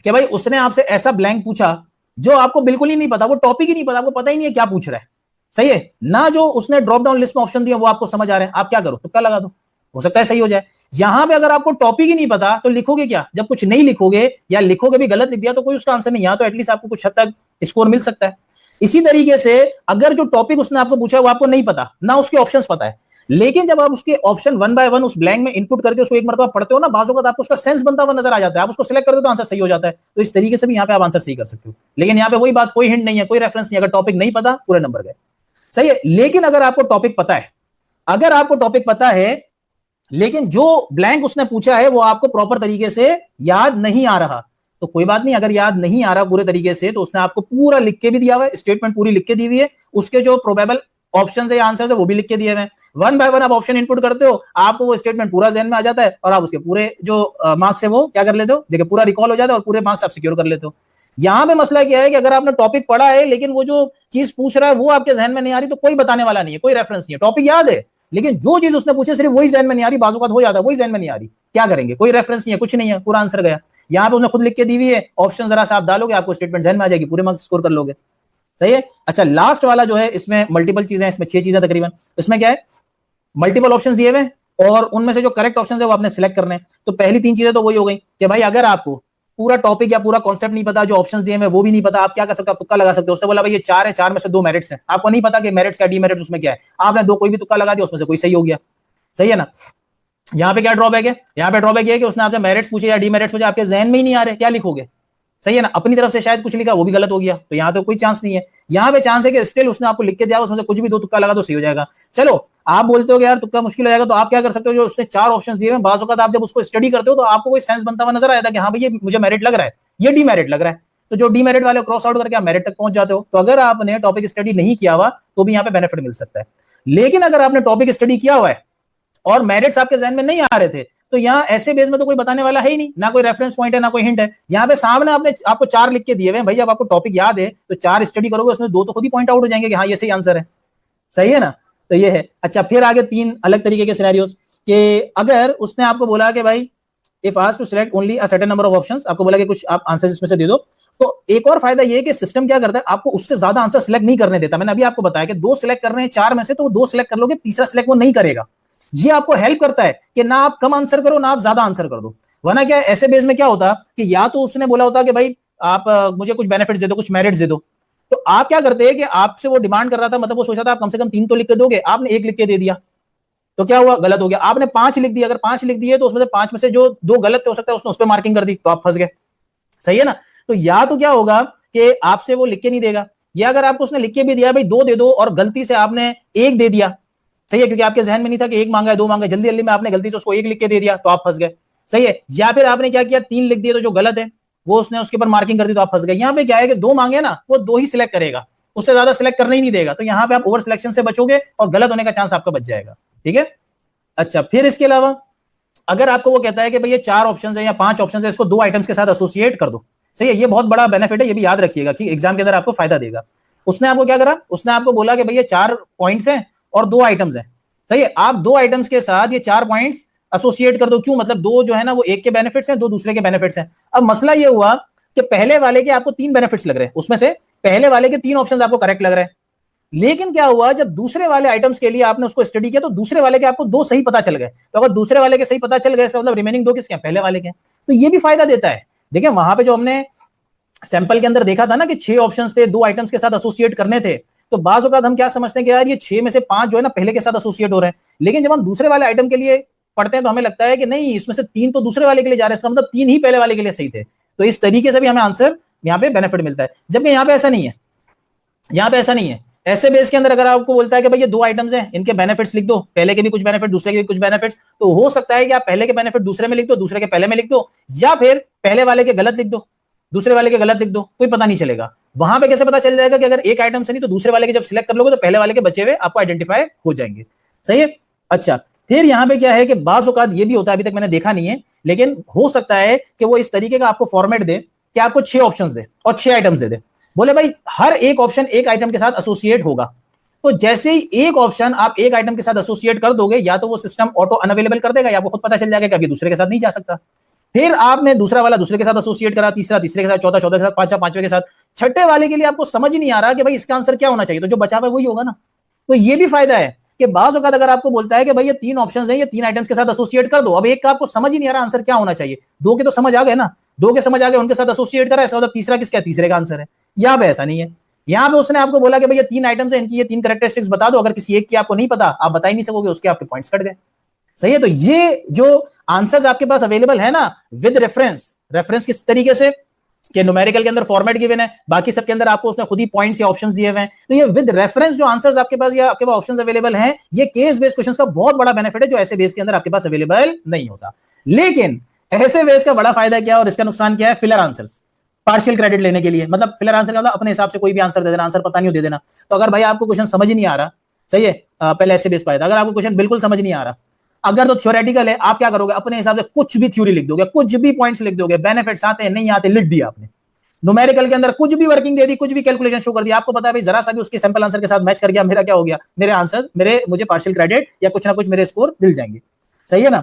कि भाई उसने आपसे ऐसा ब्लैंक पूछा जो आपको बिल्कुल ही नहीं पता, वो टॉपिक ही नहीं पता, आपको पता ही नहीं है क्या पूछ रहा है, सही है ना। जो उसने ड्रॉप डाउन लिस्ट में ऑप्शन दिया वो आपको समझ आ रहा है, आप क्या करो, तुक्का लगा दो, हो सकता है सही हो जाए। यहां पे अगर आपको टॉपिक ही नहीं पता तो लिखोगे क्या, जब कुछ नहीं लिखोगे या लिखोगे भी गलत लिख दिया तो कोई उसका आंसर नहीं, यहां तो एटलीस्ट आपको कुछ हद तक स्कोर मिल सकता है। इसी तरीके से अगर जो टॉपिक उसने आपको पूछा है वो आपको नहीं पता, ना उसके ऑप्शंस पता है, लेकिन जब आप उसके ऑप्शन 1 बाय 1 उस ब्लैंक में इनपुट करके उसको एक मरतबा पढ़ते हो ना, बाज़ वक़्त आपको उसका सेंस बनता हुआ नजर आ जाता है, आप उसको सिलेक्ट कर दो तो आंसर सही हो जाता है। तो इस तरीके से भी यहाँ पे आप आंसर सही कर सकते हो। लेकिन यहाँ पे वही बात, कोई हिंट नहीं है, कोई रेफरेंस नहीं, अगर टॉपिक नहीं पता पूरे नंबर गए, सही है। लेकिन अगर आपको टॉपिक पता है, अगर आपको टॉपिक पता है लेकिन जो ब्लैंक उसने पूछा है वो आपको प्रॉपर तरीके से याद नहीं आ रहा, तो कोई बात नहीं, अगर याद नहीं आ रहा पूरे तरीके से तो उसने आपको पूरा लिख के भी दिया हुआ है, स्टेटमेंट पूरी लिख के दी हुई है, उसके जो प्रोबेबल ऑप्शन है या आंसर है वो भी लिख के दिए हुए हैं। 1 बाय 1 आप ऑप्शन इनपुट करते हो, आपको वो स्टेटमेंट पूरा जहन में आ जाता है और आप उसके पूरे जो मार्क्स है वो क्या कर लेते हो, देखिए पूरा रिकॉल हो जाता है और पूरे मार्क्स आप सिक्योर कर लेते हो। यहां पे मसला क्या है कि अगर आपने टॉपिक पढ़ा है लेकिन वो जो चीज पूछ रहा है वो आपके जहन में नहीं आ रही, तो कोई बताने वाला नहीं है, कोई रेफरेंस नहीं है, टॉपिक याद है लेकिन जो चीज उसने पूछी सिर्फ वही जहन में नहीं आ रही, बाजू का हो जाता है वही जहन में नहीं आ रही, क्या करेंगे, कोई रेफरेंस नहीं है, कुछ नहीं है, पूरा आंसर गया। यहाँ पे उसने खुद लिख के दी हुई है, ऑप्शन जरा सा आप डालोगे आपको स्टेटमेंट जहन में आ जाएगी, पूरे मार्क्स स्कोर कर लोगे, सही है। अच्छा लास्ट वाला जो है इसमें मल्टीपल चीजें, इसमें 6 चीजें तकरीबन। इसमें क्या है, मल्टीपल ऑप्शंस दिए हुए और उनमें से जो करेक्ट ऑप्शन है वो आपने सिलेक्ट करने हैं। तो पहली 3 चीजें तो वही हो गई कि भाई अगर आपको पूरा टॉपिक या पूरा कॉन्सेप्ट नहीं पता, जो ऑप्शंस दिए हैं वो भी नहीं पता, आप क्या कर सकते हो, आप तुक्का लगा सकते हो। उसने बोला भाई ये 4 है, 4 में से 2 मेरिट्स हैं, आपको नहीं पता कि मेरिट्स क्या डीमेरिट्स उसमें क्या है, आपने 2 कोई भी तुक्का लगा दिया, उसमें से कोई सही हो गया, सही है ना। यहाँ पे क्या ड्रॉबैक है, यहाँ पे ड्रॉबैक ये है कि उसने आपसे मेरिट्स पूछे या डीमेरिट्स पूछे, आपके जहन में ही नहीं आ रहे, क्या लिखोगे, सही है ना। अपनी तरफ से शायद कुछ लिखा वो भी गलत हो गया, तो यहाँ तो कोई चांस नहीं है। यहाँ पे चांस है कि स्टिल उसने आपको लिख के दिया, उसमें से कुछ भी 2 तुक्का लगा तो सही हो जाएगा। चलो आप बोलते हो कि यार तुक्का मुश्किल हो जाएगा, तो आप क्या कर सकते हो, जो उसने 4 ऑप्शंस दिए हैं, बाज़ वक़्त आप जब उसको स्टडी करते हो तो आपको कोई सेंस बनता हुआ नजर आया था कि हाँ भाई ये मुझे मेरिट लग रहा है, ये डीमेरिट लग रहा है, तो जो डीमेरिट वाले क्रॉस आउट करके आप मेरिट तक पहुंच जाते हो। तो अगर आपने टॉपिक स्टडी नहीं किया हुआ तो भी यहाँ पे बेनिफिट मिल सकता है, लेकिन अगर आपने टॉपिक स्टडी किया हुआ है और मेरिट्स आपके जहन में नहीं आ रहे थे, तो यहाँ ऐसे बेस में तो कोई बताने वाला है ही नहीं, ना कोई रेफरेंस पॉइंट है ना कोई हिंट है। यहाँ पे सामने आपने आपको 4 लिख के दिए हुए भाई, जब आपको टॉपिक याद है तो 4 स्टडी करोगे, उसमें 2 तो खुद ही पॉइंट आउट हो जाएंगे कि हाँ ये सही आंसर है, सही है ना। तो ये है। अच्छा फिर आगे 3 अलग तरीके के सिनेरियोस कि अगर उसने आपको बोला कि भाई if asked to select only a certain number of options, आपको बोला कि कुछ आप आंसर इसमें से दे दो, तो एक और फायदा ये है कि सिस्टम क्या करता है, आपको उससे ज्यादा आंसर सिलेक्ट नहीं करने देता। मैंने अभी आपको बताया कि 2 सिलेक्ट कर रहे हैं 4 में से, तो वो 2 सिलेक्ट कर लोगे, तीसरा सिलेक्ट वो नहीं करेगा। ये आपको हेल्प करता है कि ना आप कम आंसर करो ना आप ज्यादा आंसर कर दो। वरना क्या ऐसे बेस में क्या होता कि या तो उसने बोला होता कि भाई आप मुझे कुछ बेनिफिट्स दे दो, कुछ मेरिट्स दे दो, तो आप क्या करते हैं कि आपसे वो डिमांड कर रहा था, मतलब वो सोचा था आप कम से कम 3 तो लिख के दोगे, आपने 1 लिख के दे दिया, तो क्या हुआ, गलत हो गया। आपने 5 लिख दिया, अगर 5 लिख दिए तो उसमें से 5 में से जो 2 गलत थे हो सकता है उसने उस पर मार्किंग कर दी, तो आप फंस गए। सही है ना। तो या तो क्या होगा कि आपसे वो लिख के नहीं देगा, या अगर आपको उसने लिख के भी दिया भाई 2 दे दो और गलती से आपने 1 दे दिया, सही है, क्योंकि आपके जहन में नहीं था कि 1 मांगा है 2 मांगा है, जल्दी जल्दी में आपने गलती से उसको 1 लिख के दे दिया, तो आप फंस गए। सही है। या फिर आपने क्या किया, 3 लिख दिए तो जो गलत है वो उसने उसके ऊपर मार्किंग कर दी, तो आप फंस गए। यहाँ पे क्या है कि 2 मांगे ना, वो 2 ही सिलेक्ट करेगा, उससे ज्यादा सिलेक्ट करने ही नहीं देगा, तो यहाँ पे आप ओवर सिलेक्शन से बचोगे और गलत होने का चांस आपका बच जाएगा। ठीक है। अच्छा, फिर इसके अलावा अगर आपको वो कहता है कि भाई ये 4 ऑप्शन है या 5 ऑप्शन है, इसको 2 आइटम्स के साथ एसोसिएट कर दो। सही है, ये बहुत बड़ा बेनिफिट है, ये भी याद रखिएगा कि एग्जाम के अंदर आपको फायदा देगा। उसने आपको क्या करा, उसने आपको बोला कि भाई ये 4 पॉइंट्स हैं और 2 आइटम्स हैं। सही है, आप 2 आइटम्स के साथ ये 4 पॉइंट्स एसोसिएट कर दो। क्यों, मतलब 2 जो है ना वो एक के बेनिफिट्स हैं, 2 दूसरे के बेनिफिट्स हैं। अब मसला ये हुआ कि पहले वाले के आपको 3 बेनिफिट्स लग रहे हैं, उसमें से पहले वाले के 3 ऑप्शन आपको करेक्ट लग रहे हैं, लेकिन क्या हुआ जब दूसरे वाले आइटम्स के लिए आपने उसको स्टडी किया तो दूसरे वाले के आपको 2 सही पता चल गए। तो अगर दूसरे वाले के सही पता चल गए मतलब रिमेनिंग 2 किसके हैं, पहले वाले के। तो ये भी फायदा देता है। देखिए वहां पे जो हमने सैंपल के अंदर देखा था ना कि 6 ऑप्शंस थे, 2 आइटम्स के साथ एसोसिएट करने थे, तो बाज़ औक़ात हम क्या समझते हैं कि यार ये 6 में से 5 जो है ना पहले के साथ एसोसिएट हो रहे हैं, लेकिन जब हम दूसरे वाले आइटम के लिए पढ़ते हैं तो हमें लगता है कि नहीं इसमें से 3 तो दूसरे वाले के लिए जा रहे हैं, इसका मतलब 3 ही पहले वाले के लिए सही थे। तो इस तरीके से भी हमें आंसर यहाँ पे बेनिफिट मिलता है, जबकि यहाँ पे ऐसा नहीं है। यहाँ पे ऐसा नहीं है। ऐसे बेस के अंदर अगर आपको बोलता है कि भाई ये 2 आइटम्स हैं, इनके बेनिफिट्स लिख दो, पहले के भी कुछ बेनिफिट दूसरे के भी कुछ बेनिफिट्स, तो हो सकता है कि आप पहले के बेनिफिट दूसरे में लिख दो, दूसरे के पहले में लिख दो, या फिर पहले वाले के गलत लिख दो, दूसरे वाले के गलत लिख दो, कोई पता नहीं चलेगा। वहां पे कैसे पता चल जाएगा कि अगर एक आइटम से नहीं तो दूसरे वाले के जब सिलेक्ट कर लोगे तो पहले वाले के बचे हुए आपको आइडेंटिफाई हो जाएंगे। सही है। अच्छा, फिर यहाँ पे क्या है कि बाज़ औक़ात ये भी होता है, अभी तक मैंने देखा नहीं है, लेकिन हो सकता है कि वो इस तरीके का आपको फॉर्मेट दे कि आपको 6 ऑप्शंस दे और 6 आइटम्स दे, बोले भाई हर एक ऑप्शन एक आइटम के साथ एसोसिएट होगा। तो जैसे ही एक ऑप्शन आप एक आइटम के साथ एसोसिएट कर दोगे, या तो वो सिस्टम ऑटो अनअवेलेबल कर देगा, या आपको खुद पता चल जाएगा कि अभी दूसरे के साथ नहीं जा सकता। फिर आपने दूसरा वाला दूसरे के साथ एसोसिएट करा, तीसरा तीसरे के साथ, चौथा चौथे के साथ, पांचवा पांचवे के साथ, छठे वाले के लिए आपको समझ ही नहीं आ रहा कि भाई इसका आंसर क्या होना चाहिए, तो जो बचा हुआ वही होगा ना। तो ये भी फायदा है कि बाज़ औक़ात अगर आपको बोलता है कि भाई ये 3 ऑप्शंस हैं, ये 3 आइटम्स के साथ एसोसिएट कर दो, अब एक का आपको समझ ही नहीं आ रहा आंसर क्या होना चाहिए, 2 के तो समझ आ गए ना, 2 के समझ आ गए, उनके साथ एसोसिएट करा, इसका मतलब तीसरा किसका है, तीसरे का आंसर है। यहाँ पे ऐसा नहीं है। यहाँ पे उसने आपको बोला कि भाई ये 3 आइटम्स हैं, इनकी ये 3 कैरेक्टरिस्टिक्स बता दो, अगर किसी एक की आपको नहीं पता, आप बता ही नहीं सकोगे, उसके आपके पॉइंट्स कट गए। सही है। तो ये जो आंसर्स आपके पास अवेलेबल है ना विद रेफरेंस, रेफरेंस किस तरीके से कि न्यूमेरिकल के अंदर फॉर्मेट गिवन है, बाकी सबके अंदर आपको उसने खुद ही पॉइंट्स या ऑप्शंस दिए हुए हैं, तो ये विद रेफरेंस जो आंसर्स आपके पास या आपके पास ऑप्शंस अवेलेबल हैं, ये केस बेस्ड क्वेश्चंस का बहुत बड़ा बेनिफिट है जो ऐसे बेस के अंदर आपके पास अवेलेबल नहीं होता। लेकिन ऐसे बेस का बड़ा फायदा क्या है और इसका नुकसान क्या है, फिलर आंसर्स, पार्शियल क्रेडिट लेने के लिए, मतलब फिलर आंसर का मतलब अपने हिसाब से कोई भी आंसर दे देना, आंसर पता नहीं हो दे देना। तो अगर भाई आपको क्वेश्चन समझ ही नहीं आ रहा, सही है, पहले ऐसे बेस पाया था, अगर आपको क्वेश्चन बिल्कुल समझ नहीं आ रहा, अगर तो थ्योरेटिकल है, आप क्या करोगे, अपने हिसाब से कुछ भी थ्योरी लिख दोगे, कुछ भी पॉइंट्स लिख दोगे, बेनिफिट्स आते हैं नहीं आते लिख दिया आपने। न्यूमेरिकल के अंदर कुछ भी वर्किंग दे दी, कुछ भी कैलकुलेशन शो कर दिया, आपको पता है भाई जरा सा भी उसके सैंपल आंसर के साथ मैच कर गया, मेरा क्या हो गया, मेरे आंसर मुझे पार्शियल क्रेडिट या कुछ ना कुछ मेरे स्कोर मिल जाएंगे। सही है ना।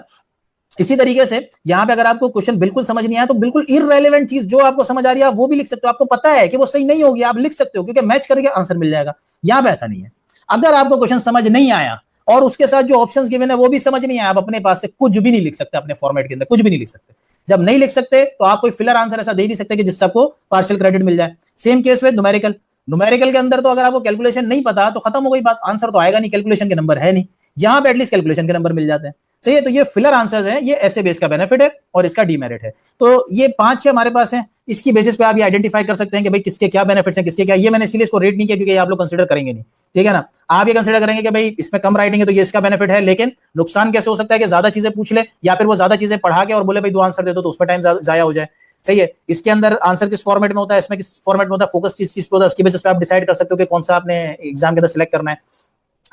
इसी तरीके से यहां पे अगर आपको क्वेश्चन बिल्कुल समझ नहीं आया तो बिल्कुल इररेलेवेंट चीज जो आपको समझ आ रही है वो भी लिख सकते हो, आपको पता है कि वो सही नहीं होगी, आप लिख सकते हो क्योंकि मैच करके आंसर मिल जाएगा। यहां पे ऐसा नहीं है। अगर आपको क्वेश्चन समझ नहीं आया और उसके साथ जो ऑप्शंस गिवन है वो भी समझ नहीं आया, आप अपने पास से कुछ भी नहीं लिख सकते, अपने फॉर्मेट के अंदर कुछ भी नहीं लिख सकते। जब नहीं लिख सकते तो आप कोई फिलर आंसर ऐसा दे नहीं सकते कि जिससे आपको पार्शियल क्रेडिट मिल जाए। Same case with numerical, numerical के अंदर तो अगर आपको कैलकुलेशन नहीं पता तो खत्म हो गई बात, आंसर तो आएगा नहीं, कैलकुलेशन के नंबर है नहीं। यहां पे एटलीस्ट कैलकुलेशन के नंबर मिल जाते हैं। सही है। तो ये फिलर आंसर्स हैं, ये ऐसे बेस का बेनिफिट है और इसका डीमेरिट है। तो ये 5-6 हमारे पास हैं, इसकी बेसिस पे आप ये आइडेंटिफाई कर सकते हैं कि भाई किसके क्या बेनिफिट्स हैं, किसके क्या। ये मैंने इसीलिए इसको रेट नहीं किया क्योंकि आप लोग कंसीडर करेंगे नहीं, ठीक है ना। आप ये कंसीडर करेंगे कि भाई इसमें कम राइटिंग है तो ये इसका बेनिफिट है, लेकिन नुकसान कैसे हो सकता है कि ज्यादा चीजें पूछ ले या फिर वो ज्यादा चीजें पढ़ा के और बोले भाई 2 आंसर दे दो तो उसमें टाइम जाया हो जाए। सही है। इसके अंदर आंसर किस फॉर्मेट में होता है, इसमें किस फॉर्मेट में होता है, फोकस किस चीज पे होता है, उसकी बेसिस पे आप डिसाइड कर सकते हो कि कौन सा आपने एग्जाम के अंदर सिलेक्ट करना है,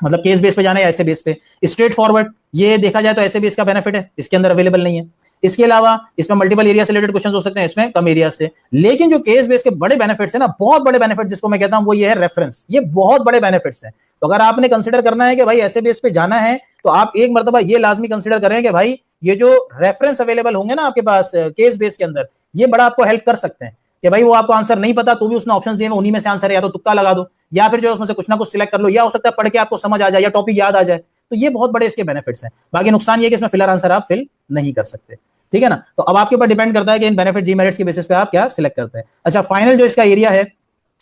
मतलब केस बेस पे जाना है या ऐसे बेस पे। स्ट्रेट फॉरवर्ड ये देखा जाए तो ऐसे बेस का बेनिफिट है, इसके अंदर अवेलेबल नहीं है। इसके अलावा इसमें मल्टीपल एरिया से रिलेटेड क्वेश्चंस हो सकते हैं, इसमें कम एरिया से। लेकिन जो केस बेस के बड़े बेनिफिट्स है ना, बहुत बड़े बेनिफिट्स जिसको मैं कहता हूं वो ये है रेफरेंस, ये बहुत बड़े बेनिफिट्स हैं। तो अगर आपने कंसिडर करना है कि भाई ऐसे बेस पे जाना है तो आप एक मर्तबा ये लाजमी कंसिडर करें कि भाई ये जो रेफरेंस अवेलेबल होंगे ना आपके पास केस बेस के अंदर, ये बड़ा आपको हेल्प कर सकते हैं। कि भाई वो आपको आंसर नहीं पता तो भी उसने ऑप्शंस दिए, उन्हीं में से आंसर है, या तो तुक्का लगा दो या फिर जो है उसमें से कुछ ना कुछ सिलेक्ट कर लो, या हो सकता है पढ़ के आपको समझ आ जाए या टॉपिक याद आ जाए। तो ये बहुत बड़े इसके बेनिफिट्स हैं। बाकी नुकसान ये कि इसमें फिलर आंसर आप फिल नहीं कर सकते, ठीक है ना। तो अब आपके ऊपर डिपेंड करता है कि इन बेनिफिट डीमेरिट्स के बेसिस पे आप क्या सिलेक्ट करते हैं। अच्छा, फाइनल जो इसका एरिया है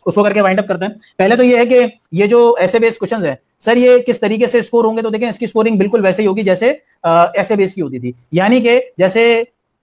उसको करके वाइंड अप करते हैं। पहले तो ये है कि ये जो ऐसे बेस्ड क्वेश्चंस है सर, ये किस तरीके से स्कोर होंगे, तो देखें इसकी स्कोरिंग बिल्कुल वैसे ही होगी जैसे ऐसे बेस की होती थी। यानी कि जैसे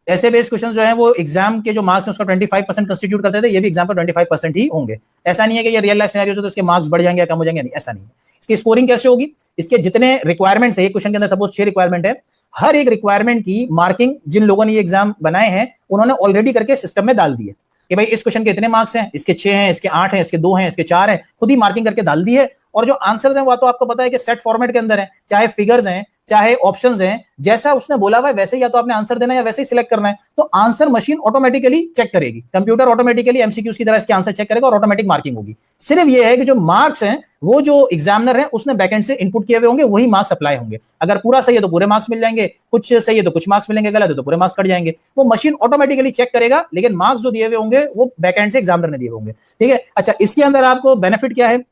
ऐसे बेस्ड क्वेश्चंस जो है वो एग्जाम के जो मार्क्स हैं उसका 25% कंस्टिट्यूट करते थे, ये भी एग्जाम का 25% ही होंगे। ऐसा नहीं है कि ये रियल लाइफ सिनेरियो तो उसके मार्क्स बढ़ जाएंगे या कम हो जाएंगे, नहीं, ऐसा नहीं है। इसकी स्कोरिंग कैसे होगी, इसके जितने रिक्वायरमेंट्स है, एक क्वेश्चन के अंदर सपोज 6 रिक्वायरमेंट है, हर एक रिक्वायरमेंट की मार्किंग जिन लोगों ने ये एग्जाम बनाए हैं उन्होंने ऑलरेडी करके सिस्टम में डाल दी है कि भाई इस क्वेश्चन के इतने मार्क्स हैं, इसके 6 हैं, इसके 8 हैं, इसके 2 हैं, इसके 4 हैं, खुद ही मार्किंग करके डाल दी है। और जो आंसर्स हैं वो तो आपको पता है कि सेट फॉर्मेट के अंदर है, चाहे फिगर्स हैं चाहे ऑप्शंस हैं, जैसा उसने बोला हुआ है वैसे ही या तो आपने आंसर देना है या वैसे ही सिलेक्ट करना है। तो आंसर मशीन ऑटोमेटिकली चेक करेगी, कंप्यूटर ऑटोमेटिकली एमसीक्यूज की तरह इसके आंसर चेक करेगा और ऑटोमेटिक मार्किंग होगी। सिर्फ ये है कि जो मार्क्स हैं वो जो एग्जामिनर है उसने बैकएंड से इनपुट किए हुए होंगे, वही मार्क्स अप्लाई होंगे। अगर पूरा सही है तो पूरे मार्क्स मिल जाएंगे, कुछ सही है तो कुछ मार्क्स मिलेंगे, गलत है तो पूरे मार्क्स कट जाएंगे। वो मशीन ऑटोमेटिकली चेक करेगा, लेकिन मार्क्स जो दिए हुए होंगे वो बैकएंड से एग्जामिनर ने दिए होंगे, ठीक है। अच्छा, इसके अंदर आपको बेनिफिट क्या है,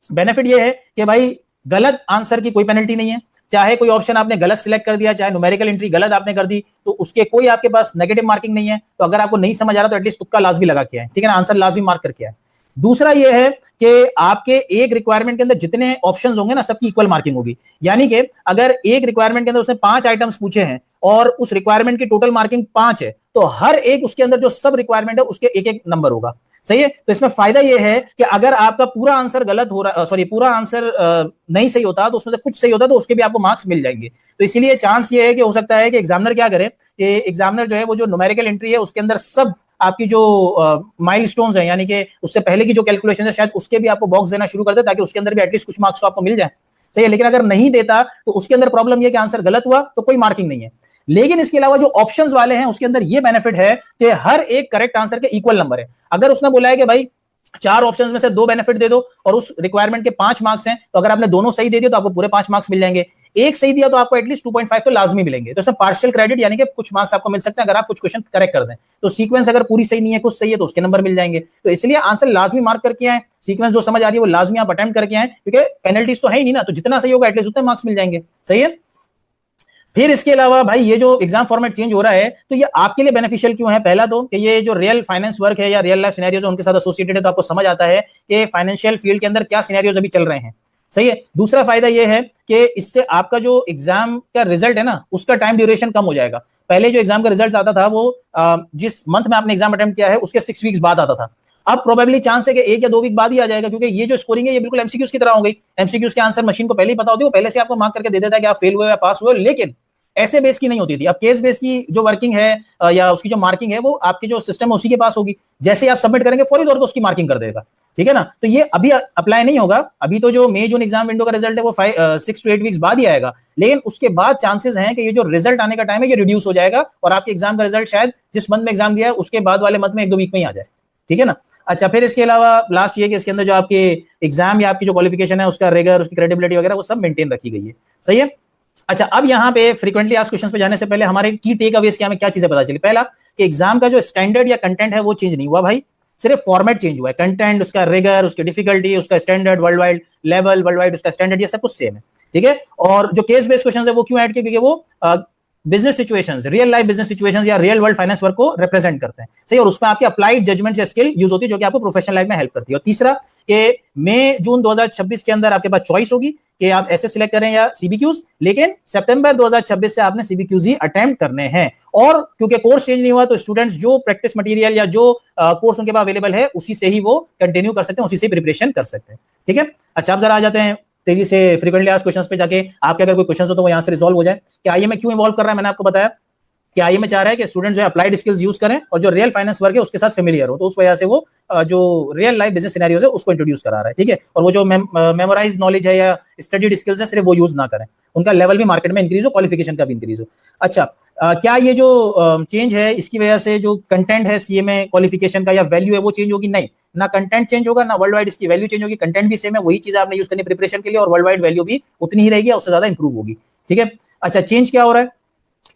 बेनिफिट ये है कि भाई गलत आंसर की कोई पेनल्टी नहीं है। चाहे कोई ऑप्शन आपने गलत सिलेक्ट कर दिया, चाहे न्यूमेरिकल एंट्री गलत आपने कर दी, तो उसके कोई आपके पास नेगेटिव मार्किंग नहीं है। तो अगर आपको नहीं समझ आ रहा तो एटलीस्ट तुक्का लाजमी लगा के आए, ठीक है ना, आंसर लाजमी मार्क करके आए। दूसरा ये है कि आपके एक रिक्वायरमेंट के अंदर जितने ऑप्शंस होंगे ना सबकी इक्वल मार्किंग होगी। यानी कि अगर एक रिक्वायरमेंट के अंदर उसने 5 आइटम्स पूछे हैं और उस रिक्वायरमेंट की टोटल मार्किंग 5 है, तो हर एक उसके अंदर जो सब रिक्वायरमेंट है उसके एक एक नंबर होगा, सही है। तो इसमें फायदा यह है कि अगर आपका पूरा आंसर गलत हो रहा, सॉरी पूरा आंसर नहीं सही होता तो उसमें से कुछ सही होता तो उसके भी आपको मार्क्स मिल जाएंगे। तो इसीलिए चांस ये है कि हो सकता है कि एग्जामिनर क्या करे कि एग्जामिनर जो है वो जो न्यूमेरिकल एंट्री है उसके अंदर सब आपकी जो माइलस्टोन्स हैं, यानी कि उससे पहले की जो कैलकुलेशन है शायद उसके भी आपको बॉक्स देना शुरू कर दे ताकि उसके अंदर भी एटलीस्ट कुछ मार्क्स तो आपको मिल जाए, सही है। लेकिन अगर नहीं देता तो उसके अंदर प्रॉब्लम यह कि आंसर गलत हुआ तो कोई मार्किंग नहीं है। लेकिन इसके अलावा जो ऑप्शंस वाले हैं उसके अंदर यह बेनिफिट है कि हर एक करेक्ट आंसर के इक्वल नंबर है। अगर उसने बोला है कि भाई 4 ऑप्शंस में से 2 बेनिफिट दे दो और उस रिक्वायरमेंट के 5 मार्क्स हैं, तो अगर आपने दोनों सही दे दिए तो आपको पूरे 5 मार्क्स मिल जाएंगे। एक सही दिया तो आपको एटलीस्ट 2.5 तो लाजमी मिलेंगे। तो इसमें पार्शियल क्रेडिट यानी कि कुछ मार्क्स आपको मिल सकते हैं अगर आप कुछ क्वेश्चन करेक्ट कर दें। तो सीक्वेंस अगर पूरी सही नहीं है, कुछ सही है, तो उसके नंबर मिल जाएंगे। तो इसलिए आंसर लाजमी मार्क करके आए, सीक्वेंस जो समझ आ रही है वो लाजमी आप अटेम्प्ट करके आए, क्योंकि पेनल्टीज तो है ही नहीं ना, तो जितना सही होगा एटलीस्ट उतने मार्क्स मिल जाएंगे, सही है। फिर इसके अलावा भाई ये जो एग्जाम फॉर्मेट चेंज हो रहा है तो ये आपके लिए बेनिफिशियल क्यों है, पहला तो कि ये जो रियल फाइनेंस वर्क है या रियल लाइफ सिनेरियोज उनके साथ एसोसिएटेड है, तो आपको समझ आता है कि फाइनेंशियल फील्ड के अंदर क्या सिनेरियोज अभी चल रहे हैं, सही है। दूसरा फायदा ये है कि इससे आपका जो एग्जाम का रिजल्ट है ना उसका टाइम ड्यूरेशन कम हो जाएगा। पहले जो एग्जाम का रिजल्ट आता था वो जिस मंथ में आपने एग्जाम अटेम्प्ट किया है उसके 6 वीक्स बाद आता था। अब प्रोबेबली चांस है कि 1 या 2 वीक बाद ही आ जाएगा, क्योंकि ये जो स्कोरिंग है ये बिल्कुल एमसीक्यूज की तरह हो गई। एमसीक्यूज के आंसर मशीन को पहले ही पता होती है, वो पहले से आपको मार्क करके दे देता है कि आप फेल हुए या पास हुए। लेकिन ऐसे बेस की नहीं होती थी, अब केस बेस की जो वर्किंग है या उसकी जो मार्किंग है वो आपकी जो सिस्टम है उसी के पास होगी। जैसे आप सबमिट करेंगे फौरी तौर पर उसकी मार्किंग कर देगा, ठीक है ना। तो ये अभी अप्लाई नहीं होगा, अभी तो जो मई जून एग्जाम विंडो का रिजल्ट है वो 6 to 8 वीक्स बाद ही आएगा। लेकिन उसके बाद चांसेस हैं कि ये जो रिजल्ट आने का टाइम है ये रिड्यूस हो जाएगा और आपके एग्जाम का रिजल्ट शायद जिस मंथ में एग्जाम दिया है उसके बाद वाले मंथ में 1-2 वीक में ही आ जाए, ठीक है ना। अच्छा, फिर इसके अलावा लास्ट ये कि इसके अंदर जो आपके एग्जाम या आपकी जो क्वालिफिकेशन है उसका रिगर, उसकी क्रेडिबिलिटी वगैरह वो सब मेंटेन रखी गई है, सही है। अच्छा, अब यहाँ पे फ्रीक्वेंटली आस्क्ड क्वेश्चंस पे जाने से पहले हमारे की टेक अवेज क्या, हमें क्या चीजें पता चली। पहला कि एग्जाम का जो स्टैंडर्ड या कंटेंट है वो चेंज नहीं हुआ भाई, सिर्फ फॉर्मेट चेंज हुआ है। कंटेंट, उसका रिगर, उसकी डिफिकल्टी, उसका standard, world wide level, world wide उसका स्टैंडर्ड, ये सब कुछ सेम है, ठीक है। और जो केस बेस्ड क्वेश्चंस है वो क्यों ऐड किए, क्योंकि वो business situations, real life business situations या रियल वर्ल्ड फाइनेंस वर्क को रिप्रेजेंट करते हैं, सही। और उसमें आपकी अप्लाइड जजमेंट या स्किल यूज होती है जो कि आपको प्रोफेशनल लाइफ में हेल्प करती है। और तीसरा कि मई जून 2026 के अंदर आपके पास चॉइस होगी कि आप ऐसे सिलेक्ट करें या सीबीक्यूज, लेकिन सितंबर 2026 से आपने सीबीक्यूज ही अटेम्प्ट करने हैं। और क्योंकि कोर्स चेंज नहीं हुआ तो स्टूडेंट्स जो प्रैक्टिस मटेरियल या जो कोर्स उनके पास अवेलेबल है उसी से ही वो कंटिन्यू कर सकते हैं, उसी से प्रिपरेशन कर सकते हैं, ठीक है। अच्छा, अब जरा आ जाते हैं तेजी से फ्रीक्वेंटली आस्क्ड क्वेश्चंस पे जाके। आपके अगर कोई क्वेश्चन हो तो वो यहाँ से रिजॉल्व हो जाए कि आईएमए क्यों इवॉल्व कर रहा है। मैंने आपको बताया कि आईएमए चाह रहा है कि स्टूडेंट्स जो है अप्लाइड स्किल्स यूज करें और जो रियल फाइनेंस वर्क है उसके साथ फेमिलियर हो, तो उस वजह से वो जो रियल लाइफ बिजनेस सिनेरियोज है उसको इंट्रोड्यूस करा रहा है, ठीक है। और वो जो मेमोराइज नॉलेज है या स्टडीड स्किल्स है सिर्फ वो यूज ना करें, उनका लेवल भी मार्केट में इंक्रीज हो, क्वालिफिकेशन का भी इंक्रीज हो। अच्छा, क्या ये जो चेंज है इसकी वजह से जो कंटेंट है सीएमए क्वालिफिकेशन का या वैल्यू है वो चेंज होगी? नहीं, ना कंटेंट चेंज होगा ना वर्ल्ड वाइड इसकी वैल्यू चेंज होगी। कंटेंट भी सेम है, वही चीज आपने यूज करनी प्रिपरेशन के लिए, और वर्ल्ड वाइड वैल्यू भी उतनी ही रहेगी, उससे ज्यादा इंप्रूव होगी, ठीक है। अच्छा, चेंज क्या हो रहा है?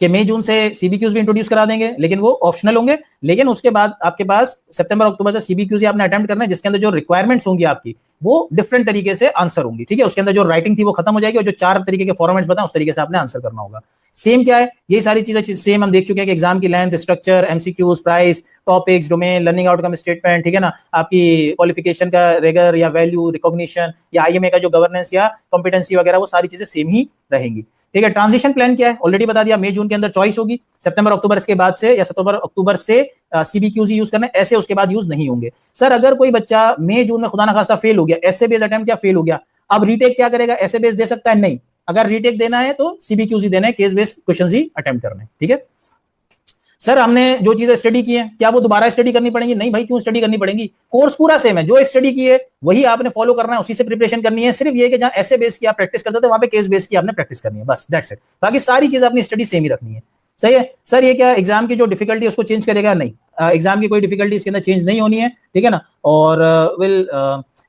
कि मई जून से सीबीक्यूज भी इंट्रोड्यूस करा देंगे, लेकिन वो ऑप्शनल होंगे। लेकिन उसके बाद आपके पास सितंबर अक्टूबर से सीबीक्यूज आपने अटेम्प्ट करना है, जिसके अंदर जो रिक्वायरमेंट्स होंगी आपकी वो डिफरेंट तरीके से आंसर होंगी। ठीक है, उसके अंदर जो राइटिंग थी वो खत्म हो जाएगी और जो 4 तरीके के फॉर्मेट्स बताएं उस तरीके से आपने आंसर करना होगा। सेम क्या है, ये सारी चीजें सेम हम देख चुके हैं कि एग्जाम की length, structure, MCQs, price, topics, domain, learning outcome statement, ठीक है ना, आपकी क्वालिफिकेशन का रेगर या वैल्यू रिकॉग्निशन या आईएमए का जो गवर्नेंस या कॉम्पिटेंसी वगैरह, वो सारी चीजें सेम ही रहेंगी। ठीक है, ट्रांजिशन प्लान क्या है ऑलरेडी बता दिया, मई जून के अंदर चॉइस होगी, सितंबर अक्टूबर इसके बाद से या सितंबर अक्टूबर से सीबीक्यूज यूज करना, ऐसे उसके बाद यूज नहीं होंगे। सर अगर कोई बच्चा मई जून में खुदा ना खास्ता फेल हो गया, ऐसे बेस्ड अटेम्प्ट क्या फेल हो गया, अब रीटेक क्या करेगा, ऐसे बेस्ड दे सकता है? नहीं, अगर रीटेक देना है तो सीबीक्यूज ही देना है, केस बेस्ड क्वेश्चंस ही अटेम्प्ट करने हैं। ठीक है सर, हमने जो चीजें स्टडी की है क्या वो दोबारा स्टडी करनी पड़ेंगी? नहीं भाई, क्यों स्टडी करनी पड़ेगी, कोर्स पूरा सेम है, जो स्टडी की है वही आपने फॉलो करना है, उसी से प्रिपरेशन करनी है। सिर्फ ये कि जहां ऐसे बेस की आप प्रैक्टिस करते थे वहां पे केस बेस की आपने प्रैक्टिस करनी है, बस दैट्स इट। बाकी सारी चीजें अपनी स्टडी सेम ही रखनी है। सही है सर, ये क्या एग्जाम की जो डिफिकल्टी है उसको चेंज करेगा? नहीं, एग्जाम की कोई डिफिकल्टी इसके अंदर चेंज नहीं होनी है। ठीक है ना, और विल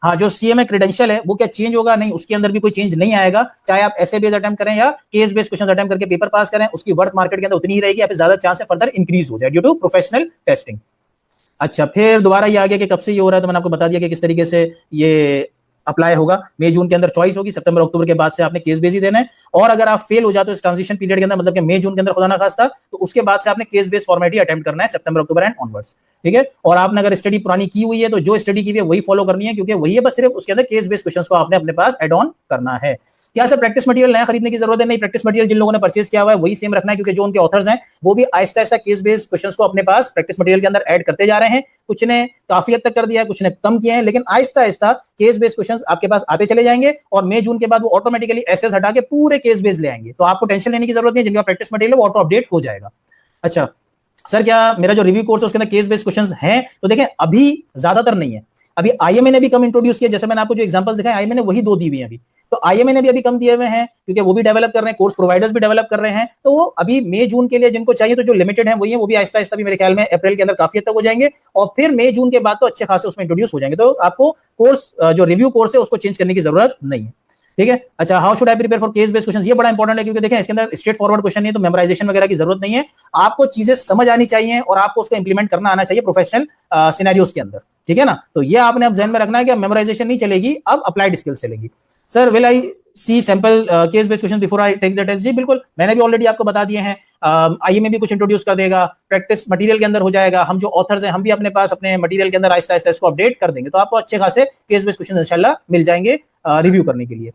हाँ, जो सीएमए क्रेडेंशियल है वो क्या चेंज होगा? नहीं, उसके अंदर भी कोई चेंज नहीं आएगा, चाहे आप ऐसे बेस्ड अटेम्प्ट करें या केस बेस्ड क्वेश्चन अटेम्प्ट करके पेपर पास करें, उसकी वर्थ मार्केट के अंदर उतनी ही रहेगी, या फिर ज्यादा चांस है फर्दर इंक्रीज हो जाए ड्यू टू प्रोफेशनल टेस्टिंग। अच्छा, फिर दोबारा ये आ गया कि कब से ये हो रहा है, तो मैंने आपको बता दिया कि किस तरीके से ये अप्लाई होगा। मई जून के अंदर चॉइस होगी, सितंबर अक्टूबर के बाद से आपने केस बेस ही देना है, और अगर आप फेल हो जाते हो इस ट्रांजिशन पीरियड के अंदर, मतलब कि मई जून के अंदर खुदा ना खास्ता, तो उसके बाद से आपने केस बेस फॉर्मेट ही अटेम्प्ट करना है सितंबर अक्टूबर एंड ऑनवर्ड्स। ठीक है, और आपने अगर स्टडी पुरानी की हुई है तो जो स्टडी की हुई है वही फॉलो करनी है, क्योंकि वही है, बस सिर्फ उसके अंदर केस बेस क्वेश्चंस को आपने अपने पास एड ऑन करना है। क्या सर प्रैक्टिस मटेरियल नया खरीदने की जरूरत है? नहीं, प्रैक्टिस मटेरियल जिन लोगों ने परचेज किया हुआ है वही सेम रखना है, क्योंकि जो उनके ऑथर्स हैं वो भी Aahista Aahista case based questions को अपने पास प्रैक्टिस मटेरियल के अंदर ऐड करते जा रहे हैं। कुछ ने काफी हद तक कर दिया है, कुछ ने कम किया है, लेकिन Aahista Aahista case based questions आपके पास आते चले जाएंगे, और मई जून के बाद वो ऑटोमेटिकली एसएस हटा के पूरे केस बेस्ड ले आएंगे। तो आपको टेंशन लेने की जरूरत नहीं है, जिनका प्रैक्टिस मटेरियल है वो ऑटो अपडेट हो जाएगा। अच्छा सर, क्या मेरा जो रिव्यू कोर्स है उसके अंदर केस बेस्ड क्वेश्चंस हैं? तो देखें, अभी ज्यादातर नहीं है, अभी आईएमए ने भी कम इंट्रोड्यूस किया, जैसे मैंने आपको जो एग्जांपल्स दिखाए आईएमए ने वही 2 दी हुई हैं अभी, तो आईएमए ने भी अभी कम दिए हुए हैं, क्योंकि वो भी डेवलप कर रहे हैं, कोर्स प्रोवाइडर्स भी डेवलप कर रहे हैं। तो वो अभी मई जून के लिए जिनको चाहिए, तो जो लिमिटेड है वही है, वो भी आहिस्ता आहिस्ता भी मेरे ख्याल में अप्रैल के अंदर काफी हद तक हो जाएंगे, और फिर मई जून के बाद तो अच्छे खासे उसमें इंट्रोड्यूस हो जाएंगे। तो आपको कोर्स जो रिव्यू कोर्स है उसको चेंज करने की जरूरत नहीं है। ठीक है, अच्छा, how should I prepare for case based questions, ये बड़ा इंपॉर्टेंट है, क्योंकि देखें इसके अंदर स्ट्रेट फॉरवर्ड क्वेश्चन नहीं है, तो मेमोराइजेशन वगैरह की जरूरत नहीं है, आपको चीजें समझ आनी चाहिए और आपको उसको इंप्लीमेंट करना आना चाहिए प्रोफेशनल सिनेरियोस के अंदर। ठीक है ना, तो ये आपने अब ध्यान में रखना है कि मेमोराइजेशन नहीं चलेगी, अब अप्लाइड स्किल्स चलेगी। Sir will I see sample case based question before I take the test? जी बिल्कुल, मैंने भी ऑलरेडी आपको बता दिए हैं, आईएमए भी कुछ इंट्रोड्यूस कर देगा, प्रैक्टिस मटेरियल के अंदर हो जाएगा, हम जो ऑथर्स हैं हम भी अपने पास अपने मटेरियल के अंदर आहिस्ता आहिस्ता इसको अपडेट कर देंगे, तो आपको अच्छे खासे केस बेस्ड क्वेश्चन इंशाल्लाह मिल जाएंगे रिव्यू करने के लिए।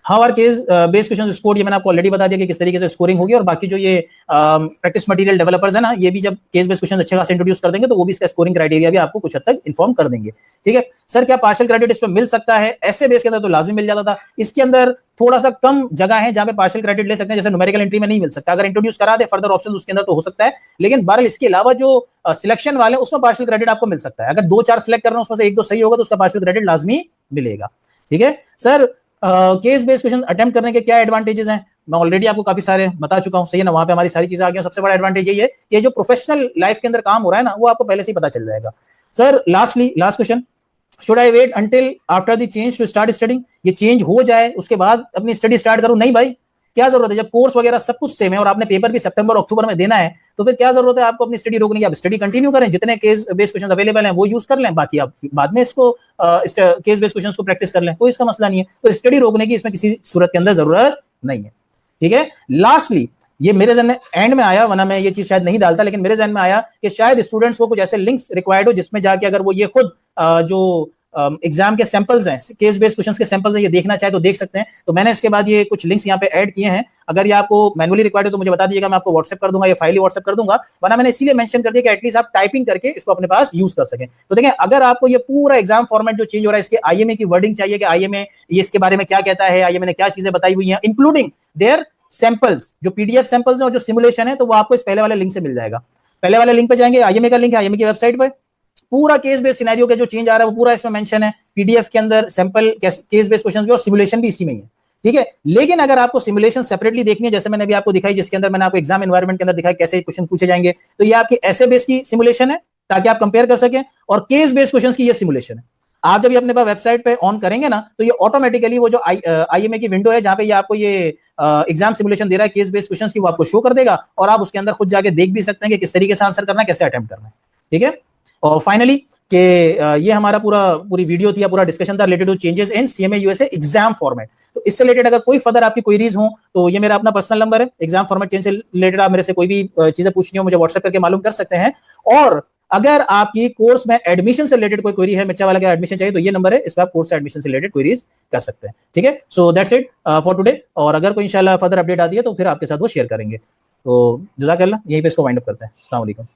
How are case based question score, ये मैंने आपको ऑलरेडी बता दिया कि किस तरीके से स्कोरिंग होगी, और बाकी जो ये प्रैक्टिस मटेरियल डेवलपर्स है ना, ये भी जब केस बेस्ड क्वेश्चन अच्छे खासे इंट्रोड्यूस कर देंगे तो वो भी इसका स्कोरिंग क्राइटेरिया भी आपको कुछ हद तक इन्फॉर्म कर देंगे। ठीक है सर, क्या पार्शियल क्रेडिट इस पर मिल सकता है? ऐसे बेस के अंदर तो लाजमी मिल जाता था, इसके अंदर थोड़ा सा कम जगह है जहां पे पार्शियल क्रेडिट ले सकते हैं, जैसे न्यूमेरिकल एंट्री में नहीं मिल सकता, अगर इंट्रोड्यूस करा दे फर्दर ऑप्शंस उसके अंदर तो हो सकता है, लेकिन बहरहाल इसके अलावा जो सिलेक्शन वाले उसमें पार्शियल क्रेडिट आपको मिल सकता है, अगर 2-4 सिलेक्ट कर रहे हैं उसमें से 1-2 सही होगा तो उसका पार्शियल क्रेडिट लाजमी मिलेगा। ठीक है sir, case based question attempt करने के क्या एडवांटेजेस हैं? मैं ऑलरेडी आपको काफी सारे बता चुका हूं, सही है ना, वहां पे हमारी सारी चीजें आ गई। सबसे बड़ा एडवांटेज यही है कि जो प्रोफेशनल लाइफ के अंदर काम हो रहा है ना, वो आपको पहले से ही पता चल जाएगा। Sir lastly last question, should I wait until after the change to start studying, ये चेंज हो जाए उसके बाद अपनी स्टडी स्टार्ट करूं? नहीं भाई, क्या जरूरत है, जब कोर्स वगैरह सब कुछ सेम है और आपने पेपर भी सितंबर अक्टूबर में देना है, तो फिर क्या जरूरत है आपको अपनी स्टडी रोकने की? आप स्टडी कंटिन्यू करें, जितने केस बेस्ड क्वेश्चन अवेलेबल हैं वो यूज कर लें, बाकी आप बाद में इसको केस बेस्ड क्वेश्चन को प्रैक्टिस कर लें, कोई इसका मसला नहीं है। तो स्टडी रोकने की इसमें किसी सूरत के अंदर जरूरत नहीं है। ठीक है, लास्टली ये मेरे जहन में एंड में आया, वरना मैं ये चीज शायद नहीं डालता, लेकिन मेरे जहन में आया कि शायद स्टूडेंट्स को कुछ ऐसे लिंक्स रिक्वायर्ड हो जिसमें जाके अगर वो ये खुद जो एग्जाम के सैंपल्स हैं, केस बेस्ड क्वेश्चंस के सैंपल्स हैं, ये देखना चाहे तो देख सकते हैं। तो मैंने इसके बाद ये कुछ लिंक्स यहाँ पे ऐड किए हैं, अगर ये आपको मैनुअली रिक्वायर्ड हो तो मुझे बता दीजिएगा, मैं आपको व्हाट्सएप कर दूंगा, ये फाइल ही व्हाट्सएप कर दूंगा, वरना मैंने इसीलिए मेंशन कर दिया कि एटलीस्ट आप टाइपिंग करके इसको अपने पास यूज कर सकें। तो देखें, अगर आपको ये पूरा एग्जाम फॉर्मेट जो चेंज हो रहा है, इसके आईएमए की वर्डिंग चाहिए कि आईएमए ये इसके बारे में क्या कहता है, आईएमए ने क्या चीजें बताई हुई हैं, इंक्लूडिंग देयर सैंपल्स, जो पीडीएफ सैंपल्स हैं और जो सिमुलेशन है, तो वो आपको इस पहले वाले लिंक से मिल जाएगा। पहले वाले लिंक पे जाएंगे, आईएमए का लिंक है, आईएमए की वेबसाइट पे पूरा केस बेस्ड सिनेरियो का जो चेंज आ रहा है वो पूरा इसमें मेंशन है, पीडीएफ के अंदर सैंपल केस बेस्ड क्वेश्चंस भी और सिमुलेशन भी इसी में ही है। ठीक है, लेकिन अगर आपको सिमुलेशन सेपरेटली देखनी है, जैसे मैंने अभी आपको दिखाई, जिसके अंदर मैंने आपको एग्जाम एनवायरनमेंट के अंदर दिखाया कैसे क्वेश्चन पूछे जाएंगे, तो ये आपकी ऐसे बेस की सिमुलेशन है ताकि आप कंपेयर कर सकें, और केस बेस्ड क्वेश्चंस की ये सिमुलेशन है। आप जब ये अपने पास वेबसाइट पे ऑन करेंगे ना, तो ये ऑटोमेटिकली वो जो आईएमए की विंडो है जहां पे ये आपको ये एग्जाम सिमुलेशन दे रहा है केस बेस्ड क्वेश्चंस की, वो आपको शो कर देगा और आप उसके अंदर खुद जाके देख भी सकते हैं कि किस तरीके से आंसर करना है, कैसे अटेम्प्ट करना है। ठीक है। और फाइनली कि ये हमारा पूरी वीडियो थी या पूरा डिस्कशन था related to changes in CMA USA exam format. तो इससे रिलेटेड अगर कोई फर्दर आपकी क्वेरीज हो तो ये मेरा अपना पर्सनल नंबर है, एग्जाम फॉर्मेट चेंज से रिलेटेड आप मेरे से कोई भी चीजें पूछनी हो मुझे व्हाट्सएप करके मालूम कर सकते हैं। और अगर आपकी कोर्स में एडमिशन से रिलेटेड कोई क्वेरी है, मिर्चा वाला का एडमिशन चाहिए, तो ये नंबर है, इस पर आप कोर्स से एडमिशन से रिलेटेड क्वेरीज कर सकते हैं। ठीक है। So that's it for today. और अगर कोई इंशाल्लाह फर्दर अपडेट आती है तो फिर आपके साथ वो शेयर करेंगे। तो जज़ाकल्लाह, यहीं पे इसको वाइंड अप करते हैं। अस्सलाम वालेकुम।